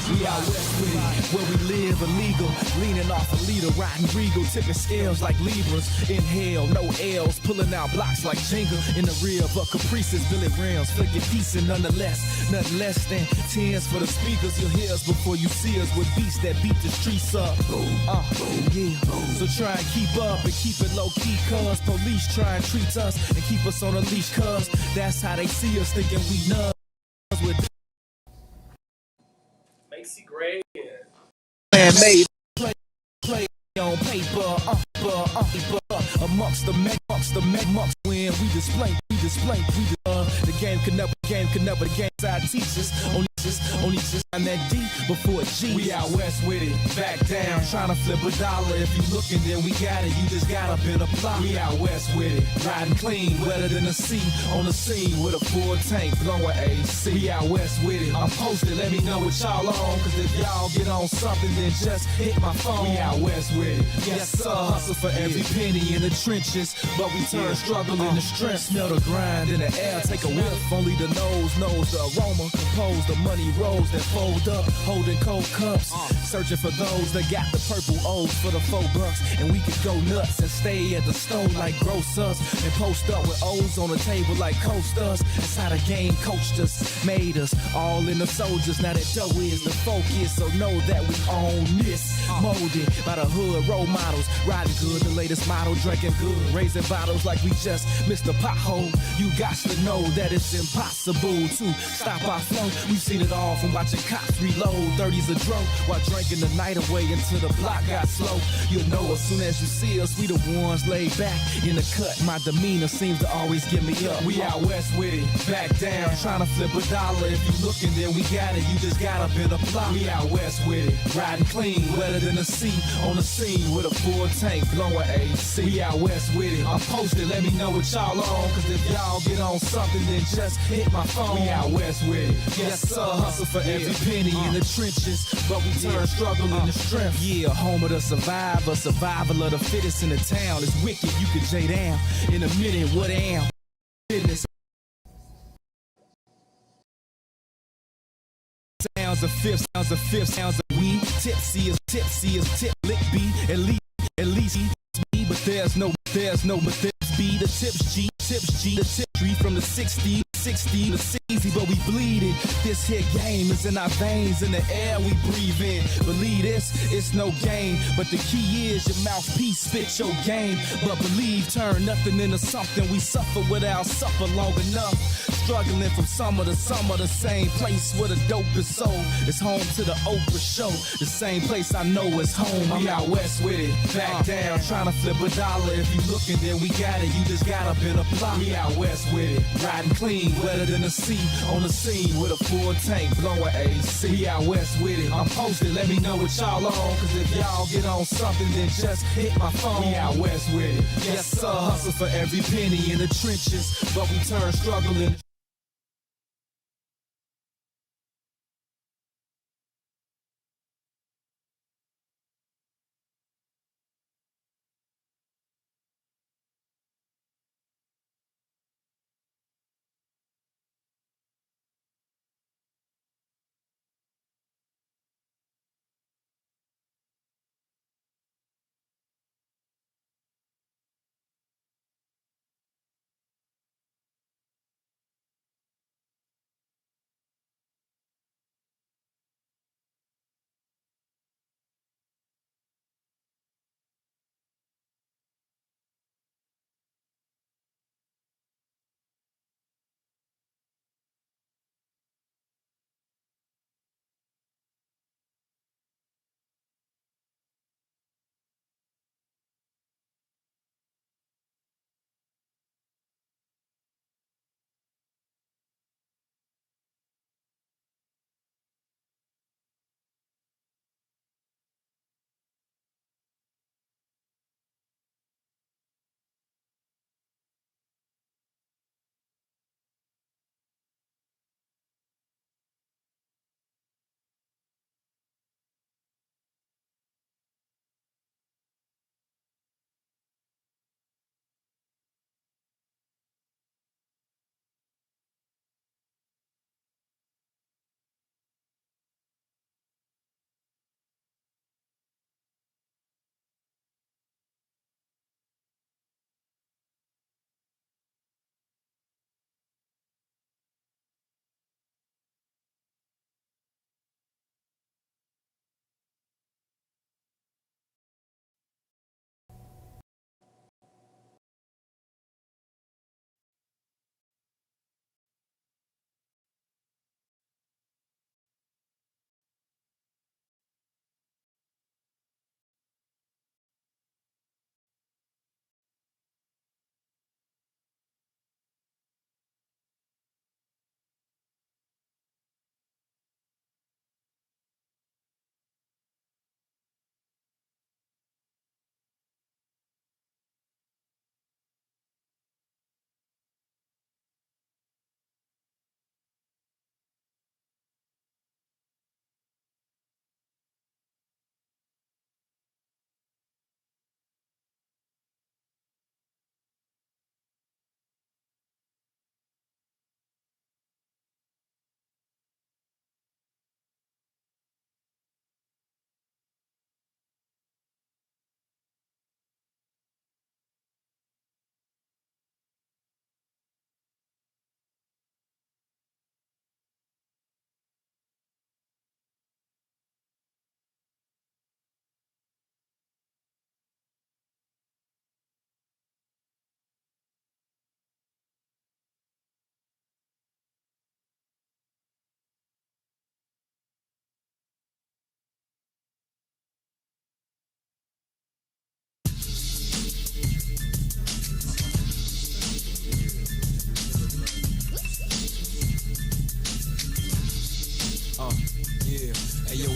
We out west with it, where we live illegal, leaning off a leader, riding regal, tipping scales like Libras. Inhale, no L's, pulling out blocks like Jenga. In the rear of a Caprices, Billy Rams, flicking decent nonetheless. Nothing less than tens for the speakers. You'll hear us before you see us with beats that beat the streets up. Yeah. So try and keep up and keep it low key, cuz police try and treat us and keep us on a leash, cuz that's how they see us, thinking we nuts with Macy Gray. man made play on paper, amongst the men, when we display, the game can never, the game side teaches, only just on that D before G. We out west with it, back down, trying to flip a dollar. If you looking, then we got it, you just gotta been apply. We out west with it, riding clean, wetter than the sea, on the scene with a full tank, blowing AC. We out west with it, I'm posted, let me know what y'all on, cause if y'all get on something, then just hit my phone. We out west with it, yes sir, hustle for every penny in the trenches, but we turn struggle into strength. Smell the grind in the air, take a whiff, only the nose knows the aroma, compose the money rolls that fold up, holding cold cups, searching for those that got the purple O's for the $4, and we could go nuts and stay at the stove like grocers, and post up with O's on the table like coasters. That's how the game coached us, made us all in the soldiers. Now that dough is the focus, so know that we own this. Molded by the hood role models, riding good, the latest model, drinking good, raising bottles like we just missed a pothole. You got to know that it's impossible to stop our flow. We've seen it all from watching cops reload 30s a dro while drinking the night away until the block got slow. You'll know as soon as you see us, we the ones laid back in the cut. My demeanor seems to always get me up. We out west with it, back down, trying to flip a dollar. If you looking, then we got it, you just gotta been apply. We out west with it, riding clean, wetter than the sea, on the scene with a full tank, blowing AC. We out west with it, I'm posted, let me know what y'all on, cause if y'all get on something, then just hit my phone. We out west with it, yes sir, hustle for every penny in the trenches, but we turn struggle into strength. Yeah, home of the survivor, survival of the fittest in the town. It's wicked, you can J down in a minute, what am? Business. Sounds of fifth, sounds of we. Tipsy as tip, lick B, at least me, but there's no, but there's B, the tips G, the tip tree from the 60 to easy, but we bleed it. This here game is in our veins, in the air we breathe in. Believe this, it's no game, but the key is your mouthpiece, spit your game. But believe, turn nothing into something. We suffer without suffer long enough. Struggling from summer to summer, the same place where the dope is sold. It's home to the Oprah show, the same place I know is home. I'm out west with it, back down, trying to flip a dollar. If you looking, then we got it, you just gotta been apply. We out west with it, riding clean, wetter than the sea, on the scene with a full tank, blowing AC. We out west with it, I'm posted, let me know what y'all on, cause if y'all get on something, then just hit my phone. We out west with it, yes sir, hustle for every penny in the trenches, but we turn struggle into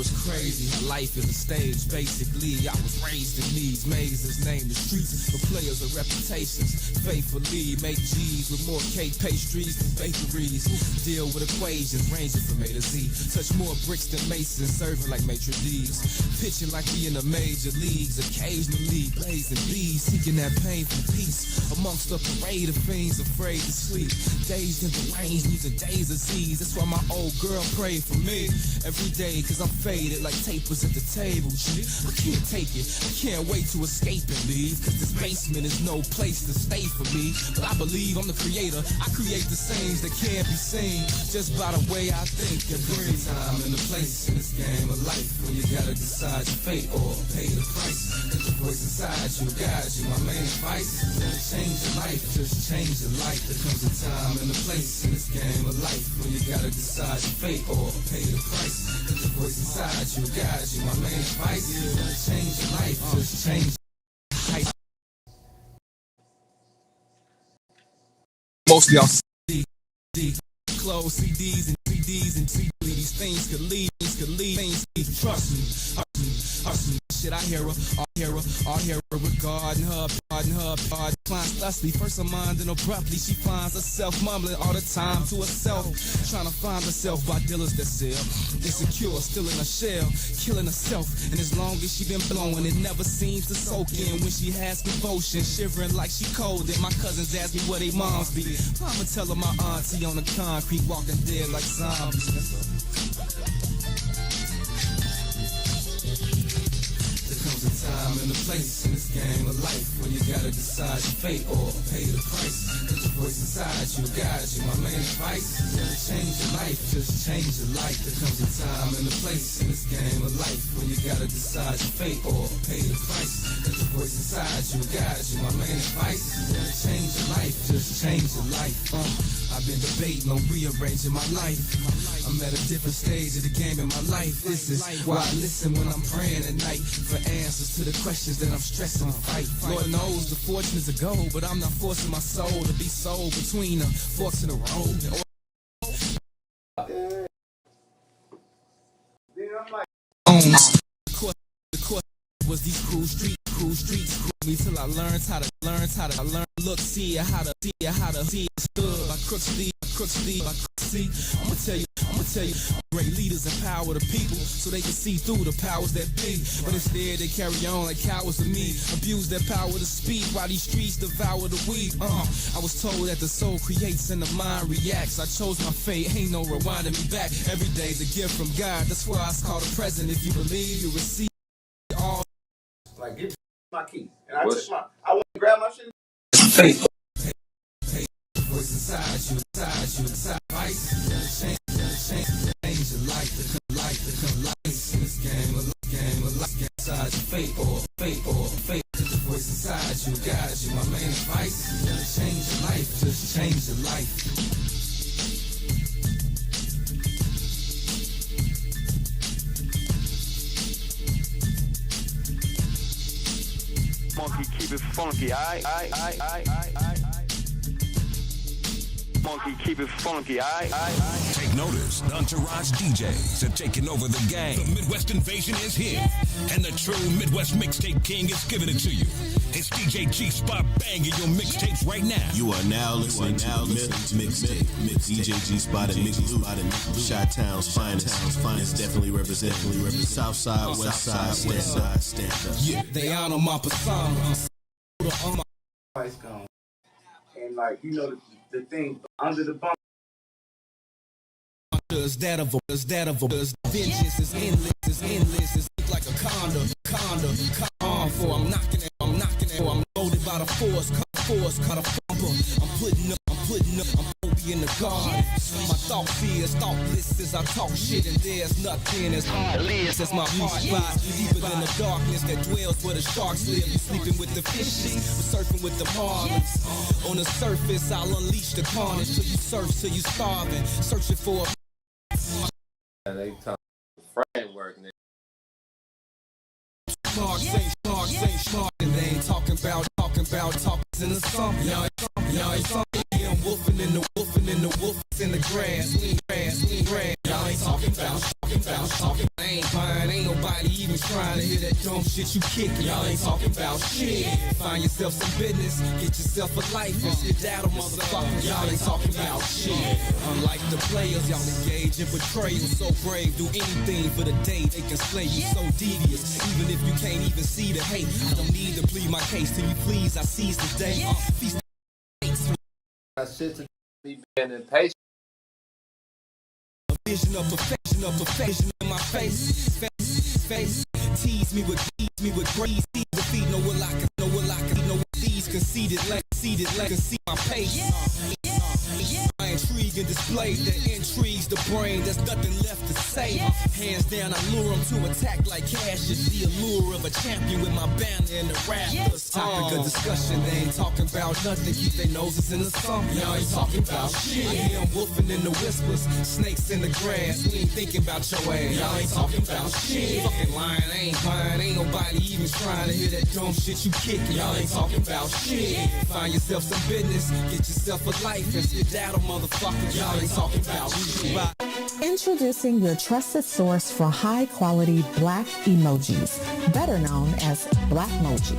it's crazy. Life is a stage, basically. I was raised in these mazes, name the streets, for players of reputations. Faithfully make G's with more cake pastries than bakeries. Deal with equations ranging from A to Z. Touch more bricks than Mason, serving like maitre d's. Pitching like we in the major leagues. Occasionally blazing bees, seeking that painful peace amongst a parade of fiends afraid to sleep. Dazed and deranged, using days of Z's. That's why my old girl prayed for me every day, cause I'm faded like tapers at the table. G, I can't take it, I can't wait to escape and leave, cause this basement is no place to stay for me. But I believe I'm the creator, I create the sayings that can't be seen just by the way I think and breathe. Time and the place in this game of life when you gotta decide your fate or pay the price. Let the voice inside you guide you. My main advice is to change your life, just change your life. There comes a time and a place in this game of life when you gotta decide your fate or pay the price. Let the voice inside you guide you. My main advice is to change your life, just change your life. Mostly I'll see close CDs and CDs and CDs. These things could lead, things. Trust me. Shit, I hear her regarding her, declines thusly. First her mind, then abruptly she finds herself mumbling all the time to herself, trying to find herself by dealers that sell. Insecure, still in a shell, killing herself. And as long as she been blowing, it never seems to soak in. When she has convulsion, shivering like she cold. And my cousins ask me where they moms be. I'ma tell her my auntie on the concrete, walking dead like zombies. Time and a place in this game of life when you gotta decide your fate or pay the price. Let the voice inside you guide you. My main advice is to change your life, just change your life. There comes a time and a place in this game of life when you gotta decide your fate or pay the price. Let the voice inside you guide you. My main advice is to change your life, just change your life. I've been debating on rearranging my life. I'm at a different stage of the game in my life. This is why I listen when I'm praying at night for answers to the questions that I'm stressing to fight. Lord knows the fortune is a goal, but I'm not forcing my soul to be sold between the forks in the road. The course was these cool streets, me till I learned how to look, see how to stood by crooked. I'ma tell you, great leaders empower the people so they can see through the powers that be. But instead they carry on like cowards to me, abuse their power to speak while these streets devour the weed. I was told that the soul creates and the mind reacts. I chose my fate, ain't no rewinding me back. Every day's a gift from God, that's why it's called a present. If you believe, you receive all. Like, give me my key. And I took I want to grab my shit. Faith. Voice inside you, vice. Change your life, become life in this game of life. Inside your fate or fate. The voice inside you guides you. My main advice is to change your life, just change your life. Monkey, keep it funky, I. Monkey, keep it funky, I. Take notice, the Entourage DJs are taking over the game. The Midwest invasion is here, and the true Midwest mixtape king is giving it to you. It's DJ G-Spot banging your mixtapes right now. You are now listening to the mixtape. DJ G-Spot and Mix Loop, Chi-Town's finest. Definitely representing South Side, West Side, stand up. Yeah, they honor my persona. Price gone. And like, you know, the thing under the bump. Is that of a vengeance is endless, it's like a condom, for I'm knocking it, I'm loaded by the force, cut a fumble, I'm putting up, I'm be in the garden. My thoughts is thoughtless as I talk shit, and there's nothing as heartless as my heart lies deeper than the darkness that dwells where the sharks live. You sleeping with the fishes, we're surfing with the marlins. On the surface, I'll unleash the carnage till you surf, till you starving, searching for a they talking framework, nigga. Smart, and they ain't talking about talkers in the summer. Y'all ain't something. I'm wolfing in the wolf in the grass. Y'all ain't talking about. I ain't buying. trying to hear that dumb shit you kicking. Y'all ain't talking about shit. Find yourself some business, get yourself a life, and sit down, motherfuckers. Y'all ain't talking about shit. Unlike the players, y'all engage in betrayal. So brave, do anything for the day they can slay you. So devious, even if you can't even see the hate. I don't need to plead my case till you please. I seize the day. Feast That shit to be being impatient. a vision of perfection in my face. Tease me with grease. Defeat no will I can know these conceited can see my pace. My intrigue and display that intrigues the brain. There's nothing left to say. Hands down, I lure them to attack like Cassius. The allure of a champion with my banner in the rafters. Topic of discussion, they ain't talking about nothing. Keep their noses in the sun. Y'all ain't talking about shit. I hear them wolfing in the whispers, snakes in the grass. We ain't thinking about your ass. Y'all ain't talking about shit. Fucking lying, I ain't lying. Ain't nobody even trying to hear that dumb shit you kicking. Y'all ain't talking about shit. Find yourself some business, get yourself a life, and sit down, motherfuckers. Y'all ain't talking about shit. Introducing your trusted source for high-quality black emojis, better known as Blackmoji.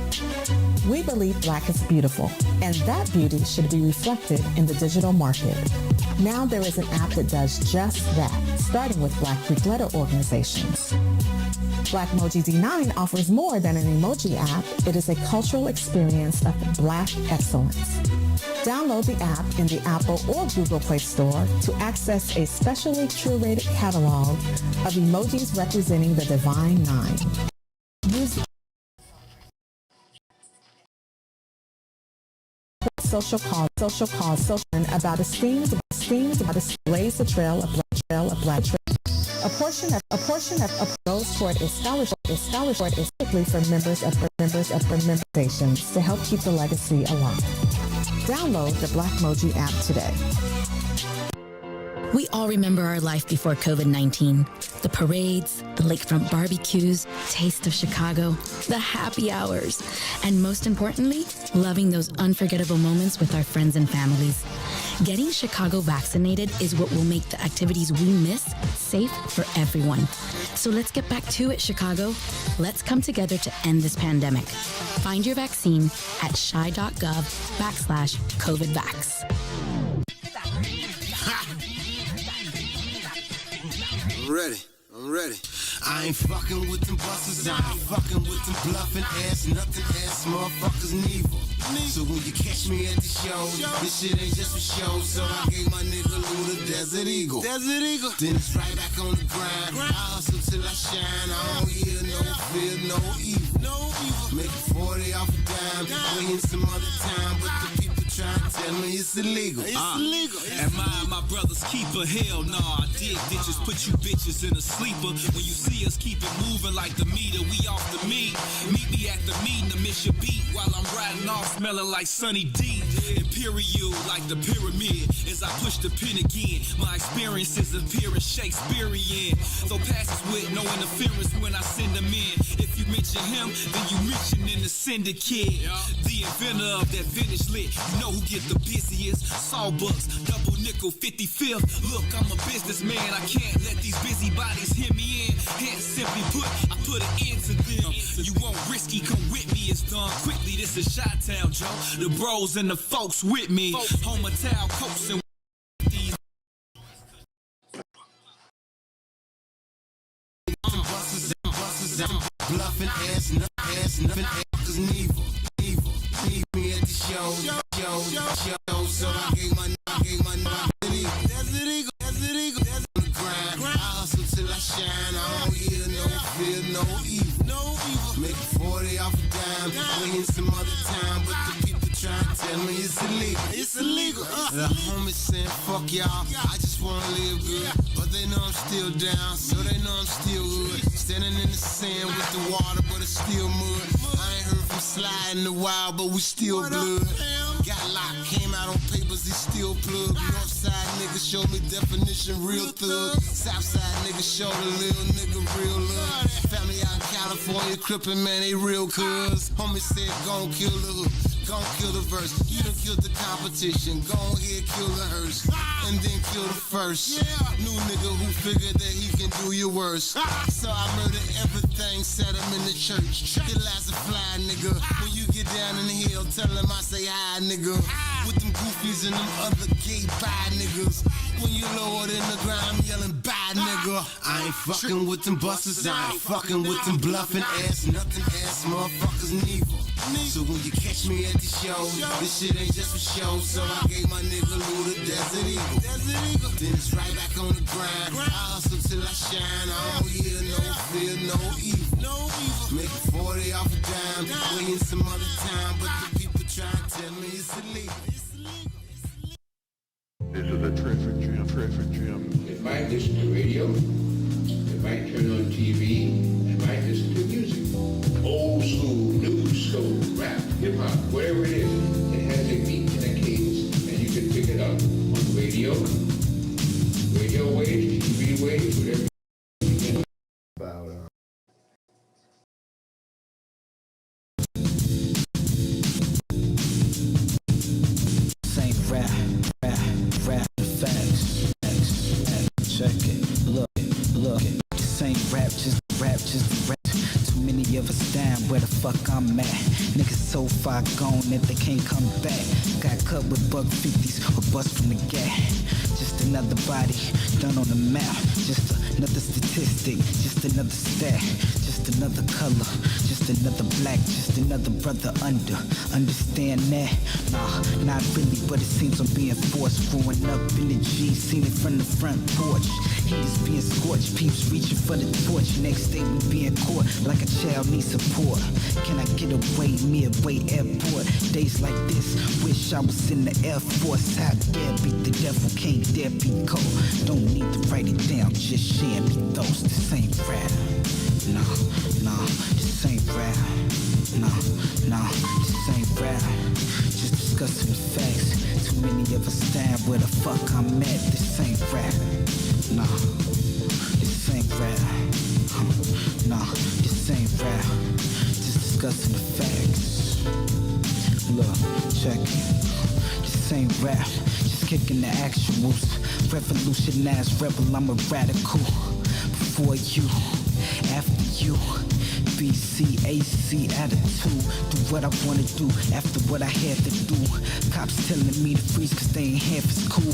We believe black is beautiful, and that beauty should be reflected in the digital market. Now there is an app that does just that, starting with Black Greek letter organizations. Blackmoji D9 offers more than an emoji app. It is a cultural experience of black excellence. Download the app in the Apple or Google Play Store to access a specially curated catalog of emojis representing the Divine Nine. Use social cause about esteemed blaze the trail of black. A portion of goes toward a scholarship strictly for members of organizations to help keep the legacy alive. Download the Blackmoji app today. We all remember our life before COVID-19. The parades, the lakefront barbecues, taste of Chicago, the happy hours, and most importantly, loving those unforgettable moments with our friends and families. Getting Chicago vaccinated is what will make the activities we miss safe for everyone. So let's get back to it, Chicago. Let's come together to end this pandemic. Find your vaccine at chi.gov/COVIDvax. I'm ready. I ain't fucking with them busters, I ain't fucking with them bluffing ass, nothing ass motherfuckers neither. So when you catch me at the show, this shit ain't just for show. So I gave my nigga Lou the Desert Eagle. Then it's right back on the grind. I hustle till I shine. I don't hear no fear, no evil. Make 40 off a dime, waiting some other time, but the people try to tell me it's illegal. And my brothers keeper, hell nah. I dig ditches, put you bitches in a sleeper. When you see us, keep it moving like the meter. We off the meat. Meet me at the meeting to miss your beat while I'm riding off, smelling like Sunny D. Imperial like the pyramid. As I push the pen again, my experiences appearing Shakespearean. So passes with no interference when I send them in. If you mention him, then you mention in the syndicate. The inventor of that vintage lit. You know who get the busiest? Sawbucks, double nickel, 55th. Look, I'm a businessman. I can't let these busybodies hear me in. Hence, simply put, I put an end to them. You want risky, come with me. It's done quickly. This is Chi-Town, Joe. The bros and the folks with me. Home of Tao, Coats and these. Bluffing ass, nothing ass, neither. Need me at the show. So I gave my Desert Eagle. On the grind. I hustle till I shine. I don't hear no fear, no evil. Make 40 off a dime, waiting some other time, but the people try to tell me it's illegal. The homies saying fuck y'all, I just wanna live good, but they know I'm still down, so they know I'm still hood. Standing in the sand with the water, but it's still mud. I ain't heard from Sly in the wild, but we still blood. Got locked, came out on papers, he still plug. Northside niggas show me definition, real thug. Southside niggas show the little nigga real love. Family out in California, crippin', man, they real cuz. Homie said, gon' kill the hook, gon' kill the verse. You done killed the competition, gon' ahead, kill the hearse. And then kill the first. New nigga who figured that he can do your worst. So I murder everything, set him in the church. Your last a fly, nigga. When you get down in the hill, tell him I say hi, nigga. With them goofies and them other gay bye niggas. When you lower in the ground, I'm yelling bye, nigga. I ain't fucking with them busters, I ain't fucking with them bluffing ass, nothing ass motherfuckers neither. So when you catch me at the show, this shit ain't just for show. So I gave my nigga Lou the Desert Eagle. Then it's right back on the grind. I hustle till I shine. I don't hear no fear, no evil. Make 40 off a dime, waiting some other time. But the people try to tell me it's illegal. This is a traffic jam. They might listen to radio, they might turn on TV, they might listen to music. Old school, new school, rap, hip hop, whatever it is, it has a beat and a cadence, and you can pick it up on radio waves, TV waves, whatever. Same rap, facts. Check it, look, same rap, just rap. Too many of us down where the fuck I'm at. Niggas so far gone that they can't come back. Got cut with buck 50s or bust from the gap. Just another body done on the map. Just another statistic, just another stat. Just another color, just another black, just another brother under. Understand that? Nah, not really, but it seems I'm being forced. Growing up in the G, seen it from the front porch. He's being scorched, peeps reaching for the torch. Next day we being caught like a child needs support. Can I get away, midway airport? Days like this, wish I was in the Air Force. Out there, beat the devil, can't dare be cold. Don't need to write it down, just share me those. This ain't rap. No, this ain't rap. No, this ain't rap. Just discussing the facts. Too many of us stand where the fuck I'm at. This ain't rap. No, this ain't rap. No, this ain't rap. Just discussing the facts. Look, check it. This ain't rap. Just kicking the actuals. Revolutionized rebel, I'm a radical. Before you, after you. BCAC attitude. Do what I wanna do after what I had to do. Cops telling me to freeze cause they ain't half as cool.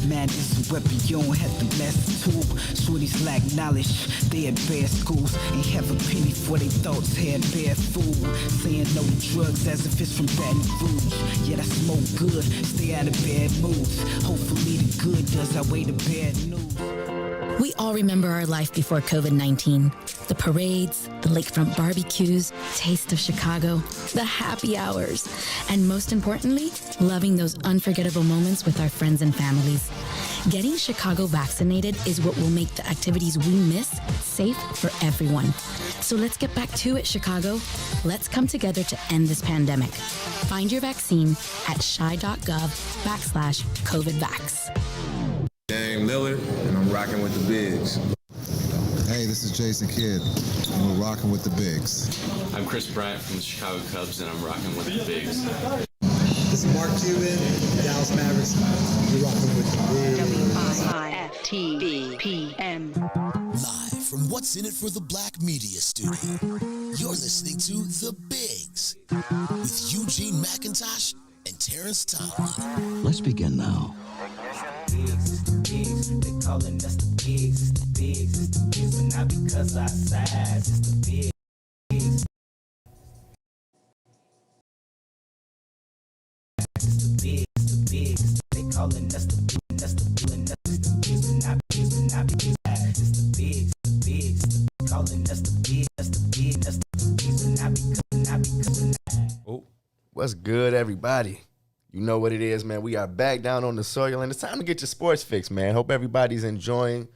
Man, it's a weapon, you don't have to blast the tube. Shorties lack knowledge, they at bad schools. Ain't have a penny for they thoughts, had bad food. Saying no drugs as if it's from Baton Rouge. Yet I smoke good, stay out of bad moods. Hopefully the good does outweigh the bad news. We all remember our life before COVID-19. The parades, the lakefront barbecues, taste of Chicago, the happy hours, and most importantly, loving those unforgettable moments with our friends and families. Getting Chicago vaccinated is what will make the activities we miss safe for everyone. So let's get back to it, Chicago. Let's come together to end this pandemic. Find your vaccine at chi.gov/COVIDvax. Dame Lillard, and I'm rocking with the Bigs. Hey, this is Jason Kidd, and we're rocking with the Bigs. I'm Chris Bryant from the Chicago Cubs, and I'm rocking with the Bigs. This is Mark Cuban, Dallas Mavericks. We're rocking with the WIIFTBP. Live from What's in It for the Black Media Studio, you're listening to The Bigs with Eugene McIntosh and Terrence Tomlin. Let's begin now. They calling us the bigs, it's the bigs, but not because our size, it's the bigs. It's the bigs, they calling us the bigs, but not because it's the bigs, calling us the bigs, but not because. Oh, what's good, everybody? You know what it is, man. We are back down on the soil, and it's time to get your sports fix, man. Hope everybody's enjoying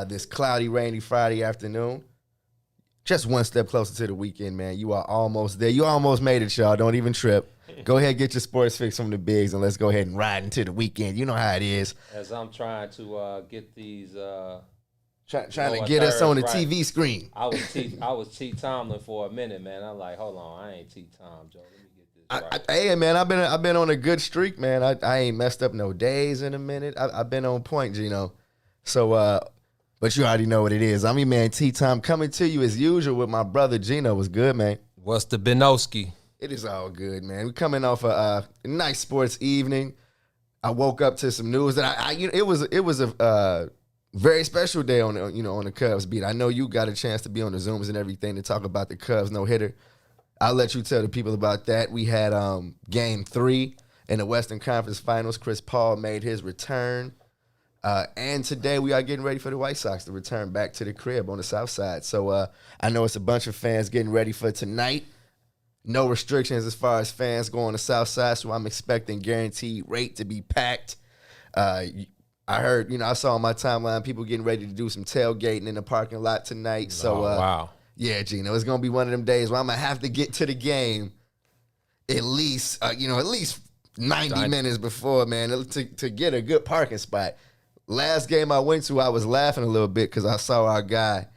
this cloudy, rainy Friday afternoon. Just one step closer to the weekend, man. You are almost there. You almost made it, y'all. Don't even trip. Go ahead, get your sports fix from the Bigs, and let's go ahead and ride into the weekend. You know how it is. As I'm trying to get these... trying to get us on the right. TV screen. I was T. Tomlin for a minute, man. I'm like, hold on, I ain't T. Tom, Joe. Let me get this right. Hey, man, I've been on a good streak, man. I ain't messed up no days in a minute. I've been on point, Gino. So But you already know what it is. I'm your man T-Tom coming to you as usual with my brother Gino. What's good, man? What's the Benoski? It is all good, man. We're coming off a nice sports evening. I woke up to some news that it was a very special day on the Cubs beat. I know you got a chance to be on the Zooms and everything to talk about the Cubs no-hitter. I'll let you tell the people about that. We had Game 3 in the Western Conference Finals. Chris Paul made his return. And today we are getting ready for the White Sox to return back to the crib on the South Side. So I know it's a bunch of fans getting ready for tonight. No restrictions as far as fans going on the South Side, so I'm expecting guaranteed rate to be packed. I heard, I saw on my timeline people getting ready to do some tailgating in the parking lot tonight. So, wow. Yeah, Gino, it's going to be one of them days where I'm going to have to get to the game at least 90 minutes before, man, to get a good parking spot. Last game I went to, I was laughing a little bit because I saw our guy,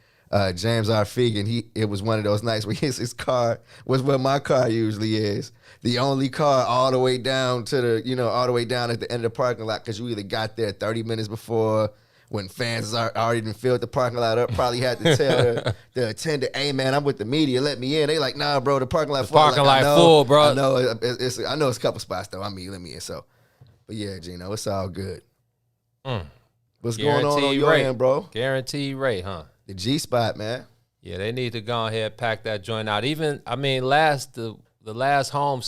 James R. Fegan. It was one of those nights where his car was where my car usually is. The only car all the way down to all the way down at the end of the parking lot because you either got there 30 minutes before when fans already done filled the parking lot up. Probably had to tell the attendant, "Hey man, I'm with the media. Let me in." They like, "Nah, bro, the parking lot full." Parking lot full, bro. I know it's a couple spots though. Let me in. So, but yeah, Gino, it's all good. What's going on your end, bro? Guaranteed rate, huh? The G spot, man. Yeah, they need to go ahead and pack that joint out. Even, the last home,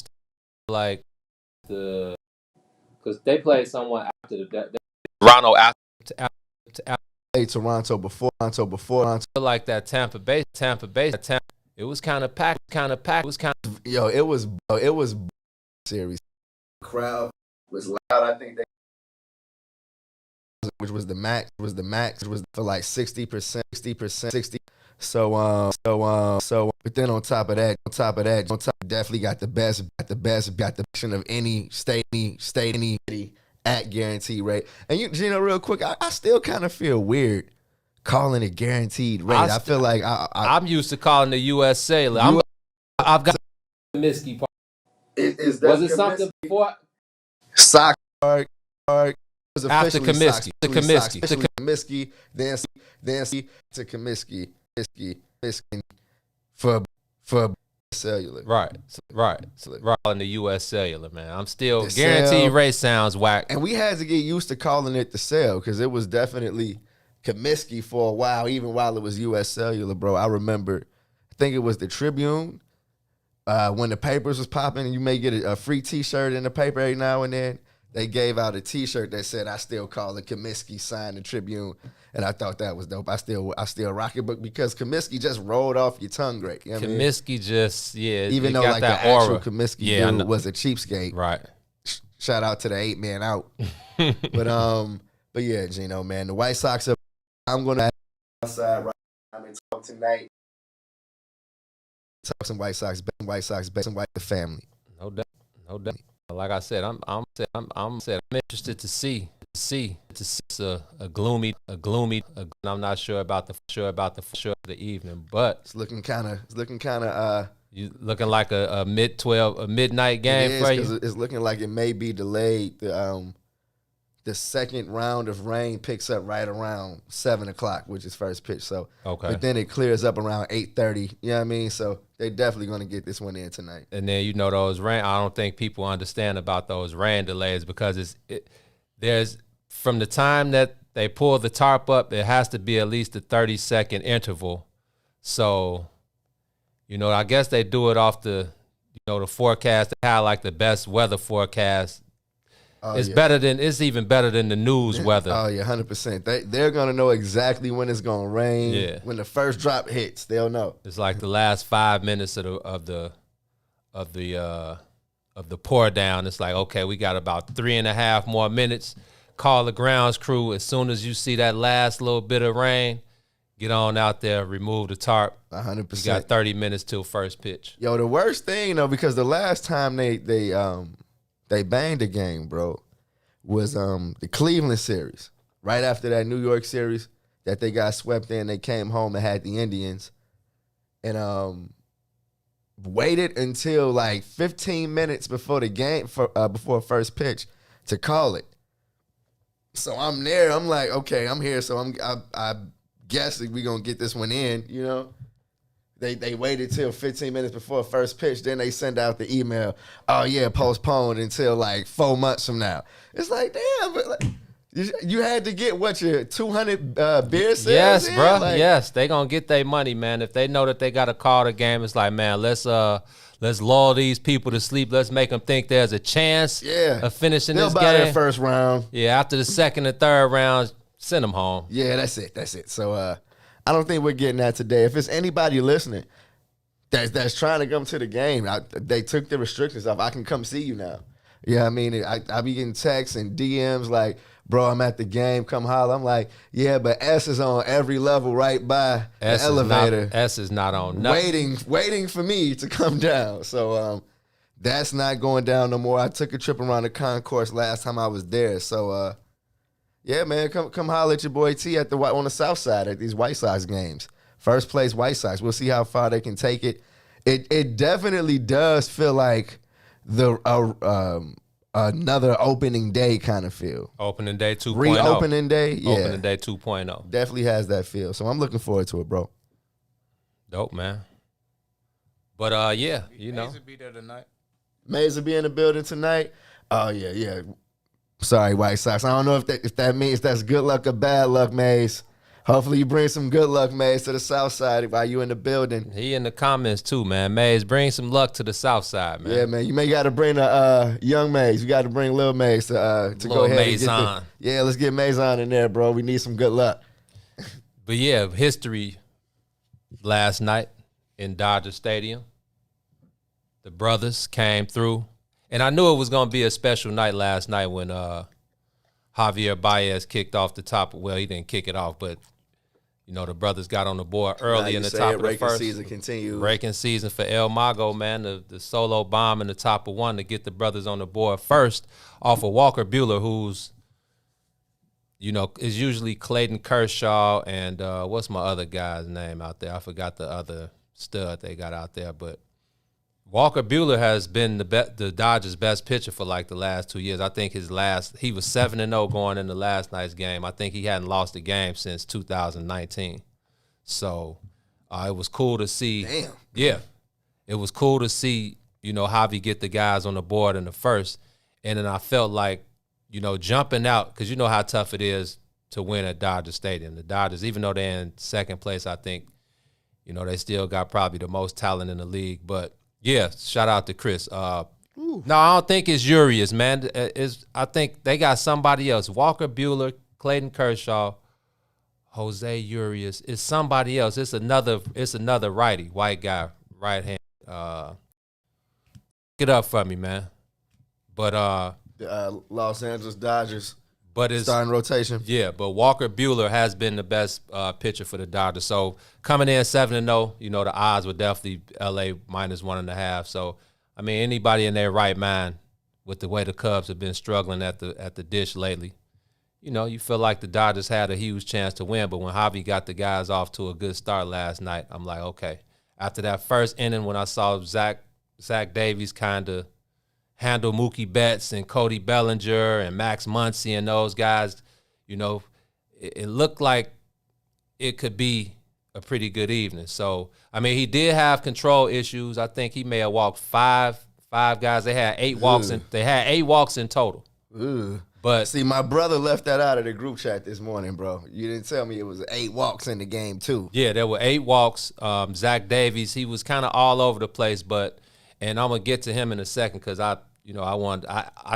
because they played someone after Toronto Toronto before. Like that Tampa Bay. It was kind of packed. It was kind of. Yo, it was series. The crowd was loud. I think which was the max. It was for like 60%. So, but then on top of that, definitely got the best of any state at guaranteed rate. And Gino, real quick, I still kind of feel weird calling it guaranteed rate. I feel like I'm used to calling the U.S. Sailor. I've got the Comiskey part. Was it something before? Sock card. After Comiskey. Comiskey, then to Comiskey for cellular. Right. In the U.S. Cellular, man. I'm still guaranteed rate sounds whack. And we had to get used to calling it the cell because it was definitely Comiskey for a while, even while it was U.S. Cellular, bro. I remember, I think it was the Tribune when the papers was popping, and you may get a free T-shirt in the paper every now and then. They gave out a T-shirt that said, "I still call it Comiskey," signed the Tribune, and I thought that was dope. I still rock it, but because Comiskey just rolled off your tongue great. You know Comiskey just, even though like the actual Comiskey dude was a cheapskate. Right. Shout out to the 8-man out. But yeah, Gino, man, the White Sox are. I'm gonna outside right now and talk tonight. Talk some White Sox, the family. No doubt. Like I said, I'm interested to see. It's a gloomy. I'm not sure about the evening, but it's looking kind of. You looking like a midnight game for you. It's looking like it may be delayed. The second round of rain picks up right around 7:00, which is first pitch. So, okay. But then it clears up around 8:30. You know what I mean? So they definitely going to get this one in tonight. And then those rain. I don't think people understand about those rain delays because there's from the time that they pull the tarp up, it has to be at least a 30-second interval. So, I guess they do it off the forecast. They have like the best weather forecast. It's even better than the news weather. Oh yeah, 100%. They're gonna know exactly when it's gonna rain. Yeah. When the first drop hits, they'll know. It's like the last 5 minutes of the pour down. It's like, okay, we got about 3.5 more minutes. Call the grounds crew as soon as you see that last little bit of rain. Get on out there, remove the tarp. 100%. You got 30 minutes till first pitch. Yo, the worst thing though, because the last time they banged the game, bro, was the Cleveland series. Right after that New York series that they got swept in, they came home and had the Indians. And waited until like 15 minutes before the game, before first pitch to call it. So I'm there. I'm like, okay, I'm here. So I guessing we gonna get this one in, you know. They waited till 15 minutes before first pitch, then they send out the email, oh yeah, postponed until like 4 months from now. It's like, damn, but like, you had to get your 200 beer sales. Yes, in? bro. Like, yes, they gonna get their money, man. If they know that they got to call the game, it's like, man, let's lull these people to sleep. Let's make them think there's a chance of finishing they'll this buy game. their first round. Yeah, after the second and third rounds, send them home. Yeah, that's it. So I don't think we're getting that today. If it's anybody listening that's trying to come to the game, they took the restrictions off. I can come see you now. Yeah, I mean, I be getting texts and DMs like, bro, I'm at the game, come holler. I'm like, yeah, but S is on every level right by the elevator. S is not on nothing. Waiting for me to come down. So that's not going down no more. I took a trip around the concourse last time I was there. So yeah, man, come holler at your boy T on the south side at these White Sox games. First place White Sox. We'll see how far they can take it. It definitely does feel like another opening day kind of feel. Opening day 2.0. Reopening day, yeah. Opening day 2.0. Definitely has that feel. So I'm looking forward to it, bro. Dope, man. But yeah, you know. Mays will be there tonight. Mays will be in the building tonight. Oh yeah. Sorry, White Sox. I don't know if that means that's good luck or bad luck, Mays. Hopefully you bring some good luck, Mays, to the south side while you in the building. He in the comments too, man. Mays, bring some luck to the south side, man. Yeah, man. You may got to bring the young Mays. You got to bring Lil Mays to go ahead and get yeah, let's get Mays on in there, bro. We need some good luck. But yeah, history last night in Dodger Stadium. The brothers came through. And I knew it was going to be a special night last night when Javier Baez kicked off the top. Well, he didn't kick it off, but, you know, the brothers got on the board early in the top of the first. Raking season continued. Raking season for El Mago, man. The solo bomb in the top of one to get the brothers on the board first off of Walker Buehler, who's, you know, is usually Clayton Kershaw and what's my other guy's name out there? I forgot the other stud they got out there, but Walker Buehler has been the Dodgers' best pitcher for like the last 2 years. I think he was 7-0 going into last night's game. I think he hadn't lost a game since 2019. So it was cool to see. Damn. Yeah. It was cool to see, you know, Javi get the guys on the board in the first. And then I felt like, you know, jumping out, because you know how tough it is to win at Dodger Stadium. The Dodgers, even though they're in second place, I think, you know, they still got probably the most talent in the league. But yeah, shout out to Chris. No, I don't think it's Urias, man. I think they got somebody else. Walker Buehler, Clayton Kershaw, Jose Urias. It's somebody else. It's another righty, white guy, right hand. Pick it up for me, man. But the Los Angeles Dodgers. But it's starting rotation. Yeah, but Walker Buehler has been the best pitcher for the Dodgers. So coming in 7-0, you know, the odds were definitely LA -1.5. So I mean, anybody in their right mind, with the way the Cubs have been struggling at the dish lately, you know, you feel like the Dodgers had a huge chance to win. But when Javi got the guys off to a good start last night, I'm like, okay. After that first inning, when I saw Zach Davies kind of handle Mookie Betts and Cody Bellinger and Max Muncy and those guys, you know, it looked like it could be a pretty good evening. So, I mean, he did have control issues. I think he may have walked five guys. They had 8 walks in total. But see, my brother left that out of the group chat this morning, bro. You didn't tell me it was 8 walks in the game too. Yeah, there were 8 walks. Zach Davies, he was kind of all over the place, and I'm gonna get to him in a second because I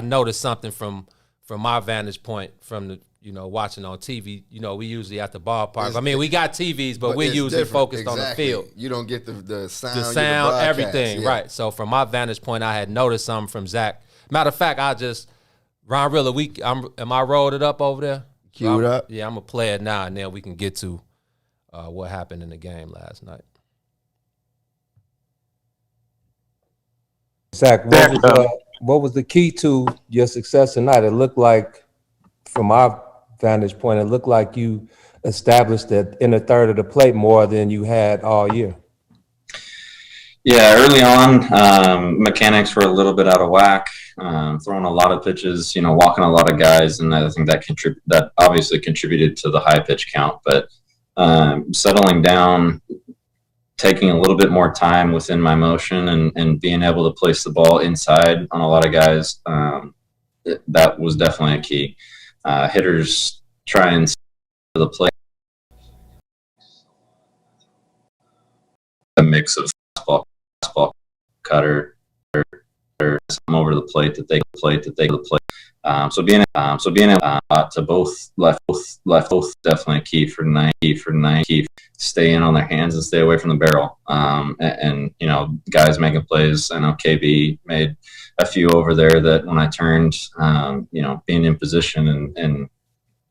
noticed something from my vantage point from the, you know, watching on TV. You know, we usually at the ballpark. We got TVs, but we're usually focused on the field. You don't get the sound. The sound, everything, yeah. Right. So from my vantage point, I had noticed something from Zach. Matter of fact, Ron Rilla, am I rolled it up over there? Queued up? Yeah, I'm going to play it now, and then we can get to what happened in the game last night. Zach, what was the key to your success tonight? It looked like, from our vantage point, it looked like you established that in a third of the plate more than you had all year. Yeah, early on, mechanics were a little bit out of whack, throwing a lot of pitches, you know, walking a lot of guys, and I think that obviously contributed to the high pitch count. But settling down, taking a little bit more time within my motion, and being able to place the ball inside on a lot of guys. That was definitely a key. Hitters try and the play a mix of fastball, cutter, or some over the plate that they play. So being able to both left, definitely a key for 90. Stay in on their hands and stay away from the barrel. And you know, guys making plays. I know KB made a few over there that when I turned, you know, being in position and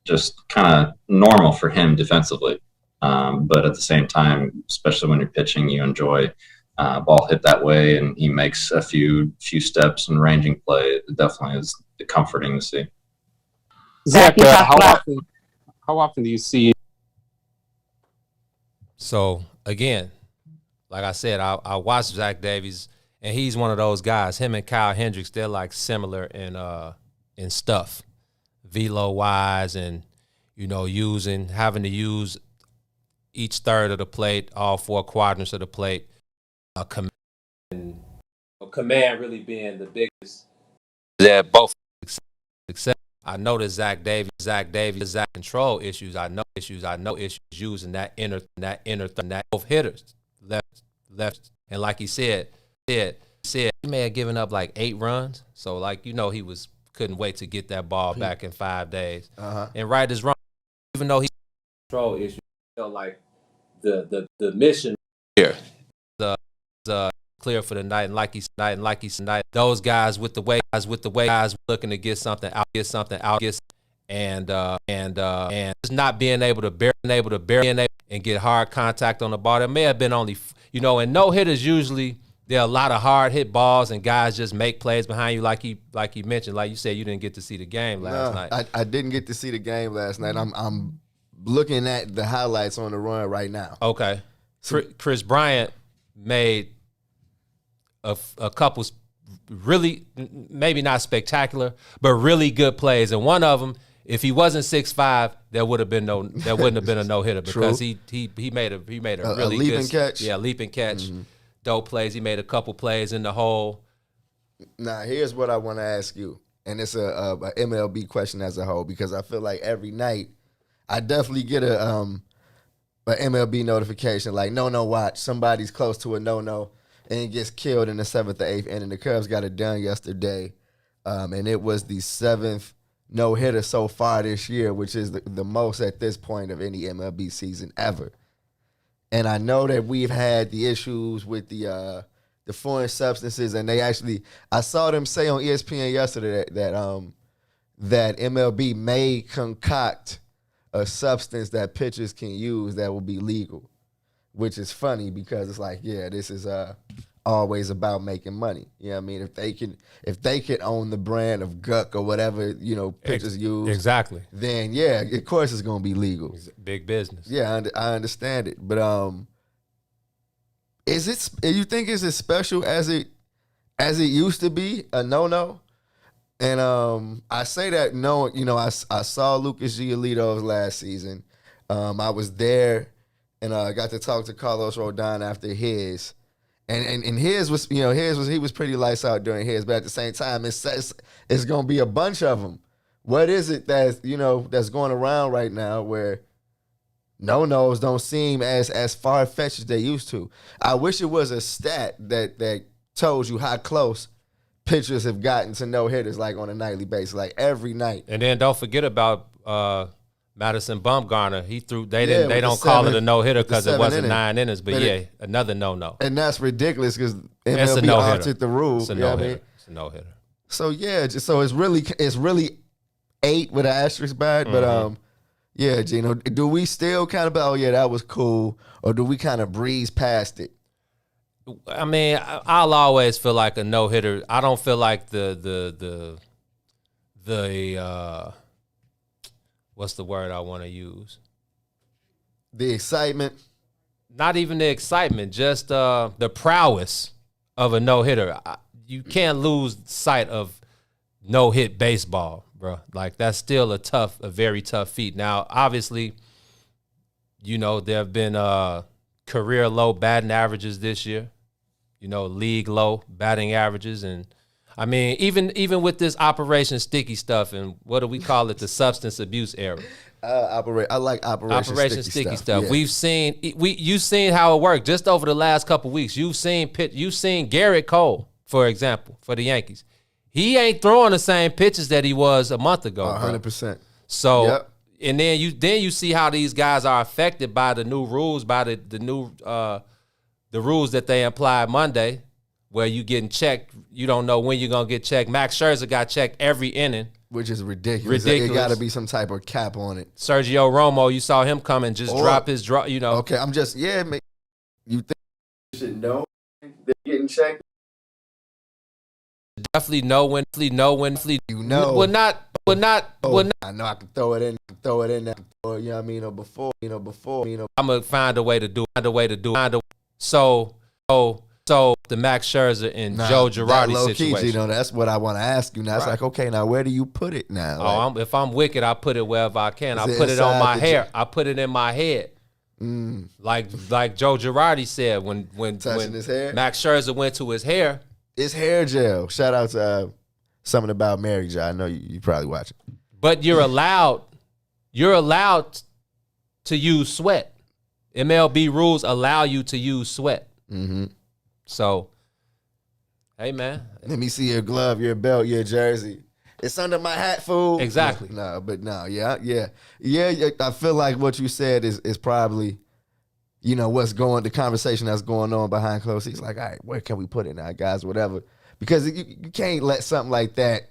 just kind of normal for him defensively. But at the same time, especially when you're pitching, you enjoy ball hit that way, and he makes a few steps and ranging play. It definitely is comforting to see. Zach, how often do you see? So again, like I said, I watched Zach Davies, and he's one of those guys. Him and Kyle Hendricks, they're like similar in stuff, velo wise, and you know, having to use each third of the plate, all 4 quadrants of the plate. Command really being the biggest. Yeah, both success. I know that Zach Davies, control issues. I know issues using that inner both hitters, left, and like he said he may have given up like 8 runs. So like, you know, he couldn't wait to get that ball back in 5 days. And right is wrong, even though he control issues, felt like the mission here, the clear for the night, and like he said, those guys with the way guys looking to get something out, and just not being able to bear and get hard contact on the ball. There may have been only, you know, and no hitters usually. There are a lot of hard hit balls, and guys just make plays behind you, like he mentioned. Like you said, you didn't get to see the game last night. I didn't get to see the game last night. I'm looking at the highlights on the run right now. Okay, Chris Bryant made a couple really, maybe not spectacular, but really good plays, and one of them, if he wasn't 6'5", there wouldn't have been a no hitter because he made a really leaping good catch. Yeah, leaping catch. Mm-hmm. Dope plays. He made a couple plays in the hole. Now, here's what I want to ask you, and it's a MLB question as a whole, because I feel like every night I definitely get a MLB notification like, no, watch, somebody's close to a no, and it gets killed in the 7th or 8th inning. The Cubs got it done yesterday, and it was the 7th no-hitter so far this year, which is the most at this point of any MLB season ever. And I know that we've had the issues with the foreign substances, and I saw them say on ESPN yesterday that MLB may concoct a substance that pitchers can use that will be legal, which is funny because it's like, yeah, this is always about making money. You know what I mean? If they could own the brand of Guck or whatever, you know, pitchers use. Exactly. Then yeah, of course it's gonna be legal. It's big business. Yeah, I understand it. But you think it's as special as it used to be, a no? And I say that knowing, you know, I saw Lucas Giolito's last season. I was there and I got to talk to Carlos Rodon after his. And his was, you know, he was pretty lights out during his, but at the same time, it's gonna be a bunch of them. What is it that's going around right now where no-nos don't seem as far-fetched as they used to? I wish it was a stat that told you how close pitchers have gotten to no-hitters, like on a nightly basis, like every night. And then don't forget about Madison Bumgarner. He threw. They don't call it a no-hitter because it wasn't 9 innings, but another no-no. And that's ridiculous because MLB altered the rule. It's a no-hitter. It's a no-hitter. So yeah, so it's really 8 with an asterisk by it. But yeah, Gino, do we still kind of, oh yeah, that was cool, or do we kind of breeze past it? I mean, I'll always feel like a no-hitter. I don't feel like the what's the word I want to use? The excitement. Not even the excitement, just the prowess of a no-hitter. You can't lose sight of no-hit baseball, bro. Like, that's still a very tough feat. Now, obviously, You know, there have been career low batting averages this year. You know, league low batting averages. And I mean, even with this Operation Sticky stuff and what do we call it, the substance abuse era. I like Operation Sticky stuff. Yeah. You've seen how it worked just over the last couple weeks. You've seen Garrett Cole, for example, for the Yankees. He ain't throwing the same pitches that he was a month ago. 100%. So, yep. And then you see how these guys are affected by the new rules, by the new the rules that they applied Monday, where you getting checked. You don't know when you're gonna get checked. Max Scherzer got checked every inning, which is ridiculous. It got to be some type of cap on it. Sergio Romo, you saw him come and just drop his draw. You know. Okay, I'm just you think you should know they're getting checked? Definitely know when. You know. Well, not. I know I can throw it in. You know what I mean? Or before. I'm gonna find a way to do it. So the Max Scherzer and Joe Girardi situation. You know, that's what I want to ask you now. It's like, okay, now where do you put it now? If I'm wicked, I put it wherever I can. I put it on my hair. I put it in my head. Like Joe Girardi said when his hair? Max Scherzer went to his hair. It's hair gel. Shout out to Something About Mary Jo. I know you probably watch it. But you're allowed to use sweat. MLB rules allow you to use sweat. Mm-hmm. So, hey, man. Let me see your glove, your belt, your jersey. It's under my hat, fool. Exactly. Yeah. I feel like what you said is probably, you know, the conversation that's going on behind closed seats. Like, all right, where can we put it now, guys? Whatever. Because you can't let something like that,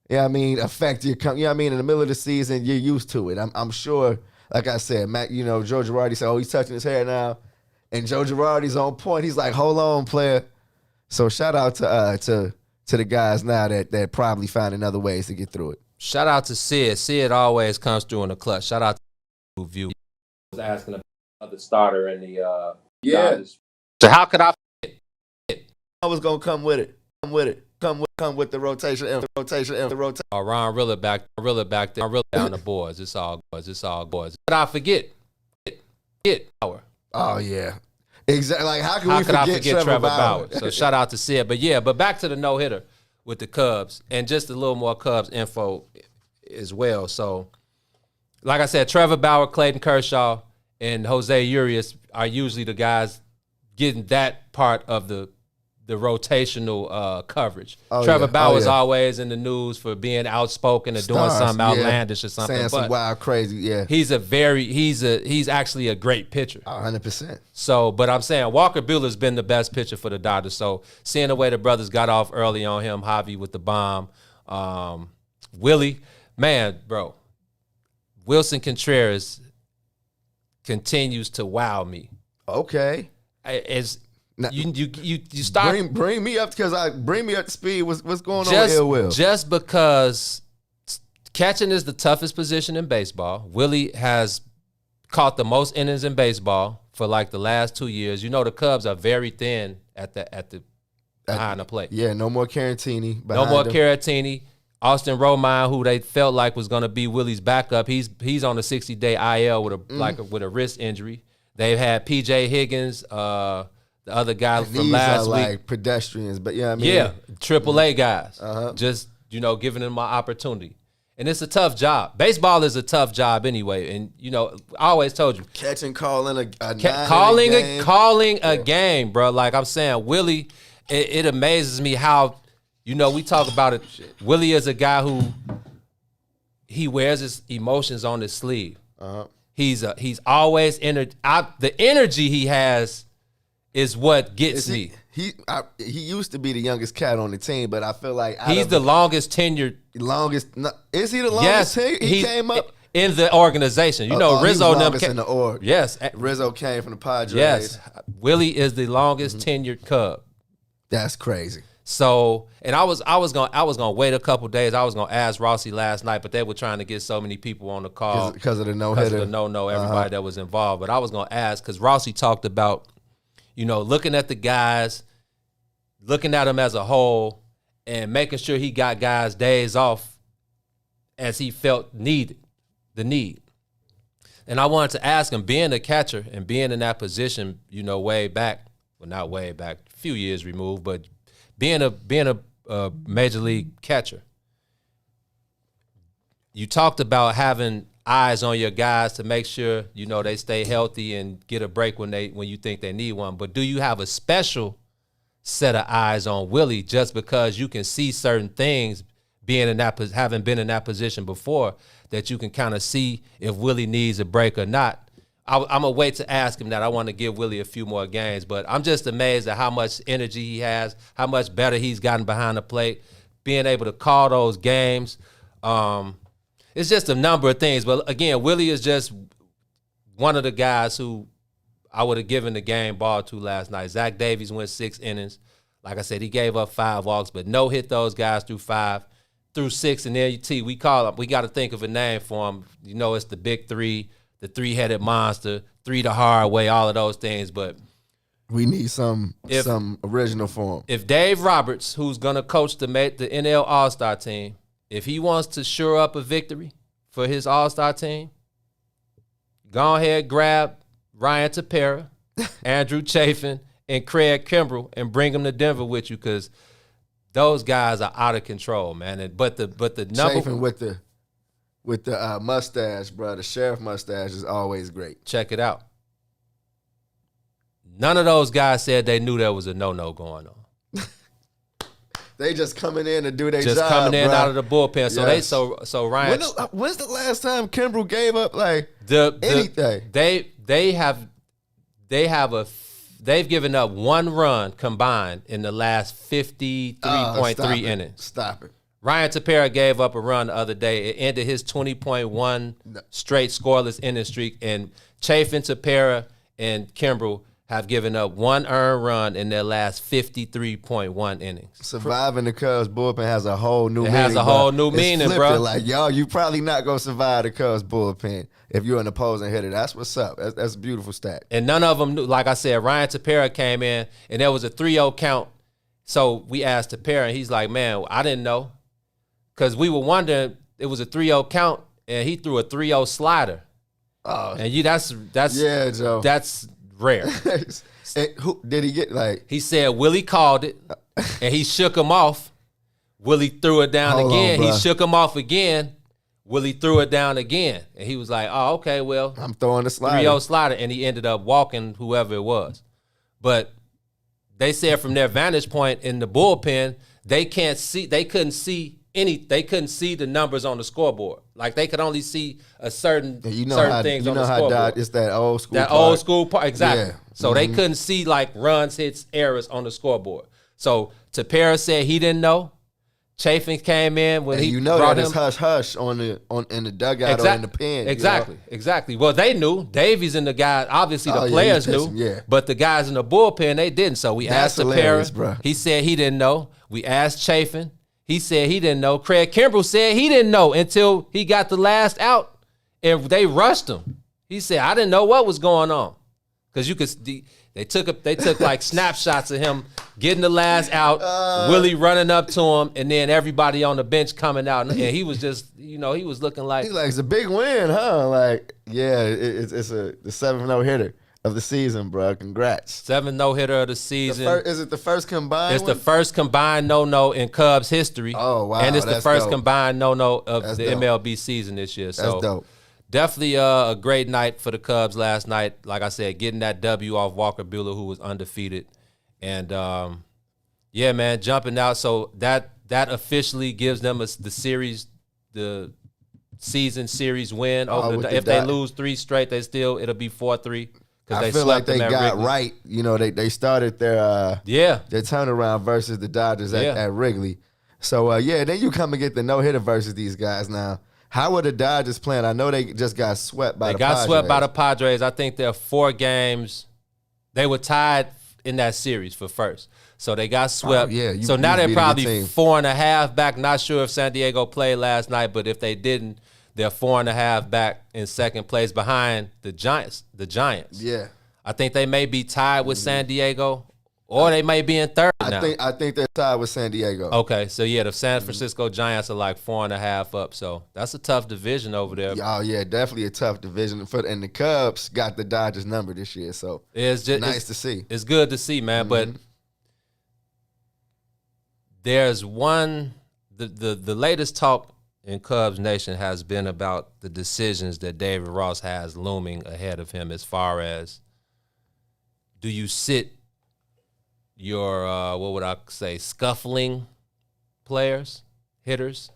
affect your, in the middle of the season, you're used to it. I'm sure, like I said, Matt, Joe Girardi said, he's touching his hair now. And Joe Girardi's on point. He's like, hold on, player. So shout out to the guys now that probably finding other ways to get through it. Shout out to Sid. Sid always comes through in the clutch. Shout out to View. I was asking about the starter in the Dodgers. So how could I forget? I was gonna come with it. Come with the rotation. Oh, Ron Rilla back there. Rilla down the boards. It's all boards. But I forget. Power. Oh yeah. Exactly. Like how could we I forget Trevor Bauer? So shout out to Sid. But back to the no-hitter with the Cubs and just a little more Cubs info as well. So like I said, Trevor Bauer, Clayton Kershaw, and Jose Urias are usually the guys getting that part of the rotational coverage. Trevor Bauer's always in the news for being outspoken or doing something outlandish or something. Saying some wild, crazy, yeah. He's actually a great pitcher. 100%. So, but I'm saying Walker Buehler's been the best pitcher for the Dodgers. So seeing the way the brothers got off early on him, Javi with the bomb, Willie, man, bro, Wilson Contreras continues to wow me. Okay. Now, you start bring me up bring me up to speed. What's going on with Ill Will? Just because catching is the toughest position in baseball. Willie has caught the most innings in baseball for like the last 2 years. You know the Cubs are very thin at the behind the plate. Yeah, no more Caratini. Caratini. Austin Romine, who they felt like was going to be Willie's backup, he's on a 60-day IL with a wrist injury. They've had PJ Higgins. The other guy from last week, like pedestrians, but AAA guys, just giving them my opportunity, and it's a tough job. Baseball is a tough job anyway, and I always told you, catching, calling a game, bro. Like I'm saying, Willie, it amazes me how we talk about it. Willie is a guy who he wears his emotions on his sleeve. He's always the energy he has is what gets me. He used to be the youngest cat on the team, but I feel like he's the longest tenured. Is he the longest tenured? He came up in the organization. Rizzo in the org. Yes, Rizzo came from the Padres. Yes, Willie is the longest tenured Cub. That's crazy. So, and I was gonna wait a couple days. I was gonna ask Rossi last night, but they were trying to get so many people on the call because of the no-hitter. Everybody that was involved. But I was gonna ask because Rossi talked about. Looking at the guys, looking at them as a whole, and making sure he got guys days off as he felt the need. And I wanted to ask him, being a catcher and being in that position, you know, way back, well, not way back, a few years removed, but being a major league catcher, you talked about having eyes on your guys to make sure, you know, they stay healthy and get a break when you think they need one. But do you have a special set of eyes on Willie just because you can see certain things having been in that position before, that you can kind of see if Willie needs a break or not? I'm going to wait to ask him that. I want to give Willie a few more games, but I'm just amazed at how much energy he has, how much better he's gotten behind the plate, being able to call those games. It's just a number of things. But, again, Willie is just one of the guys who I would have given the game ball to last night. Zach Davies went 6 innings. Like I said, he gave up 5 walks, but no hit those guys through 6. And then we call him. We got to think of a name for him. You know, it's the big 3, the 3-headed monster, 3 the hard way, all of those things. But we need some original for him. If Dave Roberts, who's going to coach the NL All-Star team, if he wants to shore up a victory for his All-Star team, go ahead, grab Ryan Tepera, Andrew Chafin, and Craig Kimbrell and bring them to Denver with you, because those guys are out of control, man. But the number Chafin with the mustache, bro, the sheriff mustache is always great. Check it out. None of those guys said they knew there was a no-no going on. They just coming in to do their job. Just coming in bro. out of the bullpen. So yes. so Ryan. When's the last time Kimbrell gave up anything? They've given up 1 run combined in the last 53.3 innings. Stop it. Ryan Tepera gave up a run the other day. It ended his 20.1 straight scoreless inning streak, and Chafin, Tepera, and Kimbrell have given up 1 earned run in their last 53.1 innings. Surviving the Cubs bullpen has a whole new meaning. It has a whole new meaning, bro. Like, y'all, you probably not going to survive the Cubs bullpen if you're an opposing hitter. That's what's up. That's a beautiful stat. And none of them knew. Like I said, Ryan Tepera came in, and there was a 3-0 count. So we asked Tepera, and he's like, man, I didn't know. Because we were wondering, it was a 3-0 count, and he threw a 3-0 slider. Oh. And yeah, Joe. That's rare. Who did he get? Like, he said Willie called it, and he shook him off. Willie threw it down again. He shook him off again. Willie threw it down again, and he was like, "Oh, okay, well, I'm throwing the slider." 3-0 slider, and he ended up walking whoever it was. But they said from their vantage point in the bullpen, they couldn't see the numbers on the scoreboard. Like, they could only see certain things on the scoreboard. It's that old school. Old school part, exactly. Yeah. So they couldn't see like runs, hits, errors on the scoreboard. So Tepera said he didn't know. Chafin came in when he brought him. Hush hush in the dugout or in the pen. Exactly. Well, they knew. Davies and the guys, obviously the players knew, but the guys in the bullpen, they didn't. So we asked Tepera. Bro. He said he didn't know. We asked Chafin. He said he didn't know. Craig Kimbrell said he didn't know until he got the last out, and they rushed him. He said, I didn't know what was going on. Because you could, they took like snapshots of him getting the last out, Willie running up to him, and then everybody on the bench coming out, and he was just, he was looking like, it's a big win, huh? Like, yeah, it's the 7th no-hitter of the season, bro. Congrats. 7th no-hitter of the season. Is it the first combined? It's the first combined no-no in Cubs history. Oh wow! And it's the first dope. combined no-no of That's the dope. MLB season this year. So that's dope. Definitely a great night for the Cubs last night. Like I said, getting that W off Walker Buehler, who was undefeated. And, yeah, man, jumping out. So that officially gives them the season series win. If they lose 3 straight, it'll be 4-3. I feel like they got right. They started their turnaround versus the Dodgers at Wrigley. So, then you come and get the no-hitter versus these guys now. How are the Dodgers playing? I know they just got swept by the Padres. They got swept by the Padres. I think they're 4 games. They were tied in that series for first. So they got swept. So now they're probably 4.5 back. Not sure if San Diego played last night, but if they didn't, they're 4.5 back in second place behind the Giants. Yeah. I think they may be tied with San Diego, Or they may be in third now. I think they're tied with San Diego. Okay, so yeah, the San Francisco Giants are like 4.5 up. So that's a tough division over there. Oh yeah, definitely a tough division. And the Cubs got the Dodgers number this year, so it's just nice to see. It's good to see, man. But there's one. The latest talk in Cubs Nation has been about the decisions that David Ross has looming ahead of him, as far as, do you sit your what would I say, scuffling players, hitters,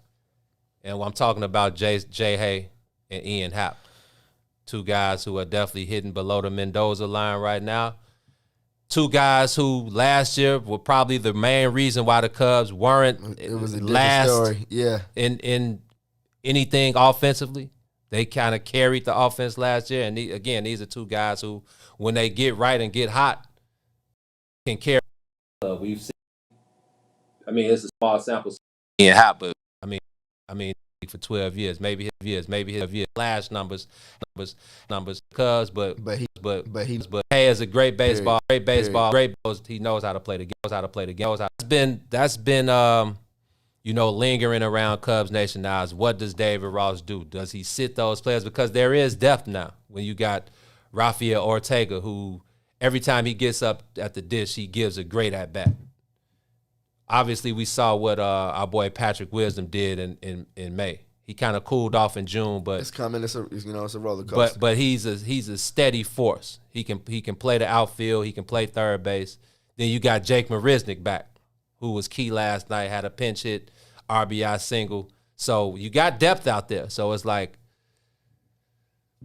and I'm talking about Jay Hay and Ian Happ, two guys who are definitely hitting below the Mendoza line right now. Two guys who last year were probably the main reason why the Cubs weren't It was a last story. Yeah. in anything offensively. They kind of carried the offense last year, and these are two guys who, when they get right and get hot, can carry. We've seen. I mean, it's a small sample. Ian Happ, but I mean, for 12 years, maybe his flash numbers, Cubs, but Hay is a great baseball, great. He knows how to play the game. That's been lingering around Cubs Nation now is, what does David Ross do? Does he sit those players? Because there is depth now. When you got Rafael Ortega, who every time he gets up at the dish, he gives a great at bat. Obviously, we saw what our boy Patrick Wisdom did in May. He kind of cooled off in June, but it's coming. It's a roller coaster. But he's a steady force. He can play the outfield. He can play third base. Then you got Jake Marisnick back, who was key last night. Had a pinch hit, RBI single. So you got depth out there. So it's like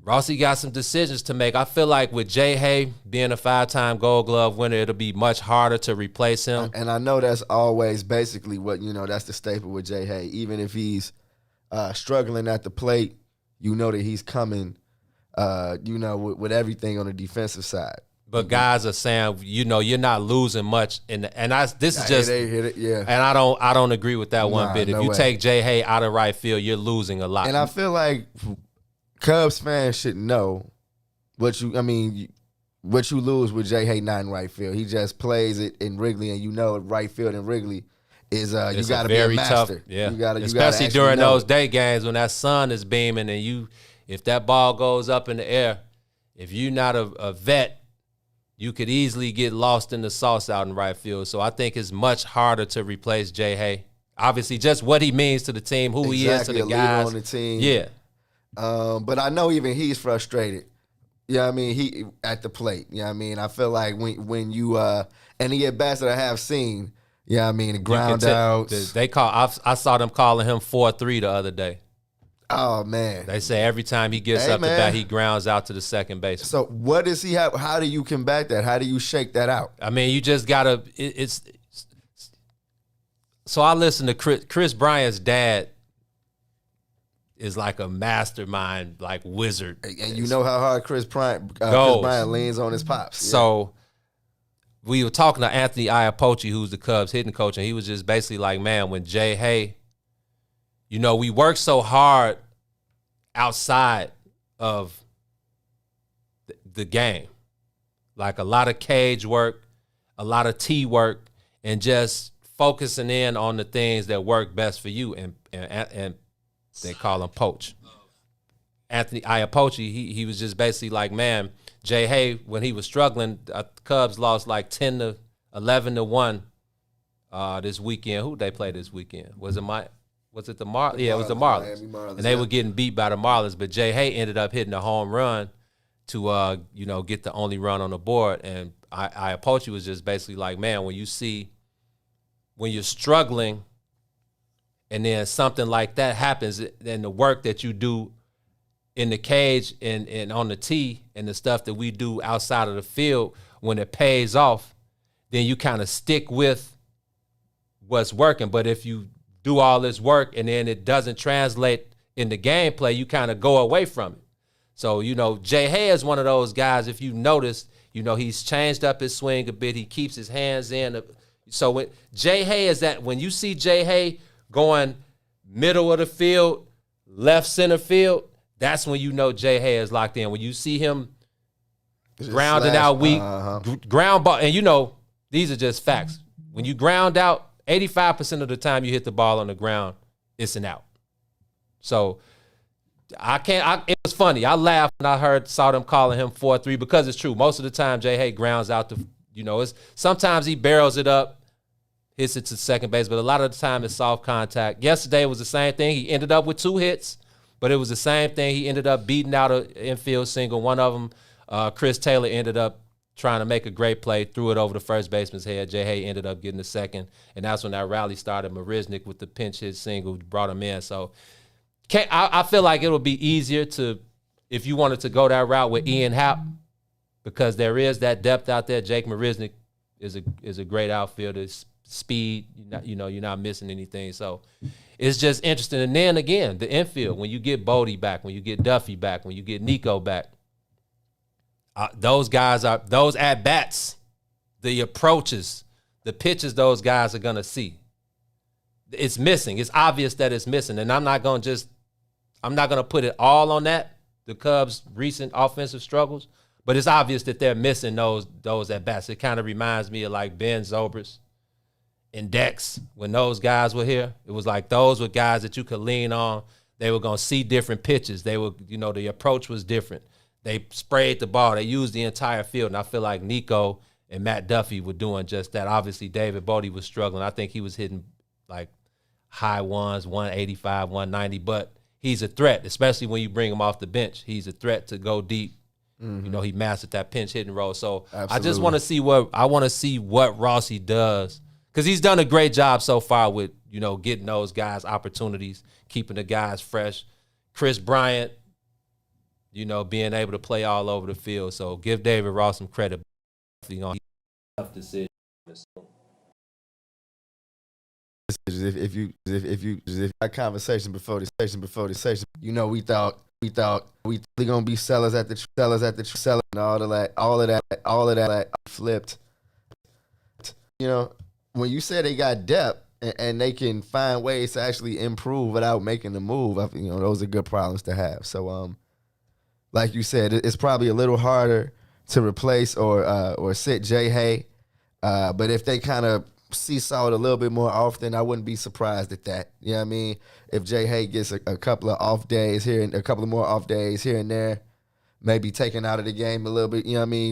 Rossi got some decisions to make. I feel like with Jay Hay being a 5-time Gold Glove winner, it'll be much harder to replace him. And I know that's always basically what, that's the staple with Jay Hay. Even if he's struggling at the plate, that he's coming, with everything on the defensive side. But guys are saying, you're not losing much, and this is just, they hit it, yeah. And I don't agree with that one bit. If you take Jay Hay out of right field, you're losing a lot. And I feel like Cubs fans should know what you lose with Jay Hay not in right field. He just plays it in Wrigley, and right field in Wrigley is you got to be a master. Tough, yeah. Especially during those day games when that sun is beaming, and if that ball goes up in the air, if you're not a vet, you could easily get lost in the sauce out in right field. So I think it's much harder to replace Jay Hay. Obviously, just what he means to the team, who he is to the guys on the team. Yeah. But I know even he's frustrated. He at the plate. I feel like when you any at bats that I have seen, the ground outs. I saw them calling him 4-3 the other day. Oh man. They say every time he gets up to bat, he grounds out to the second base. So what does he have? How do you combat that? How do you shake that out? I mean, you just gotta. So I listen to Chris Bryant's dad. Is like a mastermind, like wizard. And you know how hard Chris Bryant leans on his pops. Yeah. So we were talking to Anthony Iapoce, who's the Cubs hitting coach, and he was just basically like, man, when Jay Hay, we work so hard outside of the game. Like a lot of cage work, a lot of tee work, and just focusing in on the things that work best for you. And they call him Poach. Anthony Iapoce, he was just basically like, man, Jay Hay, when he was struggling, the Cubs lost like 10-11-1 this weekend. Who they play this weekend? Was it the Marlins? Yeah, it was the Marlins. And they were getting beat by the Marlins, but Jay Hay ended up hitting a home run to get the only run on the board. And Iapoce was just basically like, man, when you're struggling, and then something like that happens, and the work that you do in the cage and on the tee and the stuff that we do outside of the field, when it pays off, then you kind of stick with what's working. But if you do all this work and then it doesn't translate in the gameplay, you kind of go away from it. So, Jay Hay is one of those guys, if you notice, he's changed up his swing a bit. He keeps his hands in. So when Jay Hay is that, when you see Jay Hay going middle of the field, left center field, that's when Jay Hay is locked in. When you see him grounding out weak, ground ball, and These are just facts. When you ground out, 85% of the time you hit the ball on the ground, it's an out. So it was funny. I laughed when I saw them calling him 4-3 because it's true. Most of the time, Jay Hay grounds out sometimes he barrels it up, hits it to second base, but a lot of the time it's soft contact. Yesterday was the same thing. He ended up with 2 hits, but it was the same thing. He ended up beating out an infield single. One of them, Chris Taylor, ended up trying to make a great play, threw it over the first baseman's head. Jay Hay ended up getting the second, and that's when that rally started. Marisnik with the pinch hit single brought him in. So I feel like it would be easier if you wanted to go that route with Ian Happ, because there is that depth out there. Jake Marisnik is a great outfielder. Speed, you're not missing anything. So it's just interesting. And then again, the infield, when you get Bodie back, when you get Duffy back, when you get Nico back, those at-bats, the approaches, the pitches those guys are going to see. It's missing. It's obvious that it's missing. And I'm not going to put it all on that, the Cubs' recent offensive struggles, but it's obvious that they're missing those at-bats. It kind of reminds me of like Ben Zobrist and Dex when those guys were here. It was like those were guys that you could lean on. They were going to see different pitches. They were, the approach was different. They sprayed the ball. They used the entire field. And I feel like Nico and Matt Duffy were doing just that. Obviously, David Bodie was struggling. I think he was hitting like high ones, 185, 190. But he's a threat, especially when you bring him off the bench. He's a threat to go deep. Mm-hmm. He mastered that pinch hitting role. So absolutely. I just want to see what Rossi does, because he's done a great job so far with, getting those guys opportunities, keeping the guys fresh. Chris Bryant, being able to play all over the field. So give David Ross some credit. Tough decision. If you had conversation before the session, we thought we gonna be sellers at the seller, and all of that flipped. When you say they got depth and they can find ways to actually improve without making the move, those are good problems to have. So like you said, it's probably a little harder to replace or sit Jay Hay. But if they kind of seesaw it a little bit more often, I wouldn't be surprised at that. You know what I mean? If Jay Hay gets a couple of off days here and a couple of more off days here and there, maybe taken out of the game a little bit,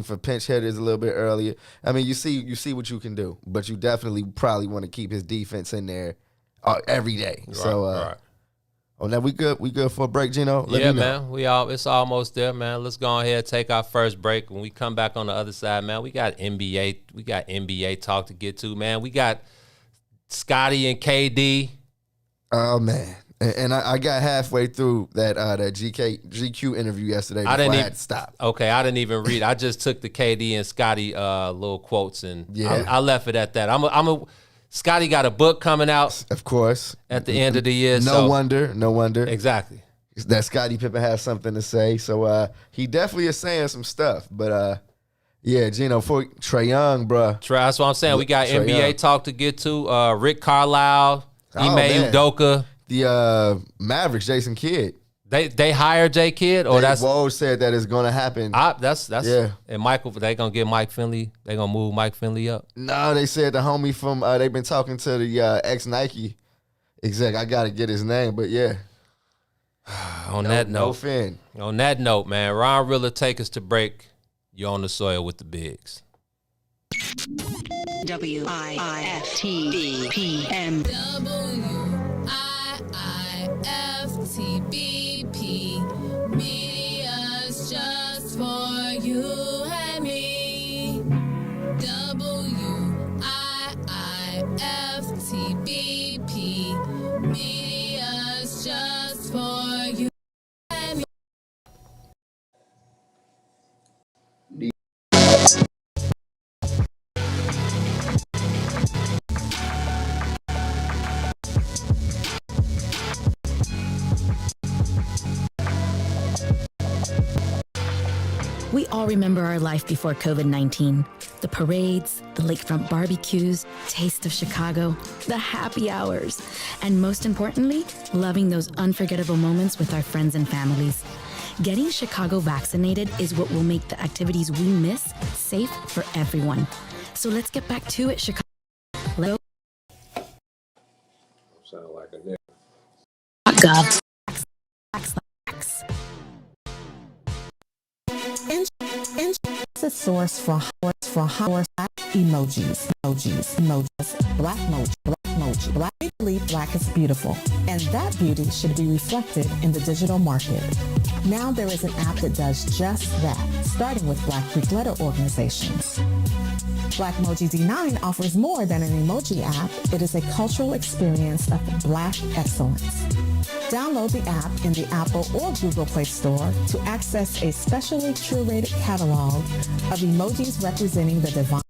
for pinch hitters a little bit earlier. I mean, you see what you can do, but you definitely probably want to keep his defense in there every day. Right, so, right. Oh, now we good for a break, Gino? Man. It's almost there, man. Let's go ahead and take our first break. When we come back on the other side, man, we got NBA talk to get to, man. We got Scotty and KD. Oh man. And I got halfway through that GQ interview yesterday before I had to stop. Okay, I didn't even read. I just took the KD and Scotty little quotes, and I left it at that. Scotty got a book coming out, of course, at the end of the year. No wonder. Exactly. That Scottie Pippen has something to say. So he definitely is saying some stuff. But Gino, for Trae Young, bro. That's what I'm saying. We got Trae NBA Young talk to get to. Rick Carlisle, Ime Udoka. The Mavericks, Jason Kidd. They hired J Kidd, or that's Woj said that it's gonna happen. That's And Michael, they gonna get Mike Finley. They gonna move Mike Finley up. No, they said the homie from they've been talking to the ex Nike exec. I gotta get his name, but yeah. On that note, man, Ron Rilla, take us to break. You're on the soil with the Bigs. WIIFTBP. WIIFTBP. Media's just for you and me. WIIFTBP. Media's just for you and me. We all remember our life before COVID-19. The parades, the lakefront barbecues, taste of Chicago, the happy hours, and most importantly, loving those unforgettable moments with our friends and families. Getting Chicago vaccinated is what will make the activities we miss safe for everyone. So let's get back to it, Chicago. Let's Sound like a nigga. go. The source for black emojis, black emoji. We believe black is beautiful, and that beauty should be reflected in the digital market. Now there is an app that does just that, starting with Black Greek letter organizations. Blackmoji D9 offers more than an emoji app. It is a cultural experience of Black excellence. Download the app in the Apple or Google Play Store to access a specially curated catalog of emojis representing the divine.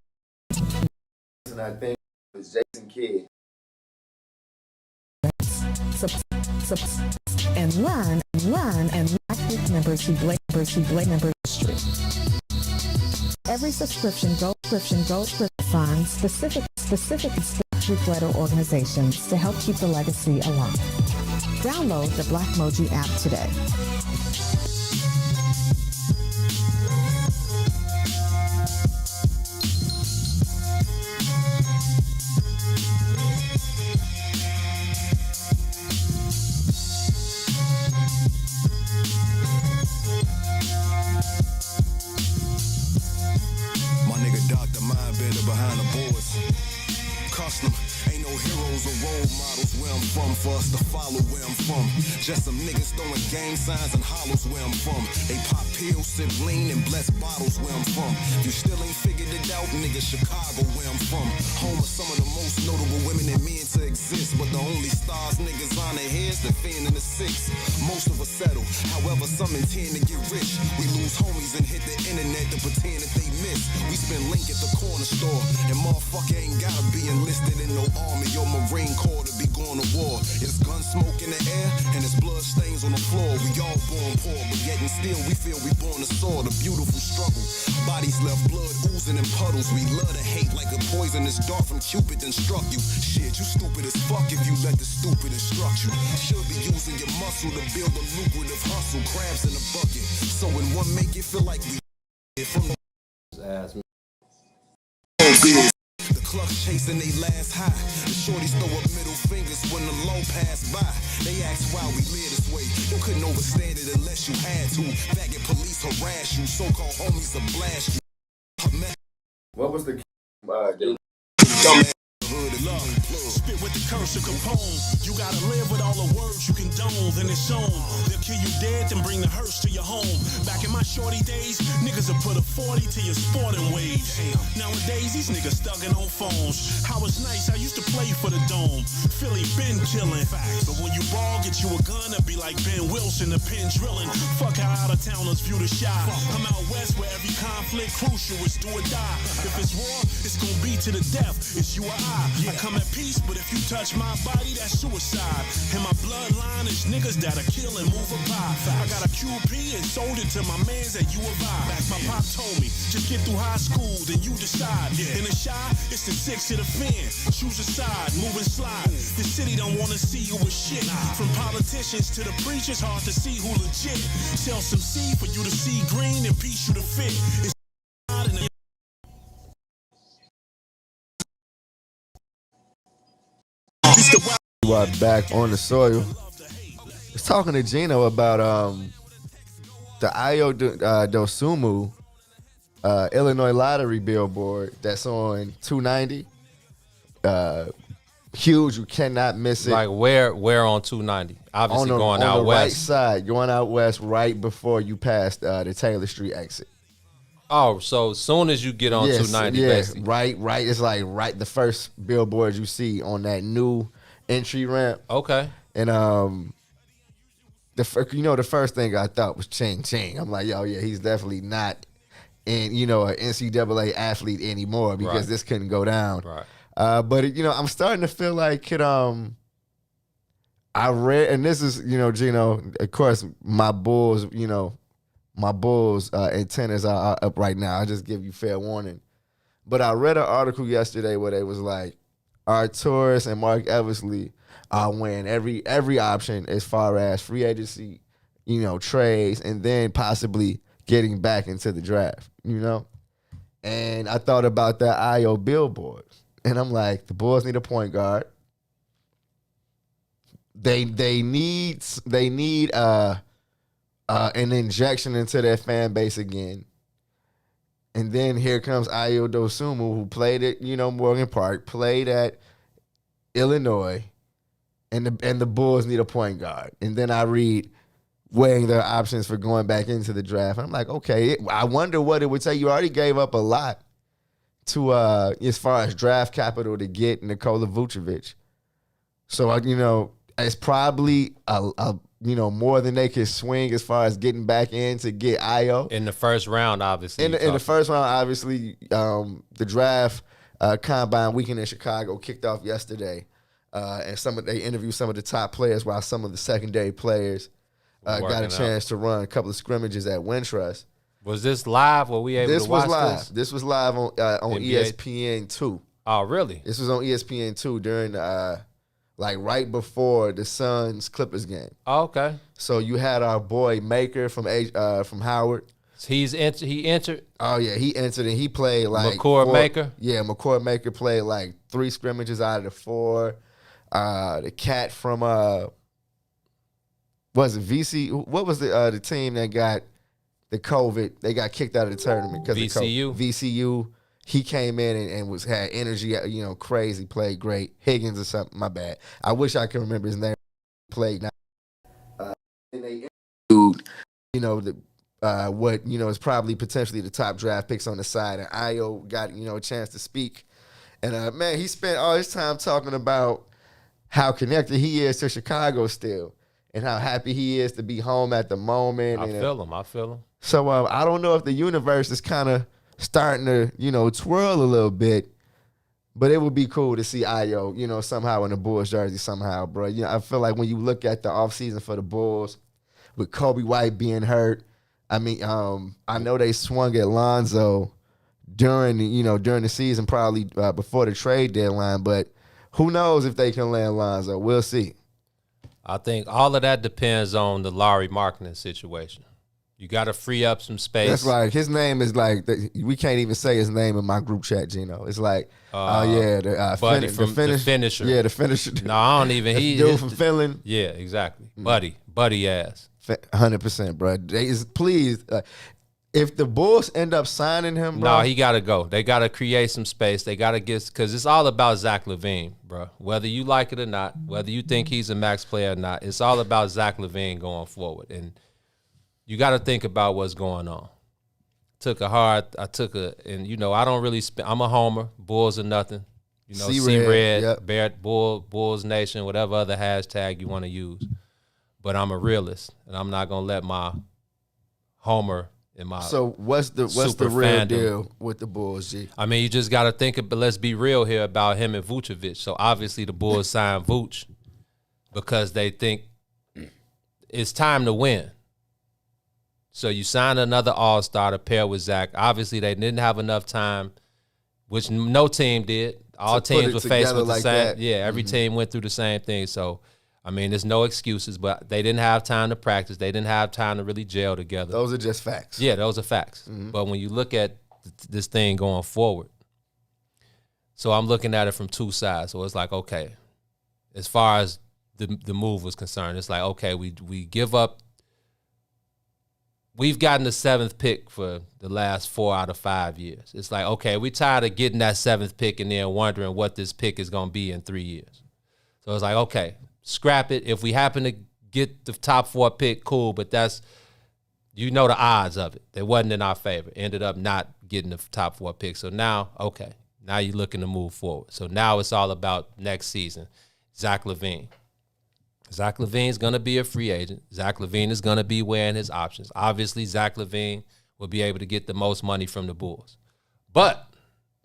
And I think it was Jason Kidd. And learn Black Greek members who blame member history. Every subscription goes for funds specific Greek letter organizations to help keep the legacy alive. Download the Blackmoji app today. My nigga Dr. Mindbender behind the boards. Custom, ain't no heroes or role models where I'm from for us to follow where I'm from. Just some niggas throwing gang signs and hollows where I'm from. They pop pills, sip lean, and bless bottles where I'm from. You still ain't figured it out, nigga, Chicago where I'm from. Home of some of the most notable women and men to exist. But the only stars niggas on their heads, the fin and the six. Most of us settle, however some intend to get rich. We lose homies and hit the internet to pretend that they miss. We spend link at the corner store, and motherfucker ain't gotta be enlisted in no army or Marine Corps to be going to war. It's gun smoke in the air, and it's blood stains on the floor. We all born poor, but yet and still we feel we born to soar. The beautiful struggle, bodies left blood oozing in puddles. We love to hate like a poisonous dart from Cupid then struck you. Shit, you stupid as fuck if you let the stupid instruct you. Should be using your muscle to build a lucrative hustle. Crabs in a bucket, so when one make it feel like we from Ass me. the clucks chasing they last high. The shorties throw up middle fingers when the low pass by. They ask why we live this way. You couldn't overstand it unless you had to. Faggot police harass you. So-called homies will blast you. What was the Dumbass. Spit with the curse of Capone. You gotta live with all the words you condone. Then it's shown. They'll kill you dead, then bring the hearse to your home. Back in my shorty days, niggas will put a 40 to your sporting waves. Nowadays, these niggas stuck in on phones. How was nice, I used to play for the Dome. Philly been chillin'. But when you ball, get you a gun, it'll be like Ben Wilson, the pin drilling. Fuck how out of towners view the shot. I'm out west where every conflict crucial is do or die. If it's war, it's gonna be to the death. It's you or I. I come at peace, but if you touch my body, that's suicide. And my bloodline is niggas that'll kill and move a pie. I got a QP and sold it to my mans at U of I. My pop told me, just get through high school, then you decide. In the shy, it's the six to the fin. Choose a side, move and slide. The city don't wanna see you with shit. From politicians to the preachers, hard to see who legit. Sell some seed for you to see green and piece you to fit. It's back on the soil. I was talking to Gino about the Io Dosumu Illinois lottery billboard that's on 290. Huge, you cannot miss it. Like where on 290? Obviously going out on the west. right side, going out west right before you pass the Taylor Street exit. Oh, so as soon as you get on 290, basically. Right. It's like right the first billboard you see on that new entry ramp. Okay. And the first thing I thought was Ching Ching. I'm like, yo, yeah, he's definitely not an NCAA athlete anymore because this couldn't go down. Right. But I'm starting to feel like it. I read, and this is Gino. Of course, my Bulls antennas are up right now. I just give you fair warning. But I read an article yesterday where they was like, Arturis and Mark Eversley are weighing every option as far as free agency, trades, and then possibly getting back into the draft. And I thought about that IO billboard. And I'm like, the Bulls need a point guard. They need an injection into their fan base again. And then here comes Ayo Dosunmu, who played at Morgan Park, played at Illinois, and the Bulls need a point guard. And then I read weighing their options for going back into the draft. And I'm like, okay, I wonder what it would take. You already gave up a lot to as far as draft capital to get Nikola Vucevic. So it's probably more than they could swing as far as getting back in to get Ayo in the first round. Obviously, in the first round, obviously, the draft combine weekend in Chicago kicked off yesterday, and they interviewed some of the top players, while some of the secondary players got a chance to run a couple of scrimmages at Wintrust. Was this live? Were we able to watch this? This was live on ESPN2. Oh, really? This was on ESPN2 during right before the Suns Clippers game. Oh, okay. So you had our boy Maker from Howard. He entered. Oh yeah, he entered and he played Maker. Yeah, McCord Maker played 3 scrimmages out of the 4. The cat from was it VC? What was the team that got the COVID? They got kicked out of the tournament because VCU. Of COVID. VCU. He came in and had energy, crazy, played great. Higgins or something. My bad. I wish I could remember his name. Played now. And they interviewed, what is probably potentially the top draft picks on the side, and Ayo got a chance to speak. And man, he spent all his time talking about how connected he is to Chicago still, and how happy he is to be home at the moment. I feel him. So I don't know if the universe is kind of starting to, twirl a little bit, but it would be cool to see Ayo, somehow in the Bulls jersey somehow, bro. I feel like when you look at the offseason for the Bulls, with Kobe White being hurt, I mean, I know they swung at Lonzo during the season, probably before the trade deadline, but who knows if they can land Lonzo? We'll see. I think all of that depends on the Lauri Markkanen situation. You got to free up some space. That's right. His name is we can't even say his name in my group chat, Gino. It's like, the finisher. Yeah, the finisher. No, I don't even. He dude from Finland. Yeah, exactly. Buddy ass. 100%, bro. Please, if the Bulls end up signing him, bro. No, he got to go. They got to create some space. They got to because it's all about Zach LaVine, bro. Whether you like it or not, whether you think he's a max player or not, it's all about Zach LaVine going forward. And you got to think about what's going on. And I don't really I'm a homer. Bulls or nothing. C-Red, yep. Bear, Bulls Nation, whatever other hashtag you want to use. But I'm a realist, and I'm not gonna let my homer in my. So what's the real deal with the Bulls, G? I mean, you just got to think. But let's be real here about him and Vucevic. So obviously the Bulls signed Vooch because they think it's time to win. So you signed another All-Star to pair with Zach. Obviously they didn't have enough time, which no team did. All teams were faced with the same. That. Yeah, every team went through the same thing. So. I mean, there's no excuses, but they didn't have time to practice. They didn't have time to really gel together. Those are just facts. Yeah, those are facts. Mm-hmm. But when you look at this thing going forward, so I'm looking at it from 2 sides. So it's like, okay, as far as the move was concerned, it's like, okay, we give up. We've gotten the 7th pick for the last 4 out of 5 years. It's like, okay, we're tired of getting that 7th pick and then wondering what this pick is going to be in 3 years. So it's like, okay. Scrap it. If we happen to get the top 4 pick, cool, but that's, the odds of it. They wasn't in our favor. Ended up not getting the top 4 pick. So now, okay, now you're looking to move forward. So now it's all about next season. Zach LaVine. Zach LaVine's going to be a free agent. Zach LaVine is going to be weighing his options. Obviously, Zach LaVine will be able to get the most money from the Bulls. But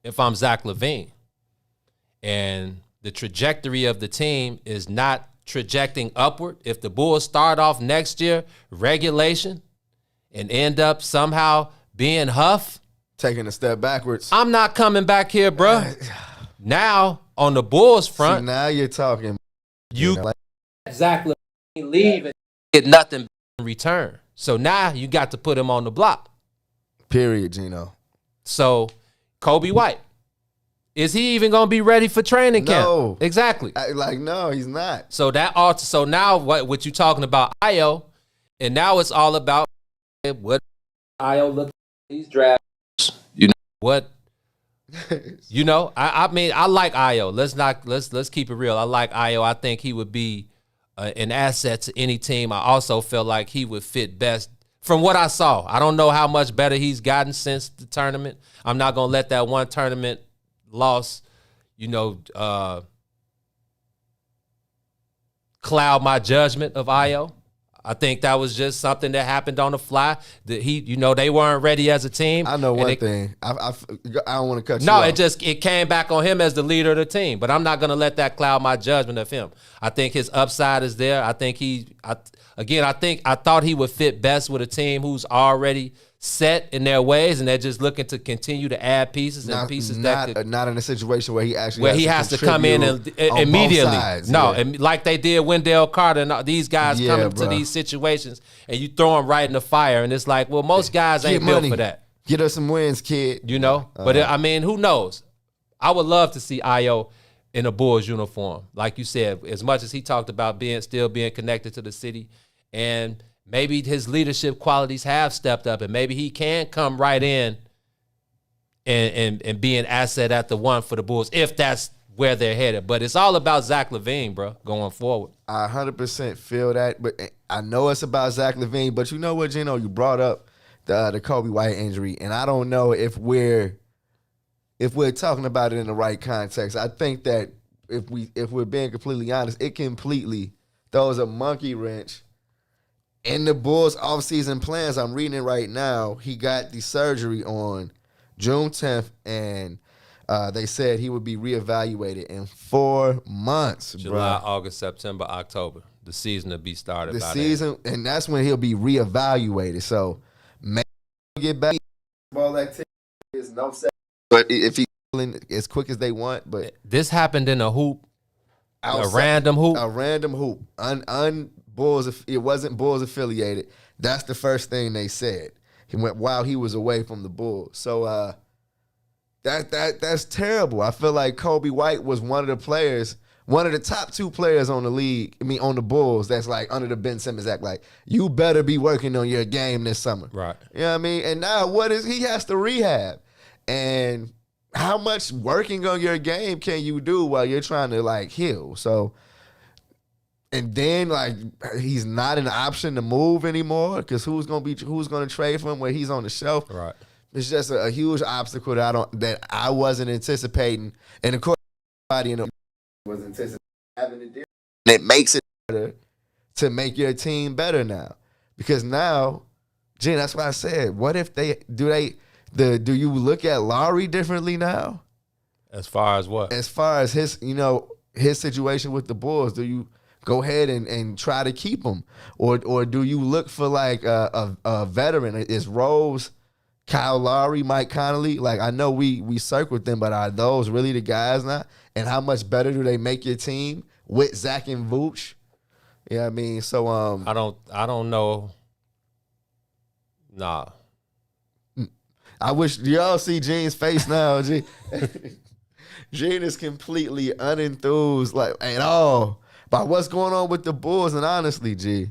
if I'm Zach LaVine and the trajectory of the team is not trajecting upward, if the Bulls start off next year regulation and end up somehow being Huff, taking a step backwards, I'm not coming back here, bro. Now on the Bulls front, see, now you're talking. You Zach LaVine leave and get nothing in return. So now you got to put him on the block. Period, Gino. So Kobe White. Is he even going to be ready for training camp? No. Exactly. No, he's not. So now what you talking about, Io, and now it's all about what Io look at these drafts. You know what? You know, I mean, I like Io. Let's keep it real. I like Io. I think he would be an asset to any team. I also feel like he would fit best from what I saw. I don't know how much better he's gotten since the tournament. I'm not gonna let that one tournament loss, cloud my judgment of Io. I think that was just something that happened on the fly. That they weren't ready as a team. I know one thing. I don't want to cut you off. No, it came back on him as the leader of the team. But I'm not going to let that cloud my judgment of him. I think his upside is there. I think I thought he would fit best with a team who's already set in their ways, and they're just looking to continue to add pieces not in a situation where he actually has to come in and immediately. And like they did Wendell Carter and these guys come into these situations, and you throw them right in the fire, and it's like, well, most guys ain't built for that. Get us some wins, kid. But I mean, who knows? I would love to see Io in a Bulls uniform, like you said. As much as he talked about still being connected to the city, and maybe his leadership qualities have stepped up, and maybe he can come right in and be an asset at the one for the Bulls if that's where they're headed. But it's all about Zach LaVine, bro, going forward. I 100% feel that, but I know it's about Zach LaVine. But you know what, Gino? You brought up the Kobe White injury, and I don't know if we're talking about it in the right context. I think that if we're being completely honest, it completely throws a monkey wrench in the Bulls' offseason plans. I'm reading it right now. He got the surgery on June 10th, and they said he would be reevaluated in 4 months. July, August, September, October. The season will be started. And that's when he'll be reevaluated. So maybe he'll get back. Ball activity is no set. But if he's as quick as they want, but this happened in a hoop, a random hoop. Bulls, it wasn't Bulls affiliated. That's the first thing they said. He went while he was away from the Bulls. So that's terrible. I feel like Kobe White was one of the top 2 players on the league. I mean, on the Bulls. That's like under the Ben Simmons act. Like, you better be working on your game this summer. Right. You know what I mean? And now he has to rehab. And how much working on your game can you do while you're trying to like heal? So. And then, like, he's not an option to move anymore because who's gonna trade for him when he's on the shelf? Right. It's just a huge obstacle that I wasn't anticipating, and of course, everybody in the was anticipating having to deal. And it makes it better to make your team better now, because now, Gene, that's why I said, what if do you look at Lowry differently now? As far as what? As far as his situation with the Bulls, do you go ahead and try to keep him? Or do you look for like a veteran? Is Rose, Kyle Lowry, Mike Conley? Like, I know we circled them, but are those really the guys now? And how much better do they make your team with Zach and Vooch? You know what I mean? So I don't know. Nah. I wish y'all see Gene's face now. Gene is completely unenthused, like, at all by what's going on with the Bulls. And honestly, G,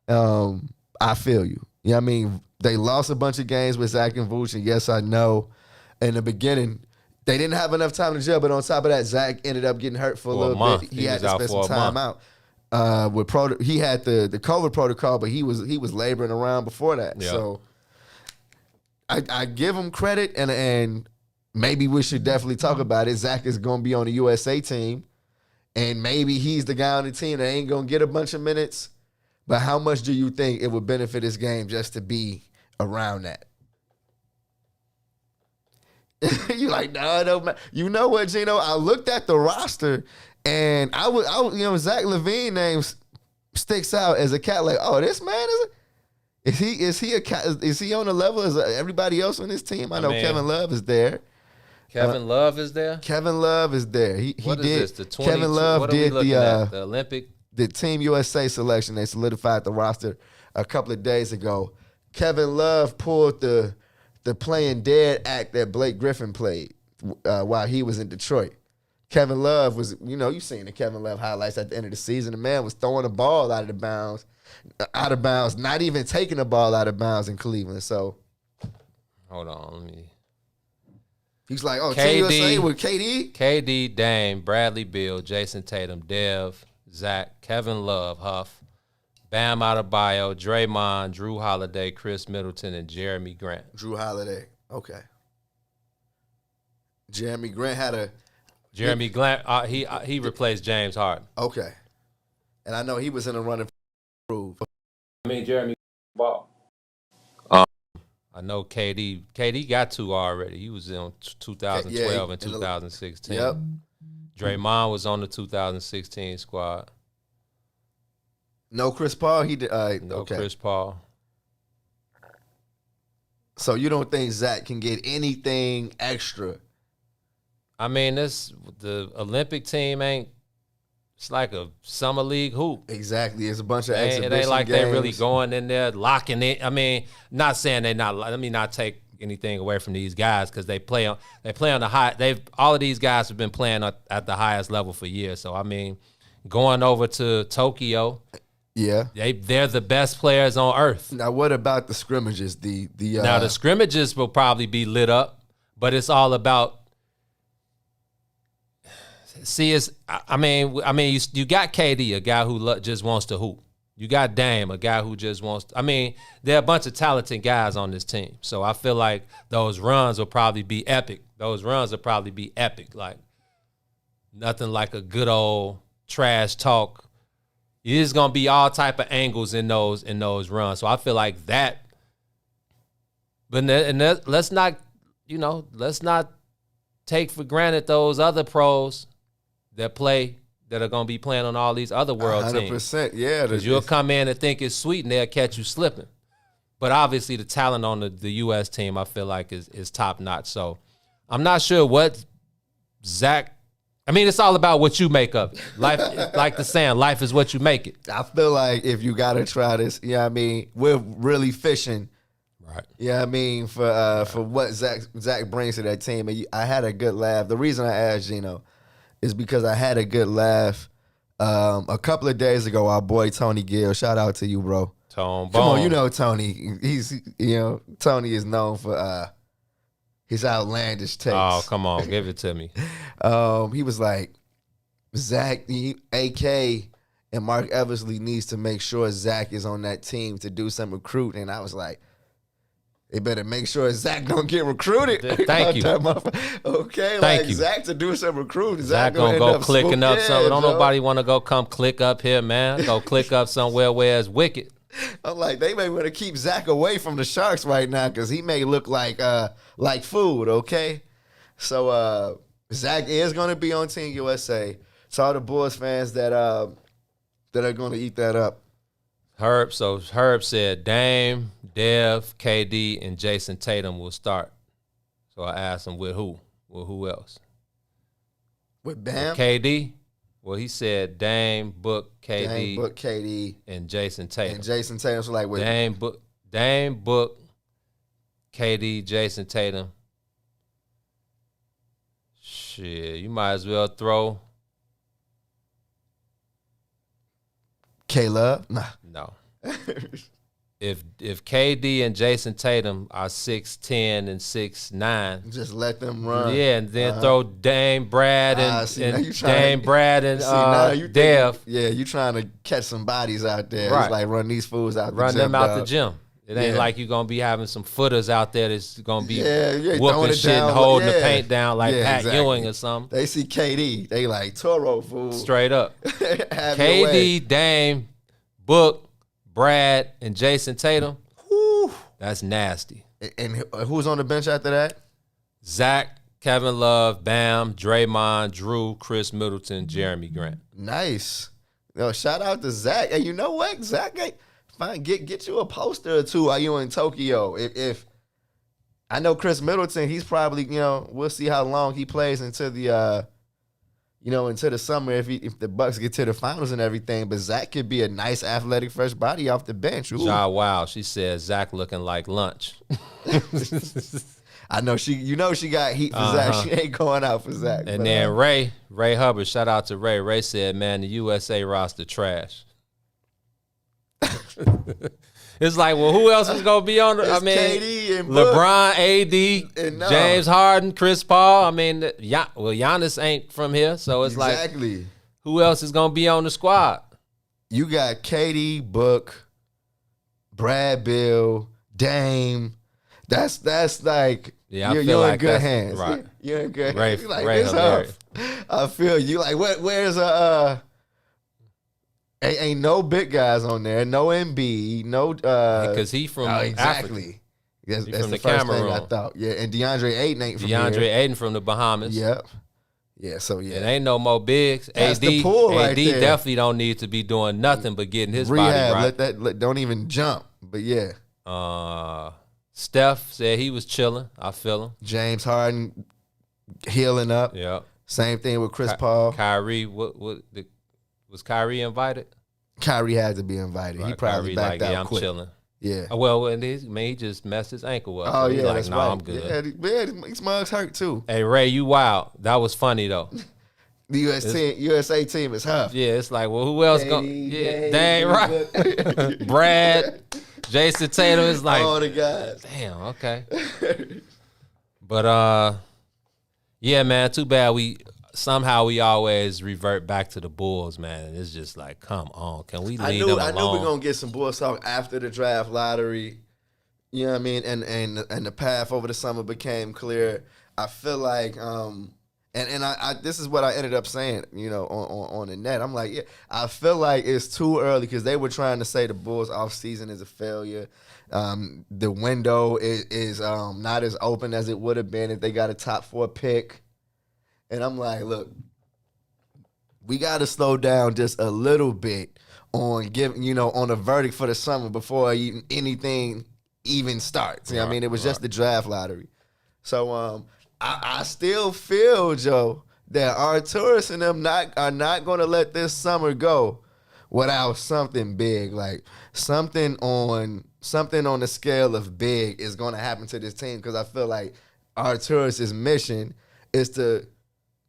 I feel you. You know what I mean? They lost a bunch of games with Zach and Vooch, and yes, I know in the beginning they didn't have enough time to gel, but on top of that, Zach ended up getting hurt for a little bit. He had to spend some time out. He had the COVID protocol, but he was laboring around before that. Yeah. So I give him credit, and maybe we should definitely talk about it. Zach is going to be on the USA team, and maybe he's the guy on the team that ain't going to get a bunch of minutes. But how much do you think it would benefit his game just to be around that? You like, no, it don't matter. You know what, Gino? I looked at the roster, and I was Zach LaVine name sticks out as a cat. Like, oh, this man is he on the level as everybody else on this team? I know Kevin Love is there. Kevin Love is there? Kevin Love is there. What is this? Kevin Love did the Olympic? The Team USA selection. They solidified the roster a couple of days ago. Kevin Love pulled the the playing dead act that Blake Griffin played while he was in Detroit. Kevin Love was, you seen the Kevin Love highlights at the end of the season. The man was throwing the ball out of bounds, not even taking the ball out of bounds in Cleveland. So, hold on, let me. He's like, Team USA with KD, Dame, Bradley Beal, Jason Tatum, Dev, Zach, Kevin Love, Huff, Bam Adebayo, Draymond, Drew Holiday, Chris Middleton, and Jeremy Grant. Drew Holiday, okay. Jeremy Grant had a. Jeremy Grant, he replaced James Harden. Okay, and I know he was in a running. Jeremy Ball. I know KD got 2 already. He was in 2012 and 2016. Yep. Draymond was on the 2016 squad. No Chris Paul. He did. Chris Paul. So you don't think Zach can get anything extra? I mean, the Olympic team ain't. It's like a summer league hoop. Exactly, it's a bunch of exhibition It ain't like games. they're really going in there locking it. I mean, not saying they're not. Let me not take anything away from these guys because they play on the high. All of these guys have been playing at the highest level for years. So I mean, going over to Tokyo. Yeah, they're the best players on earth. Now, what about the scrimmages? Now the scrimmages will probably be lit up, but it's all about. See, you got KD, a guy who just wants to hoop. You got Dame, a guy who just wants. There are a bunch of talented guys on this team, so I feel like those runs will probably be epic. Like nothing like a good old trash talk. It's gonna be all type of angles in those runs. So I feel like that. But let's not take for granted those other pros that are going to be playing on all these other world teams. 100%, yeah. Because you'll come in and think it's sweet and they'll catch you slipping. But obviously the talent on the U.S. team I feel like is top-notch. So I'm not sure what Zach – it's all about what you make of it. Life, like the saying, life is what you make it. I feel like if you got to try this, we're really fishing. Right. For what Zach brings to that team. And I had a good laugh. The reason I asked Gino is because I had a good laugh a couple of days ago. Our boy Tony Gill, shout out to you, bro. Come on, you know Tony. Tony is known for his outlandish takes. Oh, come on, give it to me. He was like, Zach, AK, and Mark Eversley needs to make sure Zach is on that team to do some recruiting. And I was like, they better make sure Zach don't get recruited. Thank you. Okay, Thank you. Zach to do some recruiting. Zach gonna go clicking up something. Don't nobody want to go come click up here, man. Go click up somewhere where it's wicked. I'm like, they may want to keep Zach away from the Sharks right now because he may look like food. Okay, so Zach is gonna be on Team USA. So all the Bulls fans that are gonna eat that up. Herb said Dame, Dev, KD, and Jason Tatum will start. So I asked him with who? With who else? With Bam? With KD? Well, he said Dame, Book, KD, and Jason Tatum. And Jason Tatum's like with Dame, Book, KD, Jason Tatum. Shit, you might as well throw K-Love? Nah. No. If KD and Jason Tatum are 6'10" and 6'9", just let them run. Yeah, and then throw Dame, Brad, and Dev. Yeah, you trying to catch some bodies out there. Right. It's like run these fools out the run gym. Run them out the gym. It ain't like you're going to be having some footers out there that's going to be whooping shit and holding the paint down like Pat Ewing or something. They see KD. They like, Toro, fool. Straight up. KD, Dame, Book, Brad, and Jason Tatum. Whew, that's nasty. And who's on the bench after that? Zach, Kevin Love, Bam, Draymond, Drew, Chris Middleton, Jeremy Grant. Nice. Yo, shout out to Zach. And you know what? Zach, fine, get you a poster or two while you in Tokyo. If I know Chris Middleton, he's probably, we'll see how long he plays into the into the summer if the Bucks get to the finals and everything. But Zach could be a nice athletic fresh body off the bench. Ooh. Wow, she said Zach looking like lunch. I know she got heat for Zach. She ain't going out for Zach. And then Ray Hubbard, shout out to Ray. Ray said, man, the USA roster trash. It's like, well, who else is going to be on? KD and LeBron, AD, and James Harden, Chris Paul. I mean, Giannis ain't from here, so it's like, who else is going to be on the squad? You got KD, Book, Brad Bill, Dame. That's like, you're in good hands. Right. You're in good hands. Like, Ray this I feel you. Like, where's ain't no big guys on there. No Embiid. No. Because he from exactly. That's from the the first Cameroon. thing I thought. Yeah, and DeAndre Ayton ain't from DeAndre here. Ayton from the Bahamas. Yep. Yeah, so yeah. It ain't no more bigs. That's AD, the pool right AD there. definitely don't need to be doing nothing but getting his Rehab, body right. don't even jump. But yeah. Steph said he was chilling. I feel him. James Harden healing up. Yeah. Same thing with Chris Paul. Kyrie, was Kyrie invited? Kyrie had to be invited. Right. He probably Kyrie backed like, out yeah, I'm quick. chilling. Yeah. Well, and he just messed his ankle up. Oh, so he's yeah, like, that's no, right. I'm good. Yeah, these mugs hurt too. Hey, Ray, you wild. That was funny, though. The USA team is huff. Yeah, it's like, well, who else going? Yeah, dang right. Brad, Jason Tatum is like, all the guys. Damn, okay. But yeah, man, too bad we always revert back to the Bulls, man. It's just like, come on, can we leave them alone? I knew we were gonna get some Bulls talk after the draft lottery. You know what I mean? And the path over the summer became clear. I feel like and I this is what I ended up saying, on the net. I'm like, yeah, I feel like it's too early because they were trying to say the Bulls offseason is a failure. The window is not as open as it would have been if they got a top 4 pick. And I'm like, look, we got to slow down just a little bit on on a verdict for the summer before anything even starts. You know what I mean? It was just the draft lottery. So I still feel, Joe, that Arturis and them are not going to let this summer go without something big. Like something on the scale of big is going to happen to this team because I feel like Arturis' mission is to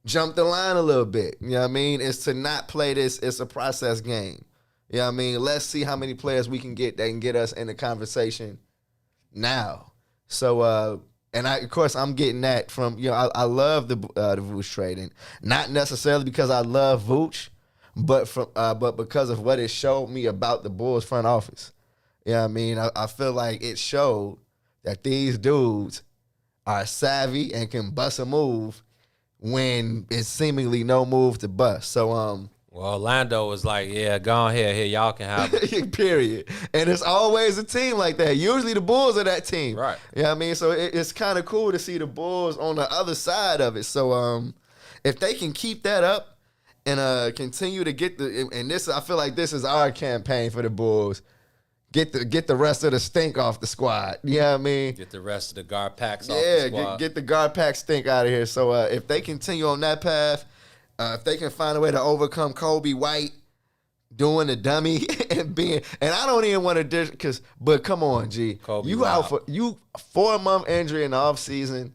jump the line a little bit. You know what I mean? It's to not play this. It's a process game. You know what I mean? Let's see how many players we can get that can get us in the conversation now. So, and of course, I'm getting that from, I love the Vooch trading. Not necessarily because I love Vooch, but because of what it showed me about the Bulls front office. You know what I mean? I feel like it showed that these dudes are savvy and can bust a move when it's seemingly no move to bust. So, well, Orlando was like, yeah, go ahead. Here, y'all can have it. Period. And it's always a team like that. Usually the Bulls are that team. Right. You know what I mean? So it's kind of cool to see the Bulls on the other side of it. So if they can keep that up and continue to get I feel like this is our campaign for the Bulls. Get the rest of the stink off the squad. You know what I mean? Get the rest of the guard packs off the squad. Yeah, get the guard pack stink out of here. So if they continue on that path, if they can find a way to overcome Kobe White doing the dummy and I don't even want to but come on, G. Kobe you wild. out for 4-month injury in the offseason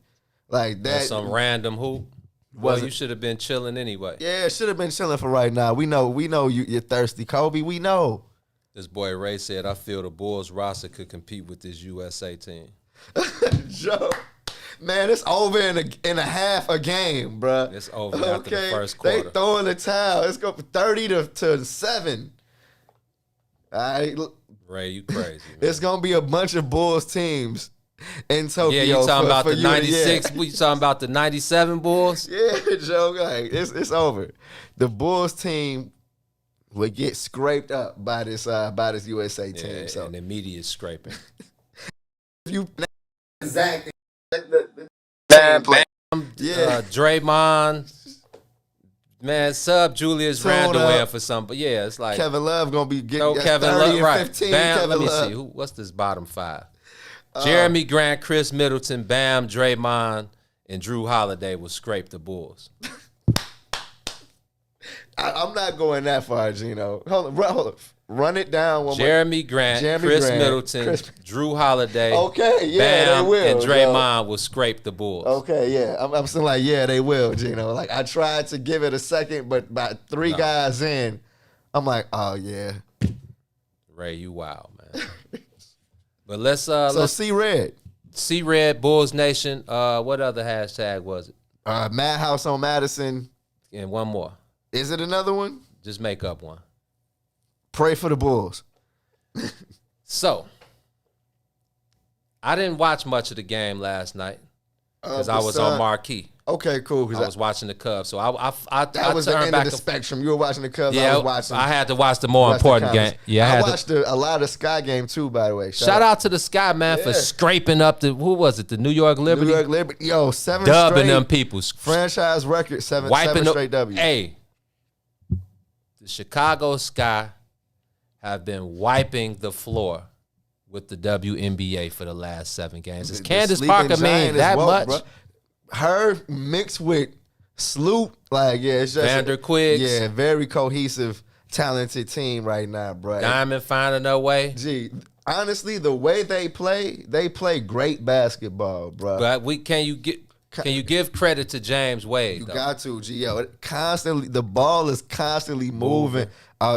like that. That's some random hoop. Well, you should have been chilling anyway. Yeah, should have been chilling for right now. We know you're thirsty, Kobe. We know. This boy Ray said, I feel the Bulls roster could compete with this USA team. Joe, man, it's over in a half a game, bro. It's over after the first quarter. They throwing the towel. It's going from 30 to 7. All right. Ray, you crazy, man. It's going to be a bunch of Bulls teams in Tokyo. Yeah, you talking about the 96? Yeah. You talking about the 97 Bulls? Yeah, Joe, like, it's over. The Bulls team would get scraped up by this USA team. Yeah, so and the media is scraping. Exactly. Draymond, man, sub Julius Randle in for some, but yeah, it's like Kevin Love gonna be getting Kevin 30 Love, and right? 15. Bam, Kevin let me Love. see what's this bottom 5. Jeremy Grant, Chris Middleton, Bam, Draymond, and Drew Holiday will scrape the Bulls. I'm not going that far, Gino. Hold on. Run it down one more. Jeremy Grant, Chris Middleton, Drew Holiday. Okay, yeah, Bam, they will. and Draymond will scrape the Bulls. Okay, yeah. I'm still like, yeah, they will, Gino. Like, I tried to give it a second, but about three guys in, I'm like, oh, yeah. Ray, you wild, man. But let's C-Red. C-Red, Bulls Nation. What other hashtag was it? Madhouse on Madison. And one more. Is it another one? Just make up one. Pray for the Bulls. So, I didn't watch much of the game last night because I was on marquee. Okay, cool. I was watching the Cubs, so I that was the end of the spectrum. You were watching the Cubs. Yeah, I had to watch the more important game. Yeah, I watched a lot of the Sky game too. By the way, shout out to the Sky man for scraping up the the New York Liberty. New York Liberty, yo, 7 dubbing straight them people franchise record, seven straight W's. Hey, the Chicago Sky have been wiping the floor with the WNBA for the last 7 games. Does Candace Parker mean that much? Bro. Her mixed with Sloop, like, yeah, it's just Vander Quiggs. Yeah, very cohesive, talented team right now, bro. Diamond finding her way. Gee, honestly, the way they play great basketball, bro. But can you give credit to James Wade? You got to, G. Yo, the ball is constantly moving.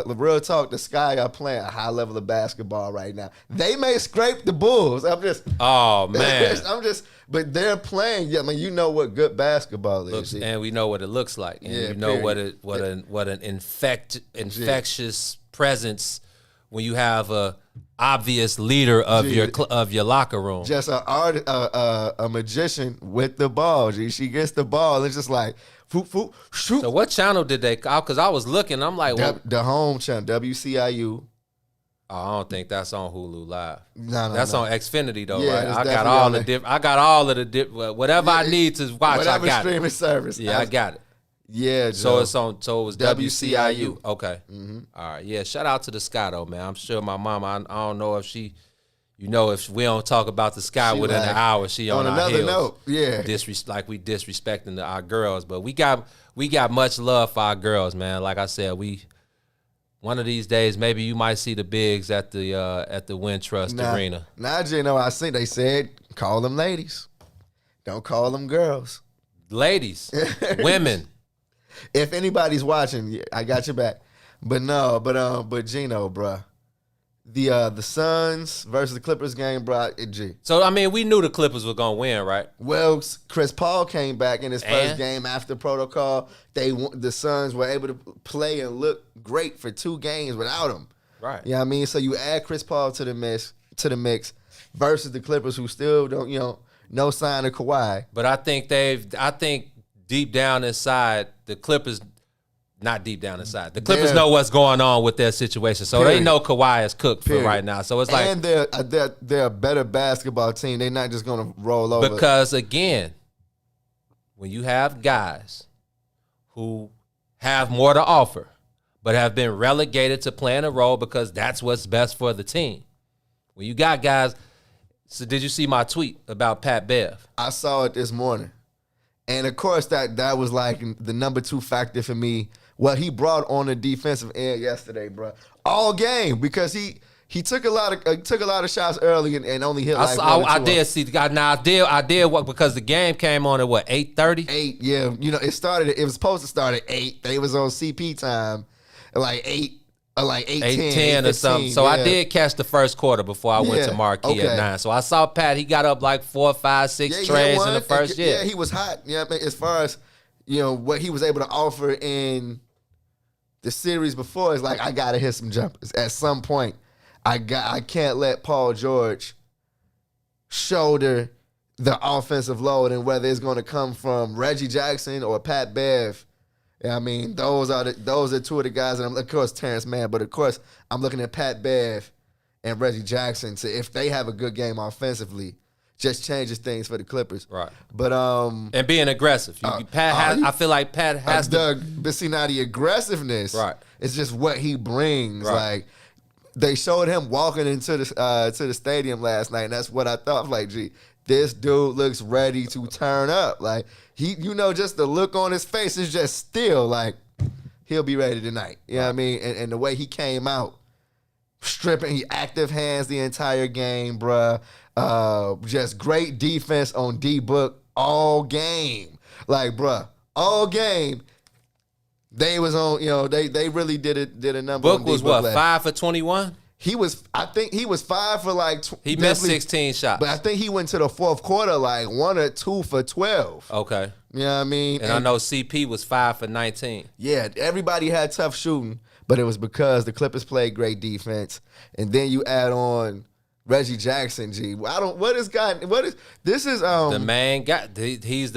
Real talk, the Sky are playing a high level of basketball right now. They may scrape the Bulls. Oh man, but they're playing. Yeah, I mean, you know what good basketball is, and we know what it looks like, and you know what an infectious presence when you have a obvious leader of your locker room. Just a magician with the ball. G. She gets the ball. It's just like. Shoot. So what channel did they call? Because I was looking, I'm like, the home channel, WCIU. Oh, I don't think that's on Hulu Live. No, that's on Xfinity though, yeah, right? I got all of the whatever I need to watch. Whatever I got streaming service. Yeah, I got it. Yeah, so it was WCIU. Okay, mm-hmm. All right. Yeah, shout out to the Sky though, man. I'm sure my mama. I don't know if she. if we don't talk about the Sky within an hour, she on our another heels. Note, yeah. Like we disrespecting our girls, but we got much love for our girls, man. Like I said, one of these days maybe you might see the bigs at the Wintrust Arena. Nah, Gino, I think they said call them ladies, don't call them girls. Ladies, women. If anybody's watching, I got your back. But no, but Gino, bruh. The Suns versus the Clippers game, bro. So I mean, we knew the Clippers were gonna win, right? Well, Chris Paul came back in his first game after protocol. The Suns were able to play and look great for 2 games without him. Right. You know what I mean? So you add Chris Paul to the mix versus the Clippers, who still don't, no sign of Kawhi. But I think deep down inside, the Clippers. Not deep down inside. The Clippers know what's going on with their situation, so they know Kawhi is cooked for right now. So it's like, and they're a better basketball team. They're not just going to roll over. Because again, when you have guys who have more to offer, but have been relegated to playing a role because that's what's best for the team. When you got guys, so did you see my tweet about Pat Bev? I saw it this morning, and of course that was like the number 2 factor for me. What he brought on the defensive end yesterday, bro, all game, because he took a lot of shots early and only hit like one or two. I did see the guy. Now I did what, because the game came on at what, 8:30? 8, yeah. It was supposed to start at 8. They was on CP time at like 8. Like 8:10 or something. So I did catch the first quarter before I went to Marquee at 9. So I saw Pat. He got up like 4, 5, 6 trays in the first year. Yeah, he was hot. Yeah, as far as what he was able to offer in the series before, is like, I gotta hit some jumpers at some point. I can't let Paul George shoulder the offensive load, and whether it's going to come from Reggie Jackson or Pat Bev. I mean, those are 2 of the guys, and of course Terrence Mann, but of course I'm looking at Pat Bev and Reggie Jackson. So if they have a good game offensively, just changes things for the Clippers. Right. But and being aggressive. I feel like Pat has but see, now the aggressiveness, right, it's just what he brings. Right. Like, they showed him walking into the stadium last night, and that's what I thought. Like, gee, this dude looks ready to turn up. Like, he, just the look on his face is just still like, he'll be ready tonight. You know what I mean? And the way he came out, stripping, he active hands the entire game, bruh. Just great defense on D-Book all game. Like, bruh, all game. They was on, they really did a number. Book on was D-Book what, 5 for 21? I think he was 5 for like. He missed 16 shots. But I think he went to the fourth quarter like 1 or 2 for 12. Okay. You know what I mean? And I know CP was 5 for 19. Yeah, everybody had tough shooting, but it was because the Clippers played great defense. And then you add on Reggie Jackson, this is the main guy. He's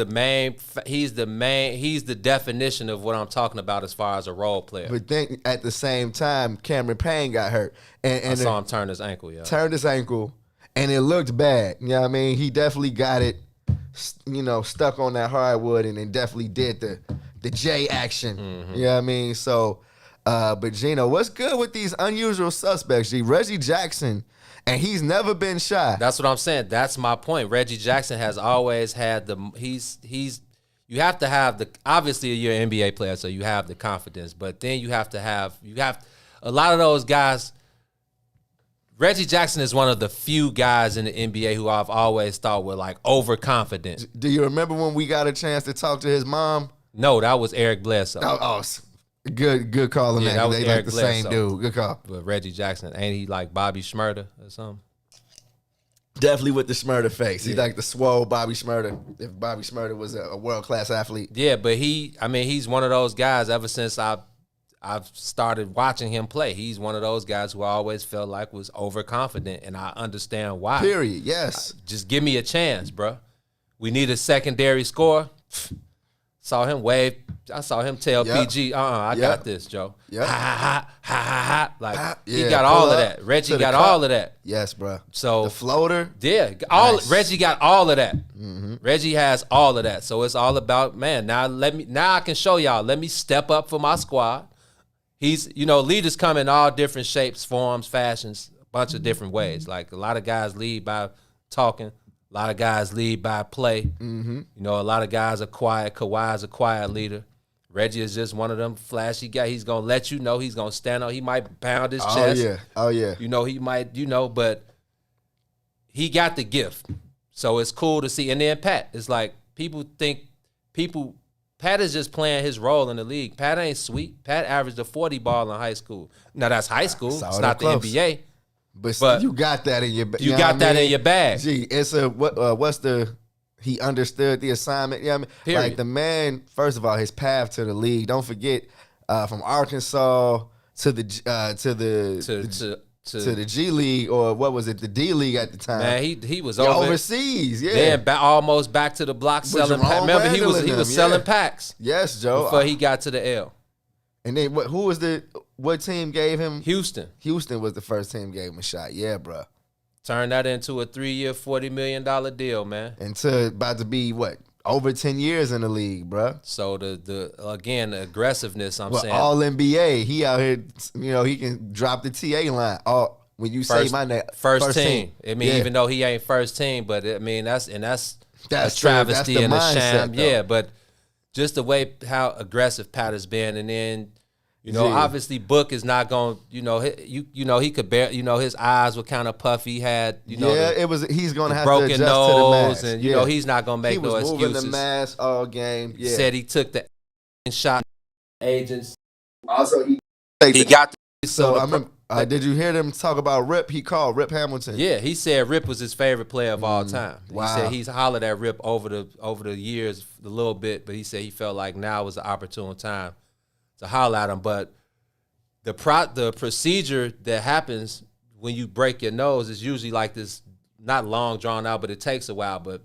the definition of what I'm talking about as far as a role player. But then at the same time, Cameron Payne got hurt. And I saw him turn his ankle, Turned his ankle, and it looked bad. You know what I mean? He definitely got it, stuck on that hardwood, and then definitely did the J action. Mm-hmm. You know what I mean? So, but Gino, what's good with these unusual suspects, G? Reggie Jackson, and he's never been shy. That's what I'm saying. That's my point. Reggie Jackson has always had you have to have obviously you're an NBA player, so you have the confidence, but then you have a lot of those guys. Reggie Jackson is one of the few guys in the NBA who I've always thought were like overconfident. Do you remember when we got a chance to talk to his mom? No, that was Eric Bledsoe. Good call on that. That was they Eric like the Bledsoe. same dude. Good call. But Reggie Jackson, ain't he like Bobby Shmurda or something? Definitely with the Shmurda face. He's like the swole Bobby Shmurda. If Bobby Shmurda was a world-class athlete. Yeah, but he's one of those guys ever since I've started watching him play. He's one of those guys who I always felt like was overconfident, and I understand why. Period, yes. Just give me a chance, bro. We need a secondary score. Saw him wave. I saw him tell PG, I got this, Joe. Yep. Ha. Like, he got all of that. Reggie got all of that. Yes, bro. So the floater. Yeah. Nice. Reggie got all of that. Mm-hmm. Reggie has all of that. So it's all about, man, now I can show y'all. Let me step up for my squad. Leaders come in all different shapes, forms, fashions, a bunch of different ways. Like, a lot of guys lead by talking. A lot of guys lead by play. Mm-hmm. A lot of guys are quiet. Kawhi's a quiet leader. Reggie is just one of them flashy guys. He's going to let you know. He's going to stand up. He might pound his chest. Oh, yeah. He might, but he got the gift. So it's cool to see. And then Pat, it's like Pat is just playing his role in the league. Pat ain't sweet. Pat averaged a 40 ball in high school. Now, that's high school. It's not the NBA. But you got that in your bag. You got that in your bag. Gee, it's he understood the assignment. You know what I mean? Period. Like, the man, first of all, his path to the league. Don't forget, from Arkansas to the G League, or what was it, the D League at the time. Man, he was overseas, Then almost back to the block selling packs. Remember, he was selling packs. Yes, Joe. Before he got to the L. And then what team gave him? Houston. Houston was the first team gave him a shot. Yeah, bro. Turned that into a 3-year, $40 million deal, man. About to be over 10 years in the league, bro. So the aggressiveness. Saying all NBA. He out here, he can drop the TA line. When you say my name, first team. I mean, even though he ain't first team, but I mean that's a travesty and a sham. Though. Yeah, but just the way how aggressive Pat has been, and then obviously Book is not going. He could bear. His eyes were kind of puffy. He had he's going to have broken to adjust nose, to the mask. and he's not going to make no excuses. He was moving the mask all game. Yeah. Said he took the shot agents. Also, he got. So I remember. Did you hear them talk about Rip? He called Rip Hamilton. Yeah, he said Rip was his favorite player of all time. Wow. He said he's hollered at Rip over the years a little bit, but he said he felt like now was the opportune time to holler at him. But the procedure that happens when you break your nose is usually like this, not long drawn out, but it takes a while. But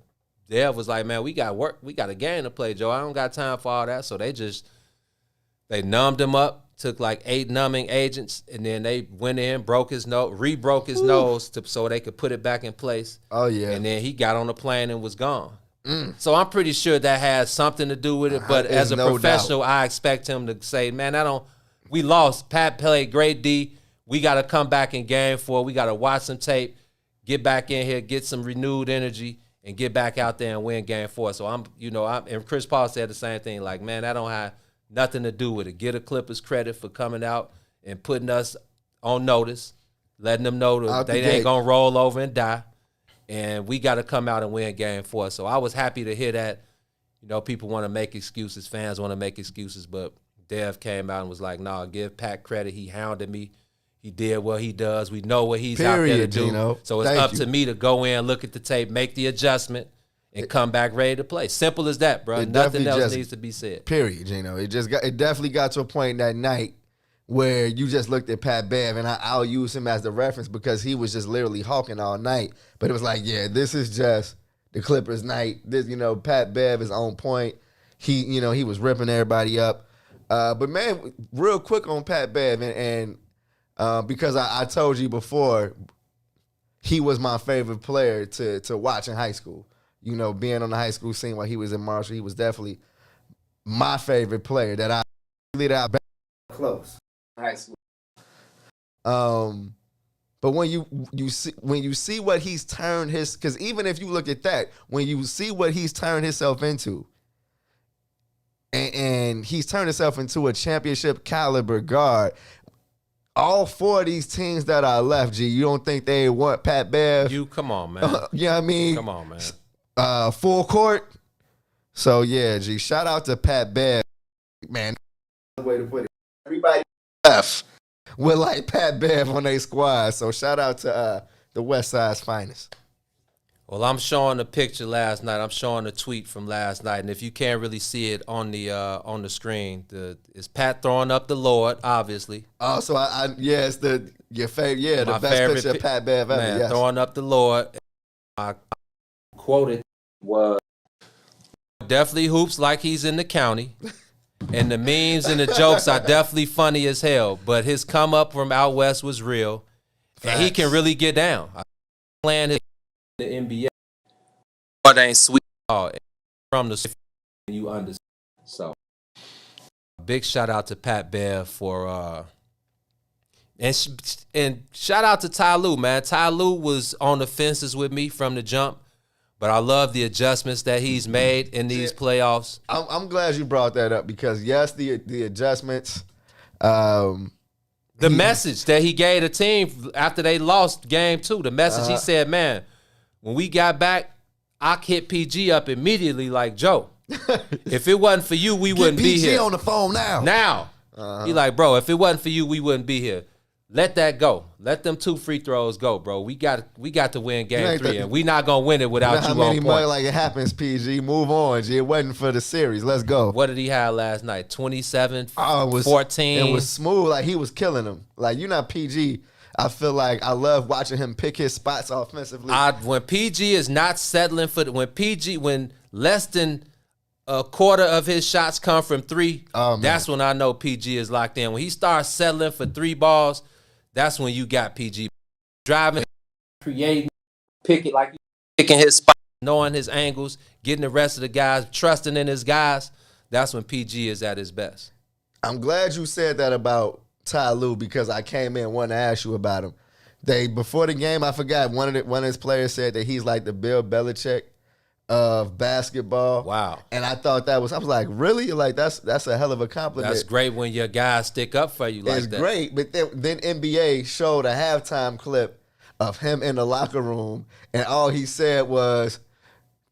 Dev was like, man, we got work, we got a game to play, Joe. I don't got time for all that. So they numbed him up. Took like 8 numbing agents, and then they went in, broke his nose, re-broke his nose so they could put it back in place. Oh, yeah. And then he got on the plane and was gone. So I'm pretty sure that has something to do with it, but as a professional, I expect him to say, man, we lost. Pat played great D. We got to come back in game 4. We got to watch some tape, get back in here, get some renewed energy, and get back out there and win game 4. So and Chris Paul said the same thing, like, man, that don't have nothing to do with it. Get the Clippers credit for coming out and putting us on notice, letting them know that they ain't going to roll over and die. And we got to come out and win game 4. So I was happy to hear that. You know, people want to make excuses. Fans want to make excuses. But Dev came out and was like, nah, give Pat credit. He hounded me. He did what he does. We know what he's out there to do. Gino. So it's up to me to go in, look at the tape, make the adjustment, and come back ready to play. Simple as that, bro. Nothing else needs to be said. Period, Gino. It definitely got to a point that night where you just looked at Pat Bev, and I'll use him as the reference because he was just literally hawking all night. But it was like, yeah, this is just the Clippers night. This, Pat Bev is on point. He was ripping everybody up. But man, real quick on Pat Bev, and because I told you before, he was my favorite player to watch in high school. Being on the high school scene while he was in Marshall, he was definitely my favorite player that I close in high school. But when you see what he's turned because even if you look at that, when you see what he's turned himself into, and he's turned himself into a championship caliber guard. All 4 of these teams that are left, G, you don't think they want Pat Bev? Come on, man. You know what I mean? Come on, man. Full court. So, yeah, G, shout out to Pat Bev. Man, the way to put it. Everybody left with, like, Pat Bev on their squad. So, shout out to the West Side's finest. Well, I'm showing a picture last night. I'm showing a tweet from last night, and if you can't really see it on the screen, it's Pat throwing up the Lord, obviously. Oh, so it's your favorite, the best favorite picture of Pat Bev ever. Man, yes. Throwing up the Lord. I quoted was definitely hoops like he's in the county, and the memes and the jokes are definitely funny as hell. But his come up from out west was real, and he can really get down. Playing his the NBA, but ain't sweet from the you understand. So, big shout out to Pat Bev for and shout out to Ty Lue, man. Ty Lue was on the fences with me from the jump, but I love the adjustments that he's made in these playoffs. I'm glad you brought that up because yes, the adjustments. The message that he gave the team after they lost game 2, the message he said, man. When we got back, I hit PG up immediately like, Joe, if it wasn't for you, we wouldn't be here. PG on the phone now. He like, bro, if it wasn't for you, we wouldn't be here. Let that go. Let them 2 free throws go, bro. We got to win game 3, and we not going to win it without you on point. Like it happens, PG. Move on, G. It wasn't for the series. Let's go. What did he have last night? 27, 14? It was smooth. Like, he was killing them. Like, you're not PG. I feel like I love watching him pick his spots offensively. When PG is not settling for when less than a quarter of his shots come from 3, that's when I know PG is locked in. When he starts settling for 3 balls, that's when you got PG driving, creating, picking his spot, knowing his angles, getting the rest of the guys, trusting in his guys. That's when PG is at his best. I'm glad you said that about Ty Lue because I came in wanting to ask you about him. Before the game, I forgot one of his players said that he's like the Bill Belichick of basketball. Wow. And I thought I was like, really? Like that's a hell of a compliment. That's great when your guys stick up for you like that. It's great, but then NBA showed a halftime clip of him in the locker room, and all he said was,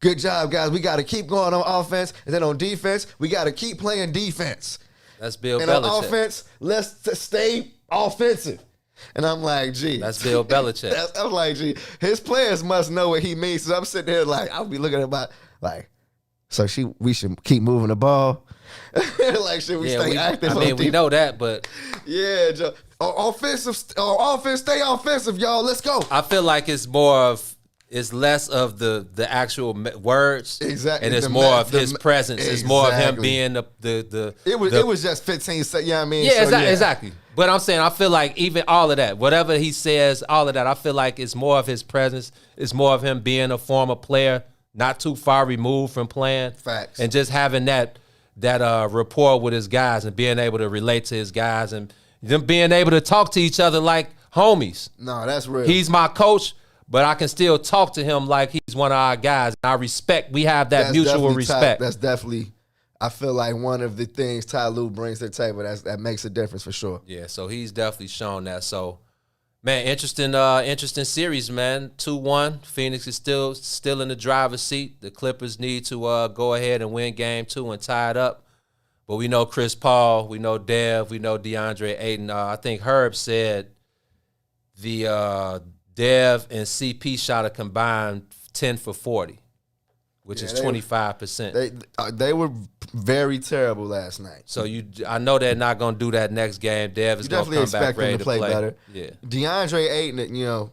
good job, guys. We got to keep going on offense, and then on defense, we got to keep playing defense. That's Bill and Belichick. On offense, let's stay offensive. And I'm like, gee. That's Bill Belichick. I'm like, gee, his players must know what he means. So I'm sitting there like, I'll be looking at my, like, so we should keep moving the ball. Like, should we stay active? I mean, we know that, but. Yeah, Joe. Offense, stay offensive, y'all. Let's go. I feel like it's less of the actual words, exactly, and it's more of his presence. Exactly. It's more of him being the. It was just 15 seconds. You know what I mean? Yeah, so, exactly. But I'm saying I feel like even all of that, whatever he says, all of that, I feel like it's more of his presence. It's more of him being a former player, not too far removed from playing. Facts. And just having that rapport with his guys and being able to relate to his guys and them being able to talk to each other like homies. No, that's real. He's my coach. But I can still talk to him like he's one of our guys. And we have that mutual respect. That's definitely, I feel like one of the things Ty Lue brings to the table that makes a difference for sure. Yeah, so he's definitely shown that. So, man, interesting series, man. 2-1. Phoenix is still in the driver's seat. The Clippers need to go ahead and win game 2 and tie it up. But we know Chris Paul, we know Dev, we know DeAndre Ayton. I think Herb said the Dev and CP shot a combined 10 for 40, which is 25%. They were very terrible last night. So I know they're not going to do that next game. Dev is going to come back ready to play better. Yeah. DeAndre Ayton, you know,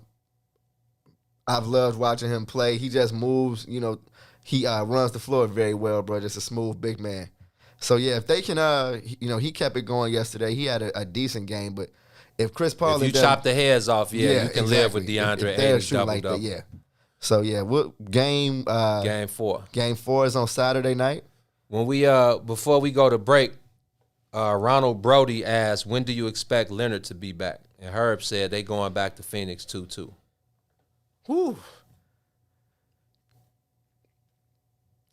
I've loved watching him play. He just moves, you know, he runs the floor very well, bro. Just a smooth big man. So, yeah, if they can, you know, he kept it going yesterday. He had a decent game, but if Chris Paul... If you chop the heads off, you can live with DeAndre Ayton double-double. Yeah. So, yeah, game 4. Game 4 is on Saturday night. When we before we go to break, Ronald Brody asked, when do you expect Leonard to be back? And Herb said they going back to Phoenix 2-2. Whew.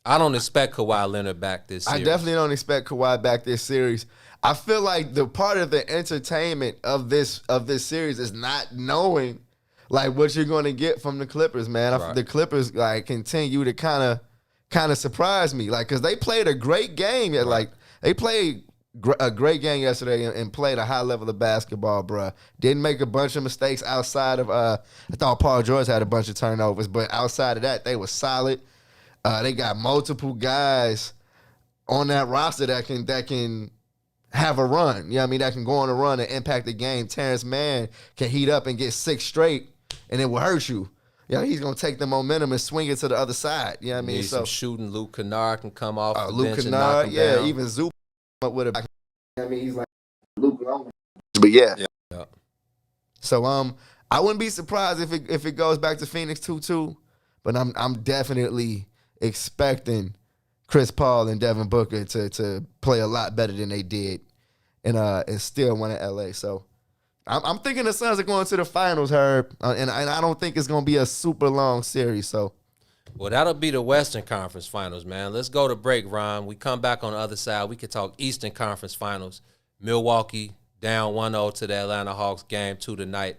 I don't expect Kawhi Leonard back this series. I definitely don't expect Kawhi back this series. I feel like the part of the entertainment of this series is not knowing like what you're going to get from the Clippers, man. Right. The Clippers like continue to kind of surprise me, like because they played a great game. Right. Like they played a great game yesterday and played a high level of basketball, bruh. Didn't make a bunch of mistakes outside of. I thought Paul George had a bunch of turnovers, but outside of that, they were solid. They got multiple guys on that roster that can have a run. You know what I mean? That can go on a run and impact the game. Terrence Mann can heat up and get 6 straight, and it will hurt you. Yeah, he's gonna take the momentum and swing it to the other side. You know what I mean? Some shooting. Luke Kennard can come off the Luke bench and knock him down. even Zoop up with a. I mean, he's like Luke Long. But yeah. So I wouldn't be surprised if it goes back to Phoenix 2-2, but I'm definitely expecting Chris Paul and Devin Booker to play a lot better than they did and still win in LA. So I'm thinking the Suns are going to the finals, Herb, and I don't think it's going to be a super long series. So, well, that'll be the Western Conference Finals, man. Let's go to break, Ron. We come back on the other side. We can talk Eastern Conference Finals. Milwaukee down 1-0 to the Atlanta Hawks, game 2 tonight.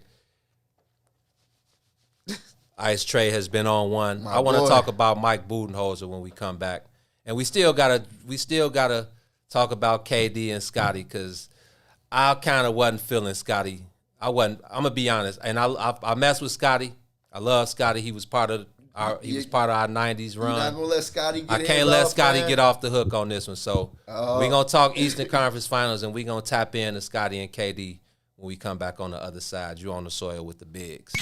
Ice Trey has been on one. I want to talk about Mike Budenholzer when we come back, and we still gotta talk about KD and Scotty because I kind of wasn't feeling Scotty. I'm gonna be honest, and I messed with Scotty. I love Scotty. He was part of our '90s run. You're not gonna let Scotty get I can't let Scotty get off the hook on this one. So we're gonna talk Eastern Conference Finals, and we're gonna tap into Scotty and KD when we come back on the other side. You're on the soil with the bigs.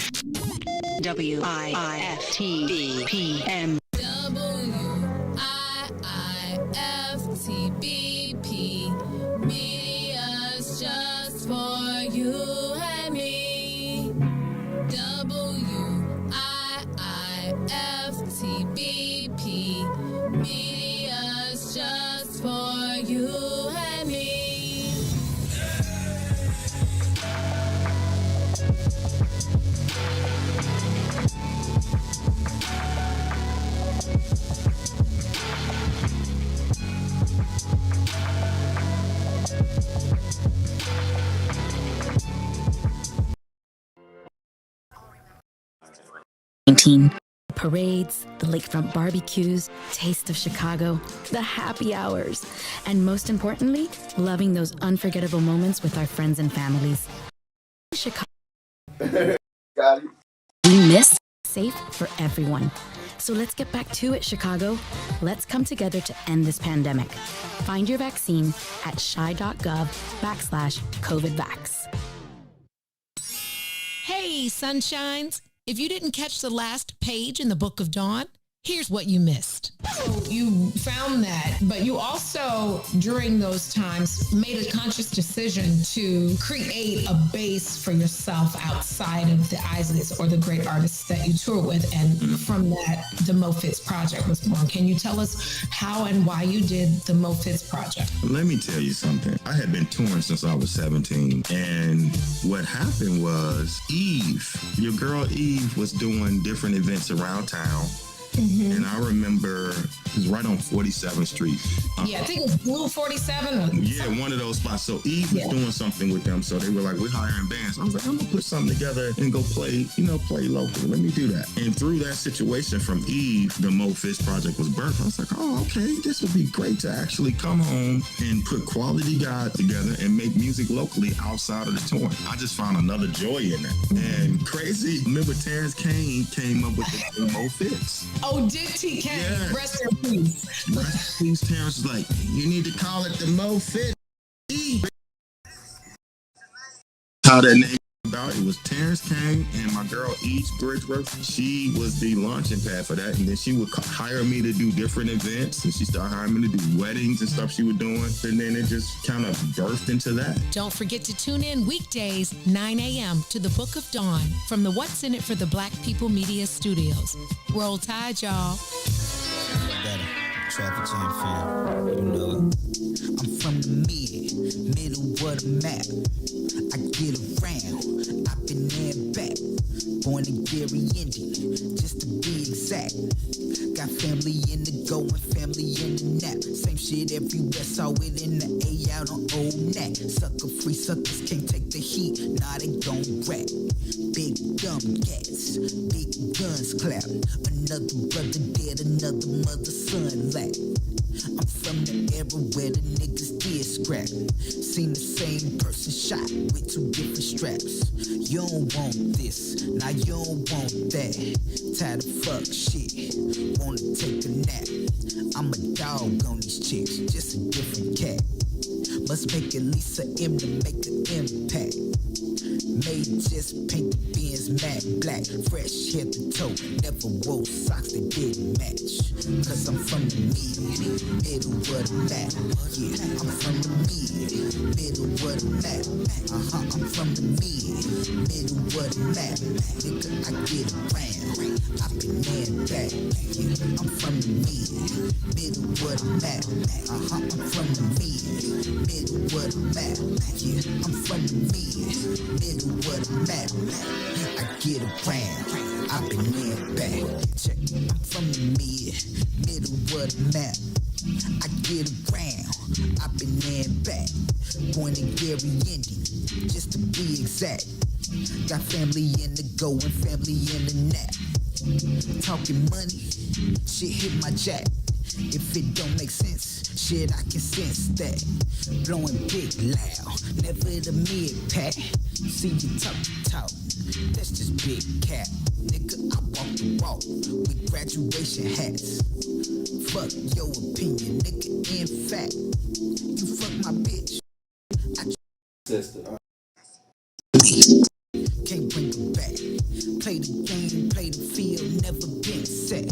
WIIFTBP. WIIFTBP. Media's just for you and me. WIIFTBP. Media's just for you and me. Parades, the lakefront barbecues, taste of Chicago, the happy hours, and most importantly, loving those unforgettable moments with our friends and families. Chicago. We miss safe for everyone. So let's get back to it, Chicago. Let's come together to end this pandemic. Find your vaccine at chi.gov/COVIDvax. Hey, sunshines. If you didn't catch the last page in the Book of Dawn, here's what you missed. You found that, but you also, during those times, made a conscious decision to create a base for yourself outside of the Isleys or the great artists that you tour with. And from that, the Mo Fitz Project was born. Can you tell us how and why you did the Mo Fitz Project? Let me tell you something. I had been touring since I was 17. And what happened was Eve, your girl Eve, was doing different events around town. Mhm. And I remember it was right on 47th Street. Yeah, I think it's Blue 47. Or Yeah, one of those spots. So Eve was doing something with them. So they were like, we're hiring bands. I was like, I'm gonna put something together and go play locally. Let me do that. And through that situation from Eve, the Mo Fish project was birthed. I was like, oh, okay, this would be great to actually come home and put quality guys together and make music locally outside of the touring. I just found another joy in that. And crazy, remember Terrence came up with the Mo Fish. Oh, did TK? Yeah. Rest in peace. Rest in peace, Terrence was like, you need to call it the Mo Fit. How that name came about, it was Terrence Kane and my girl Each Bridgeworth. She was the launching pad for that, and then she would hire me to do different events, and she started hiring me to do weddings and stuff she was doing, and then it just kind of birthed into that. Don't forget to tune in weekdays, 9 a.m. to the Book of Dawn from the What's in It for the Black People Media Studios. Roll Tide, y'all. Traffic jam fam, you know it. I'm from the middle of the map. I get around, I've been there and back. Born in Gary, Indian, just to be exact. Got family in the go and family in the nap. Same shit everywhere, saw it in the A out on Old Nat. Sucker free suckers can't take the heat, nah they gon' rap. Big dumb cats, big guns clap. Another brother dead, another mother son lap. I'm from the era where the niggas did scrap. Seen the same person shot with two different straps. You don't want this, now you don't want that. Tired of fuck shit, wanna take a nap. I'm a dog on these chicks, just a different cat. Must make at least an M to make an impact. Made just paint the Benz matte black. Fresh head to toe, never wore socks that didn't match. Cause I'm from the middle of the map. Yeah, I'm from the middle of the map. I'm from the middle of the map. Nigga, I get around, I've been there and back. Yeah, I'm from the middle of the map. I'm from the middle of the map. Yeah, I'm from the middle of the map. I get around, I've been there and back. Check, I'm from the middle of the map. I get around, I've been there and back. Born in Gary, Indian, just to be exact. Got family in the go and family in the nap. Talking money, shit hit my jack. If it don't make sense, shit I can sense that. Blowing big loud, never the mid-pack. See you talk, that's just big cap. Nigga, I walk the walk with graduation hats. Fuck your opinion, nigga, in fact. You fuck my bitch, Sister. can't bring her back. Play the game, play the field, never been set.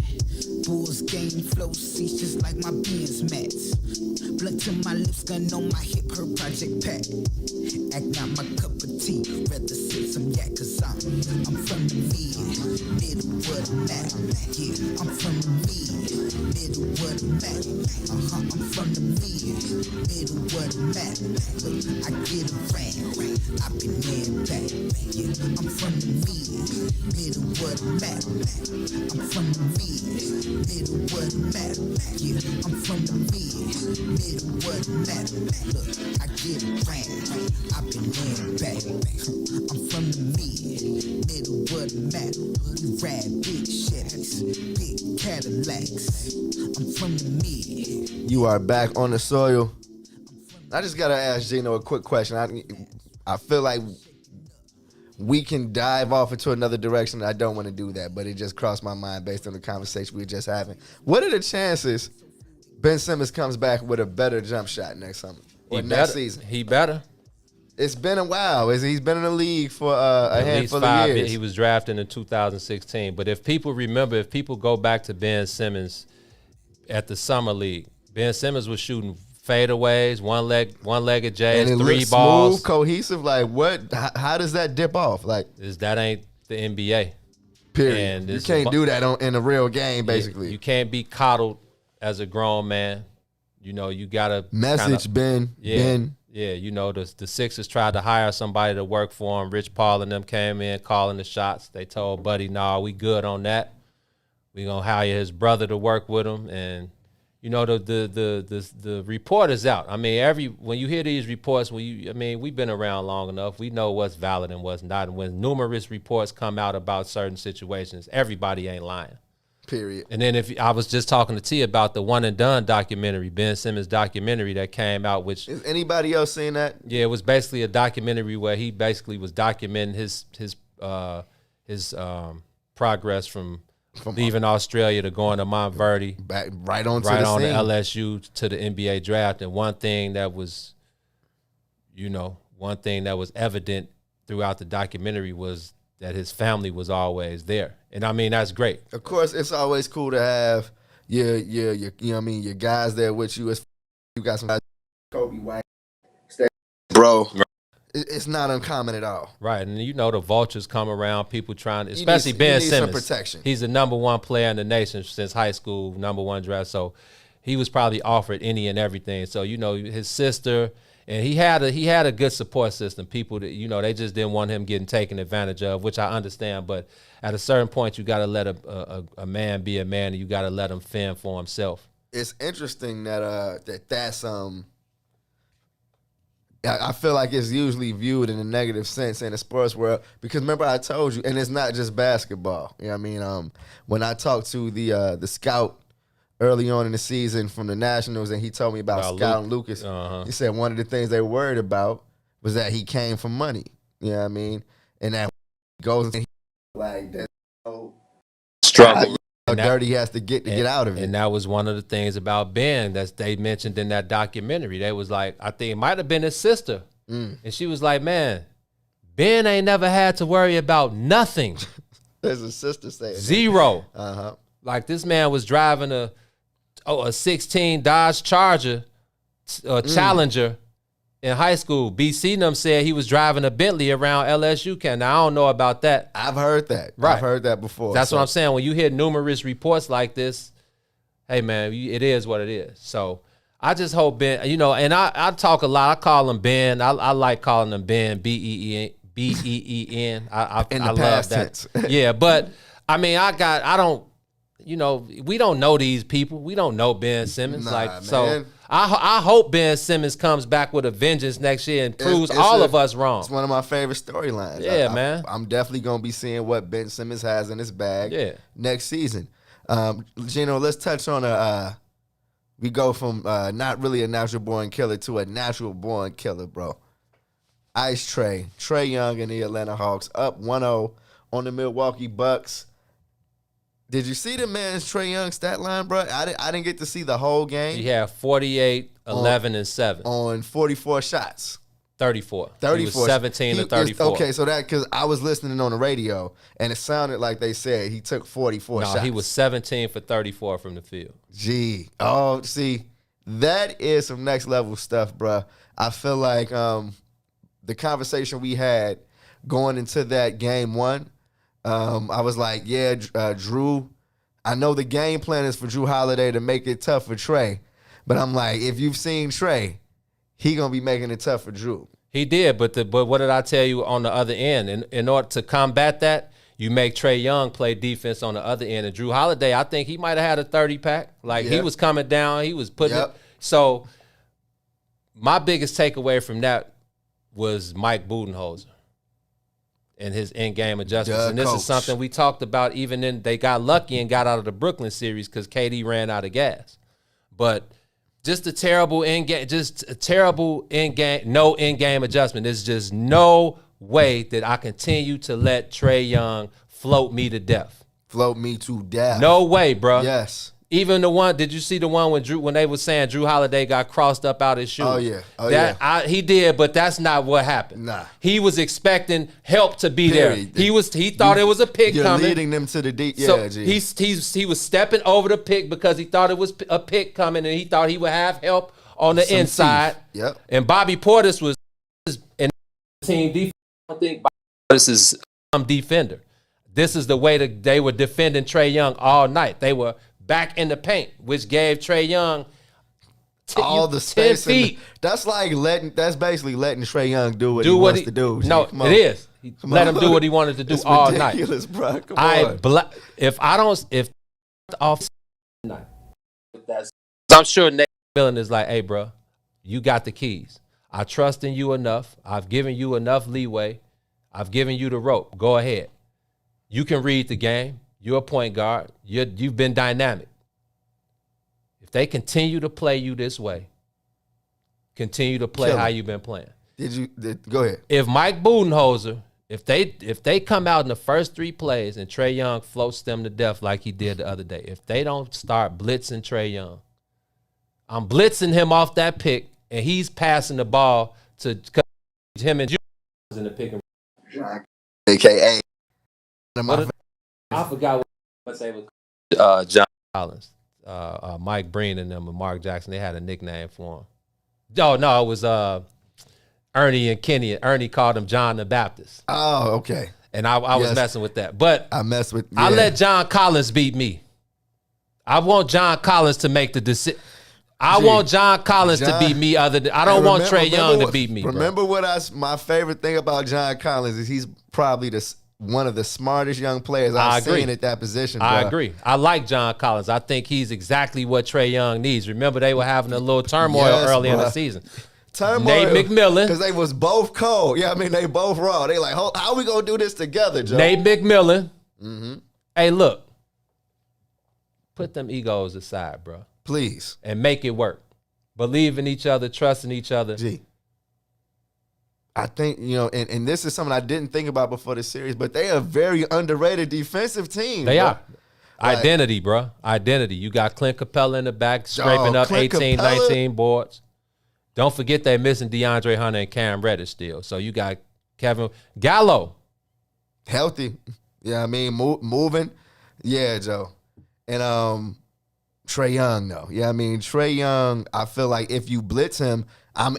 Bulls game flow seats just like my Benz mats. Blunt to my lips, gun on my hip, her project pack. Act not my cup of tea, rather sip some yak, cause I'm from the middle of the map. Yeah, I'm from the middle of the map. I'm from the middle of the map. Look, I get around, I've been there and back. Yeah, I'm from the middle of the map. I'm from the middle of the map. Yeah, I'm from the middle of the map. Look, I get around, I've been there and back. I'm from the middle of the map. We ride big Chevys, big Cadillacs. I'm from the mid. You are back on the soil. I just gotta ask Gino a quick question. I feel like we can dive off into another direction. I don't want to do that, but it just crossed my mind based on the conversation we were just having. What are the chances Ben Simmons comes back with a better jump shot next summer or next season? He better. It's been a while. He's been in the league for a handful of years. He was drafted in 2016. But if people remember, if people go back to Ben Simmons at the summer league, Ben Simmons was shooting fadeaways, one-legged J's, and it three looks balls, smooth, cohesive. Like what? How does that dip off? Like that ain't the NBA. Period. And you can't do that in a real game. Basically, you can't be coddled as a grown man. You know, you gotta message Ben. Yeah, you know, the Sixers tried to hire somebody to work for them. Rich Paul and them came in calling the shots. They told Buddy, "Nah, we good on that. We gonna hire his brother to work with him, and you know the report is out. I mean, when you hear these reports, we've been around long enough. We know what's valid and what's not. And when numerous reports come out about certain situations, everybody ain't lying. Period. And then if I was just talking to T about the One and Done documentary, Ben Simmons documentary that came out, which is anybody else seen that? Yeah, it was basically a documentary where he basically was documenting his progress from leaving Australia to going to Montverde, back right on to LSU to the NBA draft. And one thing that was evident throughout the documentary was that his family was always there. And I mean, that's great. Of course, it's always cool to have your your guys there with you. You got some guys, Kobe White, bro. It's not uncommon at all. Right, and the vultures come around, people trying, especially Ben Simmons. Some protection. He's the number one player in the nation since high school, number one draft. So he was probably offered any and everything. So, his sister, and he had a good support system. People that, they just didn't want him getting taken advantage of, which I understand. But at a certain point, you got to let a man be a man, and you got to let him fend for himself. It's interesting that's I feel like it's usually viewed in a negative sense in the sports world, because remember I told you, and it's not just basketball. You know what I mean? When I talked to the scout early on in the season from the Nationals, and he told me about scouting Lucas, he said one of the things they were worried about was that he came from money. You know what I mean? And that goes and like that struggle. How dirty he has to get out of it. And that was one of the things about Ben that they mentioned in that documentary. They was like, I think it might have been his sister. And she was like, man, Ben ain't never had to worry about nothing. There's a sister saying zero. Uh-huh. Like this man was driving a 16 Dodge Charger Challenger in high school. BC and them said he was driving a Bentley around LSU camp. Now, I don't know about that. I've heard that. Right. I've heard that before. That's what I'm saying. When you hear numerous reports like this, hey, man, it is what it is. So I just hope Ben, and I talk a lot. I call him Ben. I like calling him Ben, B-E-E-N. I love that. Yeah, but, I mean, we don't know these people. We don't know Ben Simmons. So I hope Ben Simmons comes back with a vengeance next year and proves all of us wrong. It's one of my favorite storylines. Yeah, man. I'm definitely going to be seeing what Ben Simmons has in his bag next season. Gino, let's touch on we go from not really a natural-born killer to a natural-born killer, bro. Ice Trae Young and the Atlanta Hawks up 1-0 on the Milwaukee Bucks. Did you see the man's Trae Young stat line, bro? I didn't get to see the whole game. He had 48, 11, and 7. On 44 shots. 34. 34. He was 17 to 34. Okay, so because I was listening on the radio, and it sounded like they said he took 44 shots. No, he was 17 for 34 from the field. Gee. Oh, see, that is some next level stuff, bro. I feel like the conversation we had going into that game one, I was like, Drew, I know the game plan is for Drew Holiday to make it tough for Trae, but I'm like, if you've seen Trae, he going to be making it tough for Drew. He did, but what did I tell you on the other end? In order to combat that, you make Trae Young play defense on the other end. And Drew Holiday, I think he might have had a 30-pack. He was coming down. He was putting it. So my biggest takeaway from that was Mike Budenholzer and his in-game adjustments. And this is something we talked about even in they got lucky and got out of the Brooklyn series because KD ran out of gas. But just a terrible in-game, no in-game adjustment. There's just no way that I continue to let Trae Young float me to death. Float me to death. No way, bro. Yes. Even the one, did you see the one when they were saying Drew Holiday got crossed up out his shoes? Oh, yeah. He did, but that's not what happened. Nah. He was expecting help to be there. He thought it was a pick coming. You're leading them to the deep. So he was stepping over the pick because he thought it was a pick coming, and he thought he would have help on the inside. Yep. And Bobby Portis was in team defense. I don't think Bobby Portis is a defender. This is the way that they were defending Trae Young all night. They were back in the paint, which gave Trae Young all the space 10 feet. That's basically letting Trae Young do what he wants to do. No, it is. Let him do what he wanted to do all night. Ridiculous, bro. Come on. If off tonight. I'm sure Nate McMillan is like, hey, bro, you got the keys. I trust in you enough. I've given you enough leeway. I've given you the rope. Go ahead. You can read the game. You're a point guard. You've been dynamic. If they continue to play you this way, continue to play how you've been playing. Go ahead. If Mike Budenholzer, if they come out in the first 3 plays and Trae Young floats them to death like he did the other day, if they don't start blitzing Trae Young, I'm blitzing him off that pick, and he's passing the ball to him and Eugene in the pick and roll. AKA. I forgot what they was. John Collins, Mike Breen and them, and Mark Jackson. They had a nickname for him. Oh no, it was Ernie and Kenny. Ernie called him John the Baptist. Oh, okay. And I was messing with that, but I messed with. I let John Collins beat me. I want John Collins to make the decision. I want John Collins to beat me. I don't want Trae Young to beat me. Remember my favorite thing about John Collins is he's probably one of the smartest young players I've seen at that position. Bro. I agree. I like John Collins. I think he's exactly what Trae Young needs. Remember, they were having a little turmoil early in the season. Nate McMillan. Because they was both cold. Yeah, I mean, they both raw. They like, how we going to do this together, Joe? Nate McMillan. Mm-hmm. Hey, look. Put them egos aside, bro. Please. And make it work. Believe in each other. Trust in each other. I think, and this is something I didn't think about before the series, but they are a very underrated defensive team. They are. Identity, bro. Identity. You got Clint Capella in the back scraping up 18, 19 boards. Don't forget they're missing DeAndre Hunter and Cam Reddish still. So you got Kevin Gallo. Healthy. Yeah, I mean, moving. Yeah, Joe. And Trae Young, though. Yeah, I mean, Trae Young, I feel like if you blitz him, I'm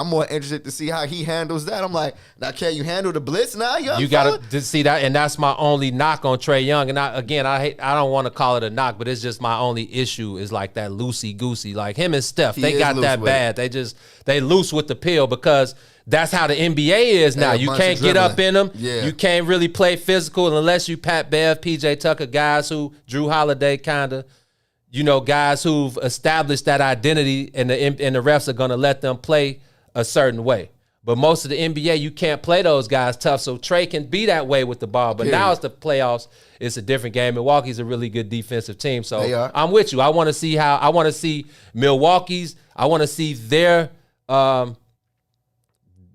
more interested to see how he handles that. I'm like, now can you handle the blitz now, young? You got to see that, and that's my only knock on Trae Young. And I don't want to call it a knock, but it's just my only issue is like that loosey-goosey. Like him and Steph, they got that bad. They loose with the pill because that's how the NBA is now. You can't get up in them. Yeah. You can't really play physical unless you Pat Bev, PJ Tucker, guys who Drew Holiday kind of. Guys who've established that identity, and the refs are going to let them play a certain way. But most of the NBA, you can't play those guys tough. So Trae can be that way with the ball. But now it's the playoffs. It's a different game. Milwaukee's a really good defensive team. So I'm with you. I want to see Milwaukee's. I want to see their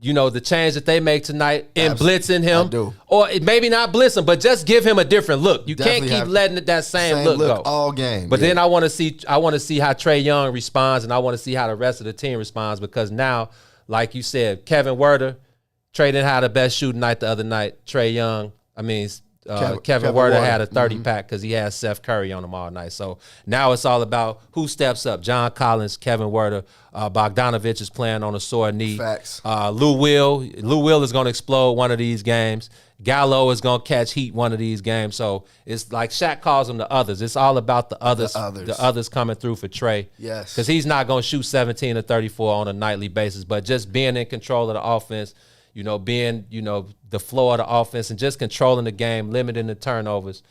the change that they make tonight in blitzing him. I do. Or maybe not blitz him, but just give him a different look. You can't keep letting that same look go all game. But then I want to see how Trae Young responds, and I want to see how the rest of the team responds, because now, like you said, Kevin Werder, Trae didn't have the best shooting night the other night. Trae Young, Kevin Werder had a 30-pack because he had Seth Curry on him all night. So now it's all about who steps up. John Collins, Kevin Werder, Bogdanovich is playing on a sore knee. Facts. Lou Will is going to explode one of these games. Gallo is going to catch heat one of these games. So it's like Shaq calls them the others. It's all about the others. The others coming through for Trae. Yes. Because he's not going to shoot 17 or 34 on a nightly basis, but just being in control of the offense, being, the flow of the offense and just controlling the game, limiting the turnovers.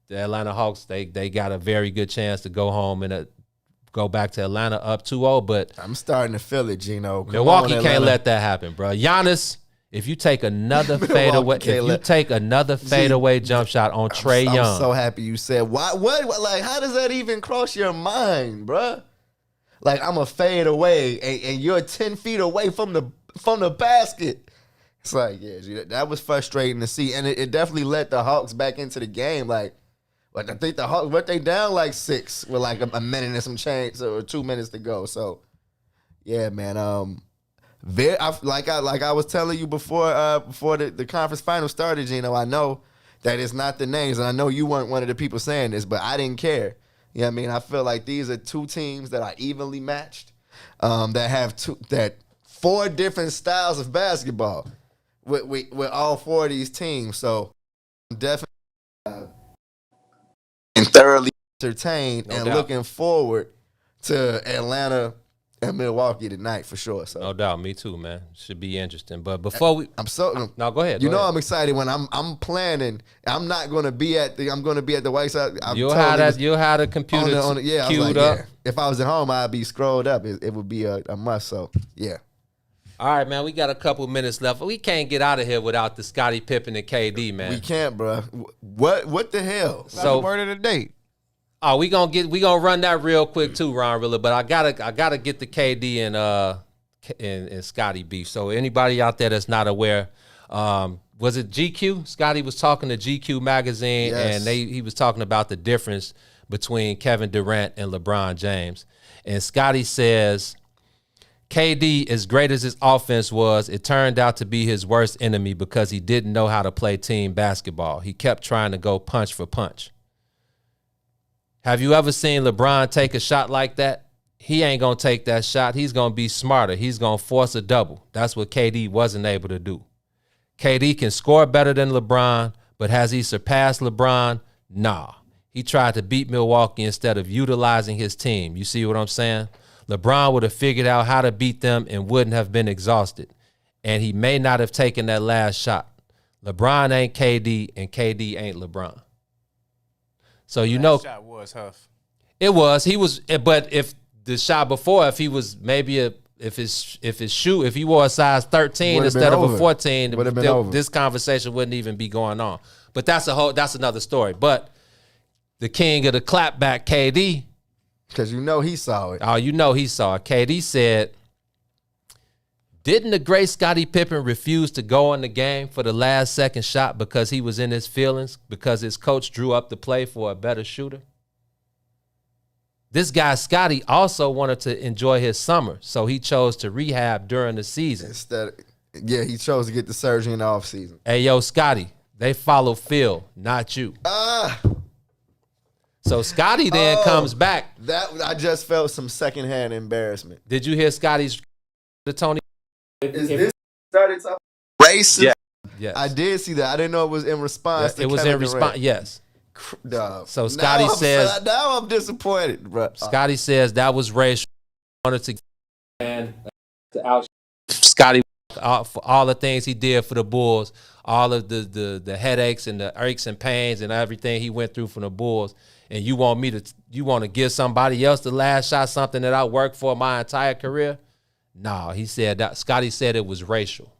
The Atlanta Hawks, they got a very good chance to go home and go back to Atlanta up 2-0, but I'm starting to feel it, Gino. Milwaukee can't let that happen, bro. Giannis, if you take another fadeaway, jump shot on Trae Young. I'm so happy you said what? Like, how does that even cross your mind, bro? Like, I'm a fade away, and you're 10 feet away from the basket. It's like, yeah, that was frustrating to see, and it definitely let the Hawks back into the game. Like I think the Hawks, what they down like 6 with like a minute and some change or 2 minutes to go. So, yeah, man. Like I was telling you before the conference final started, Gino. I know that it's not the names, and I know you weren't one of the people saying this, but I didn't care. You know what I mean? I feel like these are 2 teams that are evenly matched, that have 4 different styles of basketball with all 4 of these teams. So I'm definitely thoroughly entertained and looking forward to Atlanta at Milwaukee tonight for sure. So no doubt, me too, man. Should be interesting. But before we, no, go ahead. You know, I'm excited when I'm planning. I'm not going to be at the. I'm going to be at the White Sox. You'll have the computer yeah, queued like, up. Yeah. If I was at home, I'd be scrolled up. It would be a must. So yeah. All right, man. We got a couple minutes left. We can't get out of here without the Scottie Pippen and KD, man. We can't, bro. What the hell? So word of the day. Oh, we gonna run that real quick too, Ron Rilla. But I gotta get the KD and Scottie beef. So anybody out there that's not aware, was it GQ? Scottie was talking to GQ magazine, Yes. and he was talking about the difference between Kevin Durant and LeBron James. And Scottie says, KD, as great as his offense was, it turned out to be his worst enemy because he didn't know how to play team basketball. He kept trying to go punch for punch. Have you ever seen LeBron take a shot like that? He ain't going to take that shot. He's going to be smarter. He's going to force a double. That's what KD wasn't able to do. KD can score better than LeBron, but has he surpassed LeBron? Nah. He tried to beat Milwaukee instead of utilizing his team. You see what I'm saying? LeBron would have figured out how to beat them and wouldn't have been exhausted. And he may not have taken that last shot. LeBron ain't KD, and KD ain't LeBron. So you know, shot was Huff. It was. He was. But if the shot before, if he was maybe if he wore a size 13 instead of a 14, this conversation wouldn't even be going on. But that's another story. But the king of the clapback, KD, because you know he saw it. Oh, you know he saw it. KD said, didn't the great Scottie Pippen refuse to go in the game for the last second shot because he was in his feelings, because his coach drew up the play for a better shooter? This guy, Scottie, also wanted to enjoy his summer, so he chose to rehab during the season. He chose to get the surgery in the offseason. Hey, yo, Scottie, they follow Phil, not you. So Scottie then comes back. That I just felt some secondhand embarrassment. Did you hear Scottie's to Tony? Is this started talking racist? Yeah. Yes. I did see that. I didn't know it was in response to it was Kevin in response. Durant. Yes. So Scottie Scottie says. Now I'm disappointed, bro. Scottie says that was racial. Wanted to out Scottie for all the things he did for the Bulls, all of the headaches and the aches and pains and everything he went through for the Bulls. And you want to give somebody else the last shot, something that I worked for my entire career? No, he said that. Scottie said it was racial.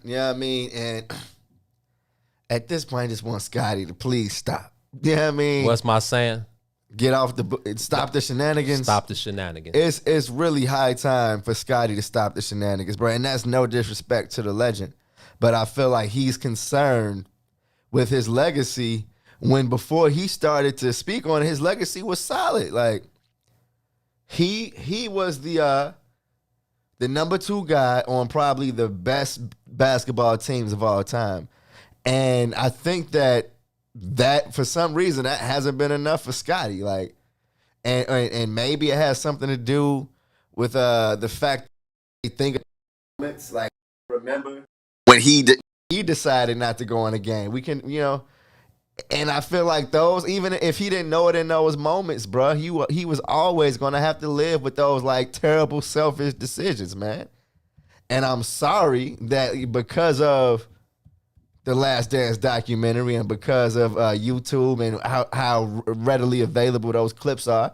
Yeah, I mean, and at this point, I just want Scottie to please stop. Yeah, I mean, What's my saying? Get off stop the shenanigans. Stop the shenanigans. It's really high time for Scottie to stop the shenanigans, bro. And that's no disrespect to the legend, but I feel like he's concerned with his legacy when before he started to speak on it, his legacy was solid. Like he was the number 2 guy on probably the best basketball teams of all time. And I think that for some reason that hasn't been enough for Scottie. Like, and maybe it has something to do with the fact that you think of moments, like remember when he decided not to go in a game. We can, and I feel like those, even if he didn't know it in those moments, bro, he was always going to have to live with those like terrible, selfish decisions, man. And I'm sorry that because of the Last Dance documentary and because of YouTube and how readily available those clips are,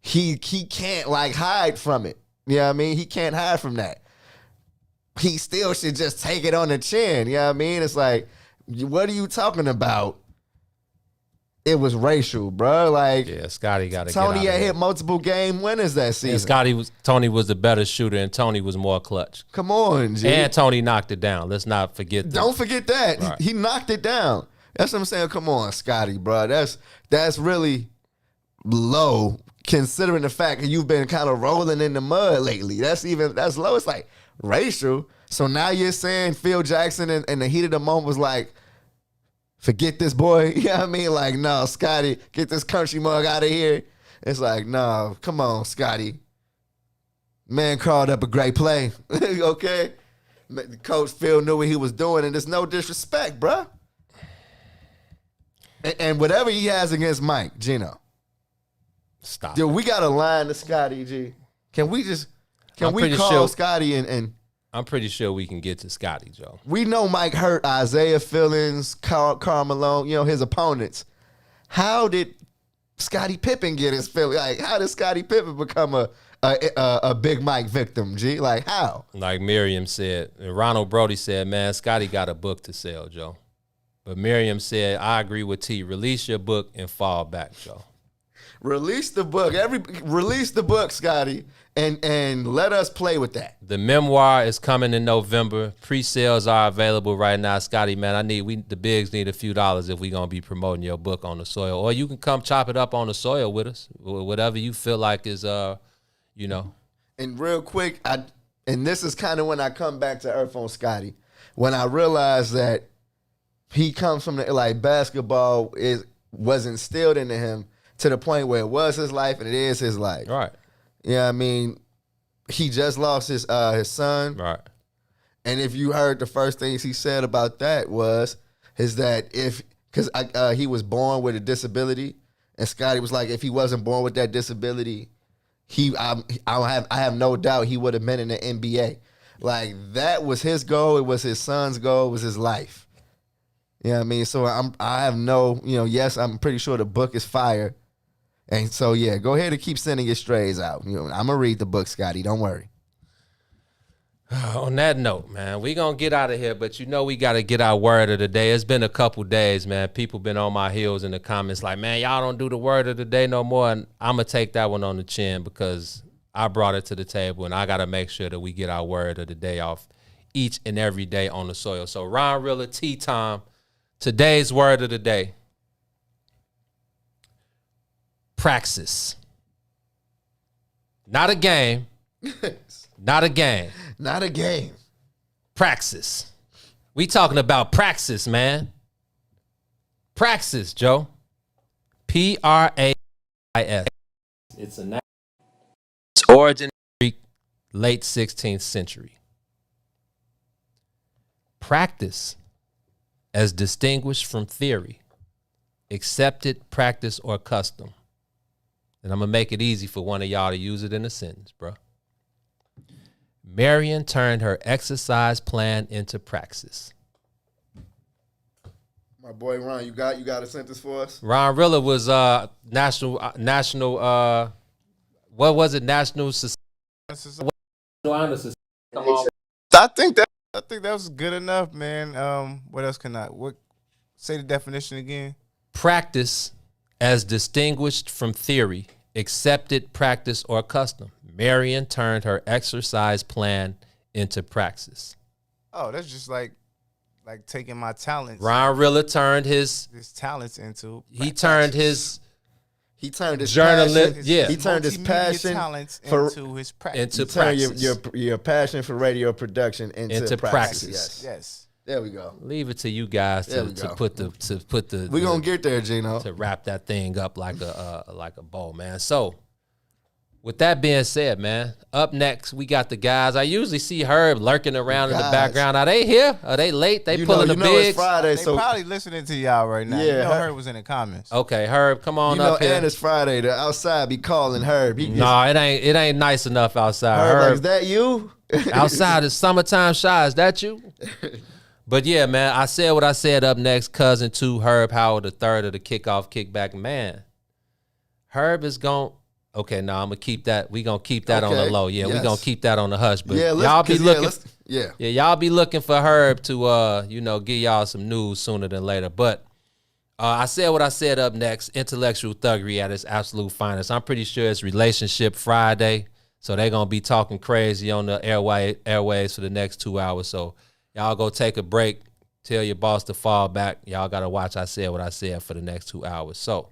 he can't like hide from it. You know what I mean? He can't hide from that. He still should just take it on the chin. You know what I mean? It's like, what are you talking about? It was racial, bro. Like, yeah, Scottie got to get Tony out of had here. hit multiple game winners that season. And Tony was the better shooter, and Tony was more clutch. Come on, G. And Tony knocked it down. Let's not forget that. Don't forget that. Right. He knocked it down. That's what I'm saying. Come on, Scottie, bro. That's really low considering the fact that you've been kind of rolling in the mud lately. That's low. It's like racial. So now you're saying Phil Jackson in the heat of the moment was like, forget this boy. You know what I mean? Like, no, Scottie, get this country mug out of here. It's like, no, come on, Scottie. Man crawled up a great play. Okay? Coach Phil knew what he was doing, and there's no disrespect, bruh. And whatever he has against Mike, Gino. Stop. Dude, we got a line to Scotty G. Can we pretty call sure- Scotty and I'm pretty sure we can get to Scotty, Joe. we know Mike hurt Isaiah Fillings, Karl Malone, his opponents. How did Scottie Pippen get his feeling? Like, how did Scottie Pippen become a Big Mike victim, G? Like, how? Like Miriam said, and Ronald Brody said, man, Scotty got a book to sell, Joe. But Miriam said, I agree with T. Release your book and fall back, Joe. Release the book. Release the book, Scotty, and let us play with that. The memoir is coming in November. Pre-sales are available right now. Scotty, man, the bigs need a few dollars if we're going to be promoting your book on the soil. Or you can come chop it up on the soil with us. Whatever you feel like is, And real quick, and this is kind of when I come back to Earth on Scotty, when I realized that he comes from basketball was instilled into him to the point where it was his life and it is his life. Right. Yeah, I mean, he just lost his son. Right. And if you heard the first things he said about that is that because he was born with a disability, and Scotty was like, if he wasn't born with that disability, I have no doubt he would have been in the NBA. Like, that was his goal. It was his son's goal. It was his life. You know what I mean? So I have no, yes, I'm pretty sure the book is fire. And so, yeah, go ahead and keep sending your strays out. I'm going to read the book, Scotty. Don't worry. On that note, man, we going to get out of here, but we got to get our word of the day. It's been a couple days, man. People been on my heels in the comments like, man, y'all don't do the word of the day no more. And I'm going to take that one on the chin because I brought it to the table, and I got to make sure that we get our word of the day off each and every day on the soil. So, Ron Rilla, T-Time, today's word of the day. Praxis. Not a game. Not a game. Not a game. Praxis. We talking about praxis, man. Praxis, Joe. Praxis. It's its origin Greek, late 16th century. Practice, as distinguished from theory, accepted practice or custom. And I'm going to make it easy for one of y'all to use it in a sentence, bro. Marion turned her exercise plan into praxis. My boy Ron, you got a sentence for us? Ron Rilla was national what was it? National Society. Come on. I think that was good enough, man. What else say the definition again? Practice, as distinguished from theory, accepted practice or custom. Marion turned her exercise plan into praxis. Oh, that's just like taking my talents. Ron Rilla turned his talents into practice. He turned his journalist. Yeah, he turned his passion talents into his practice. Into praxis. Your passion for radio production into praxis. Yes. There we go. Leave it to you guys to put the. We're gonna get there, Gino. To wrap that thing up like a bow, man. So, with that being said, man, up next we got the guys. I usually see Herb lurking around in the background. Are they here? Are they late? They pulling the bigs. It's Friday, they probably listening to y'all right now. Yeah, Herb was in the comments. Okay, Herb, come on up here. And it's Friday. The outside be calling Herb. It ain't nice enough outside. Herb, like, is that you? Outside is summertime shy. Is that you? But yeah, man, I said what I said. Up next, cousin to Herb Howard, the third of the kickoff, kickback. Man, Herb is going. Okay, no, I'm gonna keep that. We gonna keep that on the low. Yeah, we gonna keep that on the hush. But y'all be looking. Y'all be looking for Herb to give y'all some news sooner than later. But I said what I said. Up next, intellectual thuggery at its absolute finest. I'm pretty sure it's Relationship Friday, so they're gonna be talking crazy on the airways for the next 2 hours. So. Y'all go take a break. Tell your boss to fall back. Y'all got to watch I Said What I Said for the next 2 hours. So,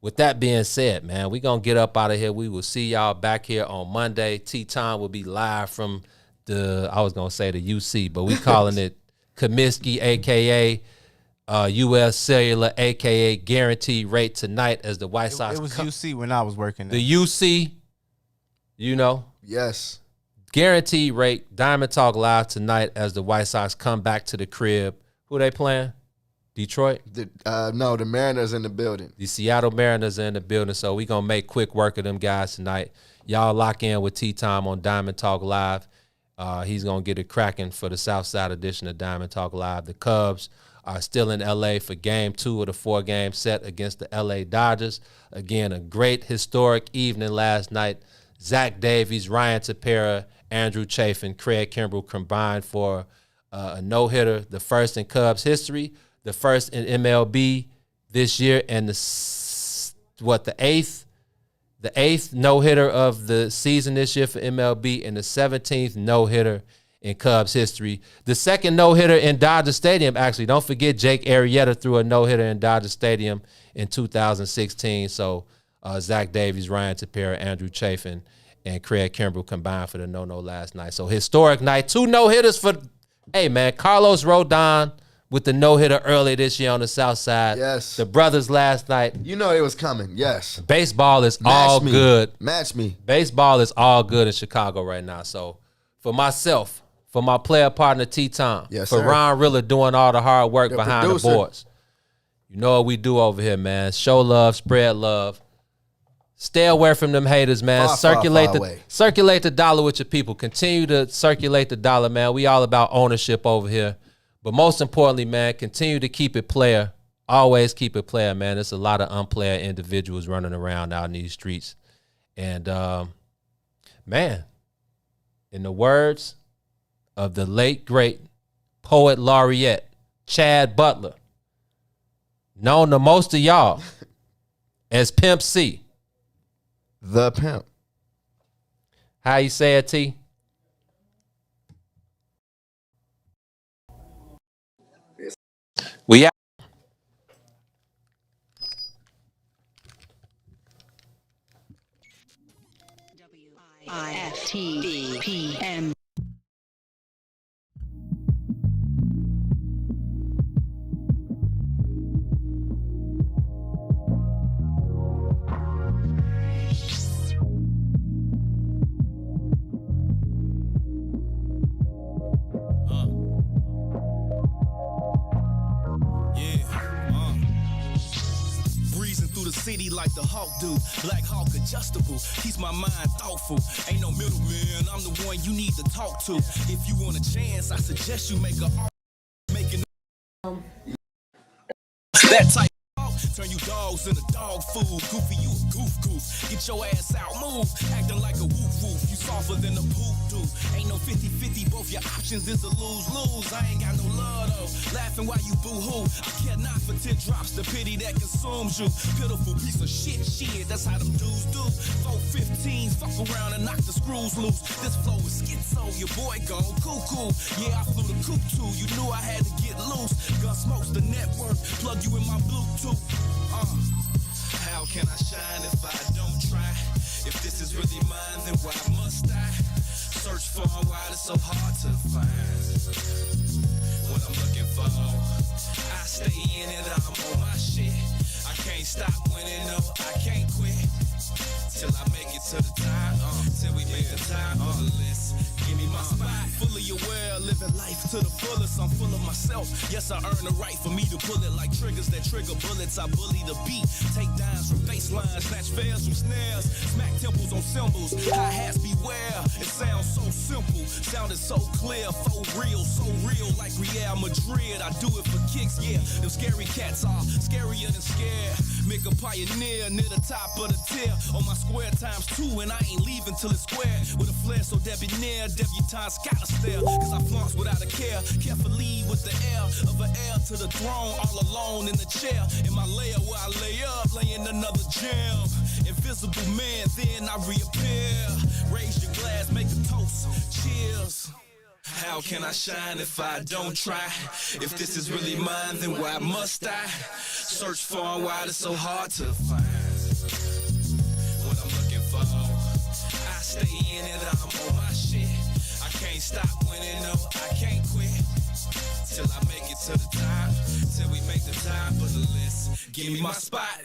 with that being said, man, we going to get up out of here. We will see y'all back here on Monday. T-Time will be live from the UC, but we calling it Comiskey, a.k.a. U.S. Cellular, a.k.a. Guaranteed Rate tonight as the White Sox. It was UC when I was working there. The UC, Yes. Guaranteed Rate, Diamond Talk live tonight as the White Sox come back to the crib. Who they playing? Detroit? No, the Mariners in the building. The Seattle Mariners are in the building, so we're going to make quick work of them guys tonight. Y'all lock in with T-Time on Diamond Talk Live. He's going to get it cracking for the Southside edition of Diamond Talk Live. The Cubs are still in L.A. for Game 2 of the 4-game set against the L.A. Dodgers. Again, a great historic evening last night. Zach Davies, Ryan Tepera, Andrew Chafin, Craig Kimbrell combined for a no-hitter, the first in Cubs history, the first in MLB this year, and the eighth no-hitter of the season this year for MLB, and the 17th no-hitter in Cubs history. The second no-hitter in Dodger Stadium, actually. Don't forget Jake Arrieta threw a no-hitter in Dodger Stadium in 2016. So Zach Davies, Ryan Tepera, Andrew Chafin, and Craig Kimbrell combined for the no-no last night. So historic night. 2 no-hitters for, hey, man, Carlos Rodon with the no-hitter earlier this year on the South Side. Yes. The brothers last night. You know it was coming, yes. Baseball is all good. Match me. Baseball is all good in Chicago right now. So for myself, for my player partner T-Tom, yes, for sir. Ron Rilla doing all the hard work behind producer. the boards. You know what we do over here, man. Show love, spread love. Stay away from them haters, man. Circulate the dollar with your people. Continue to circulate the dollar, man. We all about ownership over here. But most importantly, man, continue to keep it player. Always keep it player, man. There's a lot of unplayer individuals running around out in these streets. And, man, in the words of the late, great poet laureate, Chad Butler, known to most of y'all as Pimp C. The Pimp. How you say it, T? We out. WIIFTBP. City like the Hawk do, Black Hawk adjustable, keeps my mind thoughtful. Ain't no middleman, I'm the one you need to talk to. If you want a chance, I suggest you make that type of talk, turn you dogs into dog food. Goofy, you a goof. Get your ass out, move, acting like a woof. You softer than a poop do. Ain't no 50-50, both your options is a lose-lose. I ain't got no love though, laughing while you boo-hoo. I care not for teardrops, the pity that consumes you. Pitiful piece of shit, that's how them dudes do. 415s, fuck around and knock the screws loose. This flow is schizo, your boy gone cuckoo. Yeah, I flew the coop too, you knew I had to get loose. Gun smokes the network, plug you in my Bluetooth. How can I shine if I don't try? If this is really mine, then why must I? Search far and wide, it's so hard to find what I'm looking for. I stay in it, I'm on my shit. I can't stop winning, no, I can't quit till I make it to the top. Till we make the top on the list. Give me my spot, fully aware, living life to the fullest. I'm full of myself. Yes, I earn the right for me to pull it like triggers that trigger bullets. I bully the beat, take downs from bass lines, snatch fails from snares, smack temples on cymbals, hi-hats beware. It sounds so simple, sounded so clear, so real like Real Madrid. I do it for kicks, yeah. Them scary cats are scarier than scared. Make a pioneer near the top of the tier. On my square times 2, and I ain't leaving till it's square. With a flair so debonair, debutantes gotta stare. Cause I flaunt without a care, carefully with the air of an heir to the throne, all alone in the chair. In my lair where I lay up, laying another gem. Invisible man, then I reappear. Raise your glass, make a toast, cheers. How can I shine if I don't try? If this is really mine, then why must I? Search far and wide, it's so hard to find what I'm looking for. I stay in it, I'm on my shit. I can't stop winning, no, I can't quit till I make it to the top. Till we make the top of the list. Give me my spot.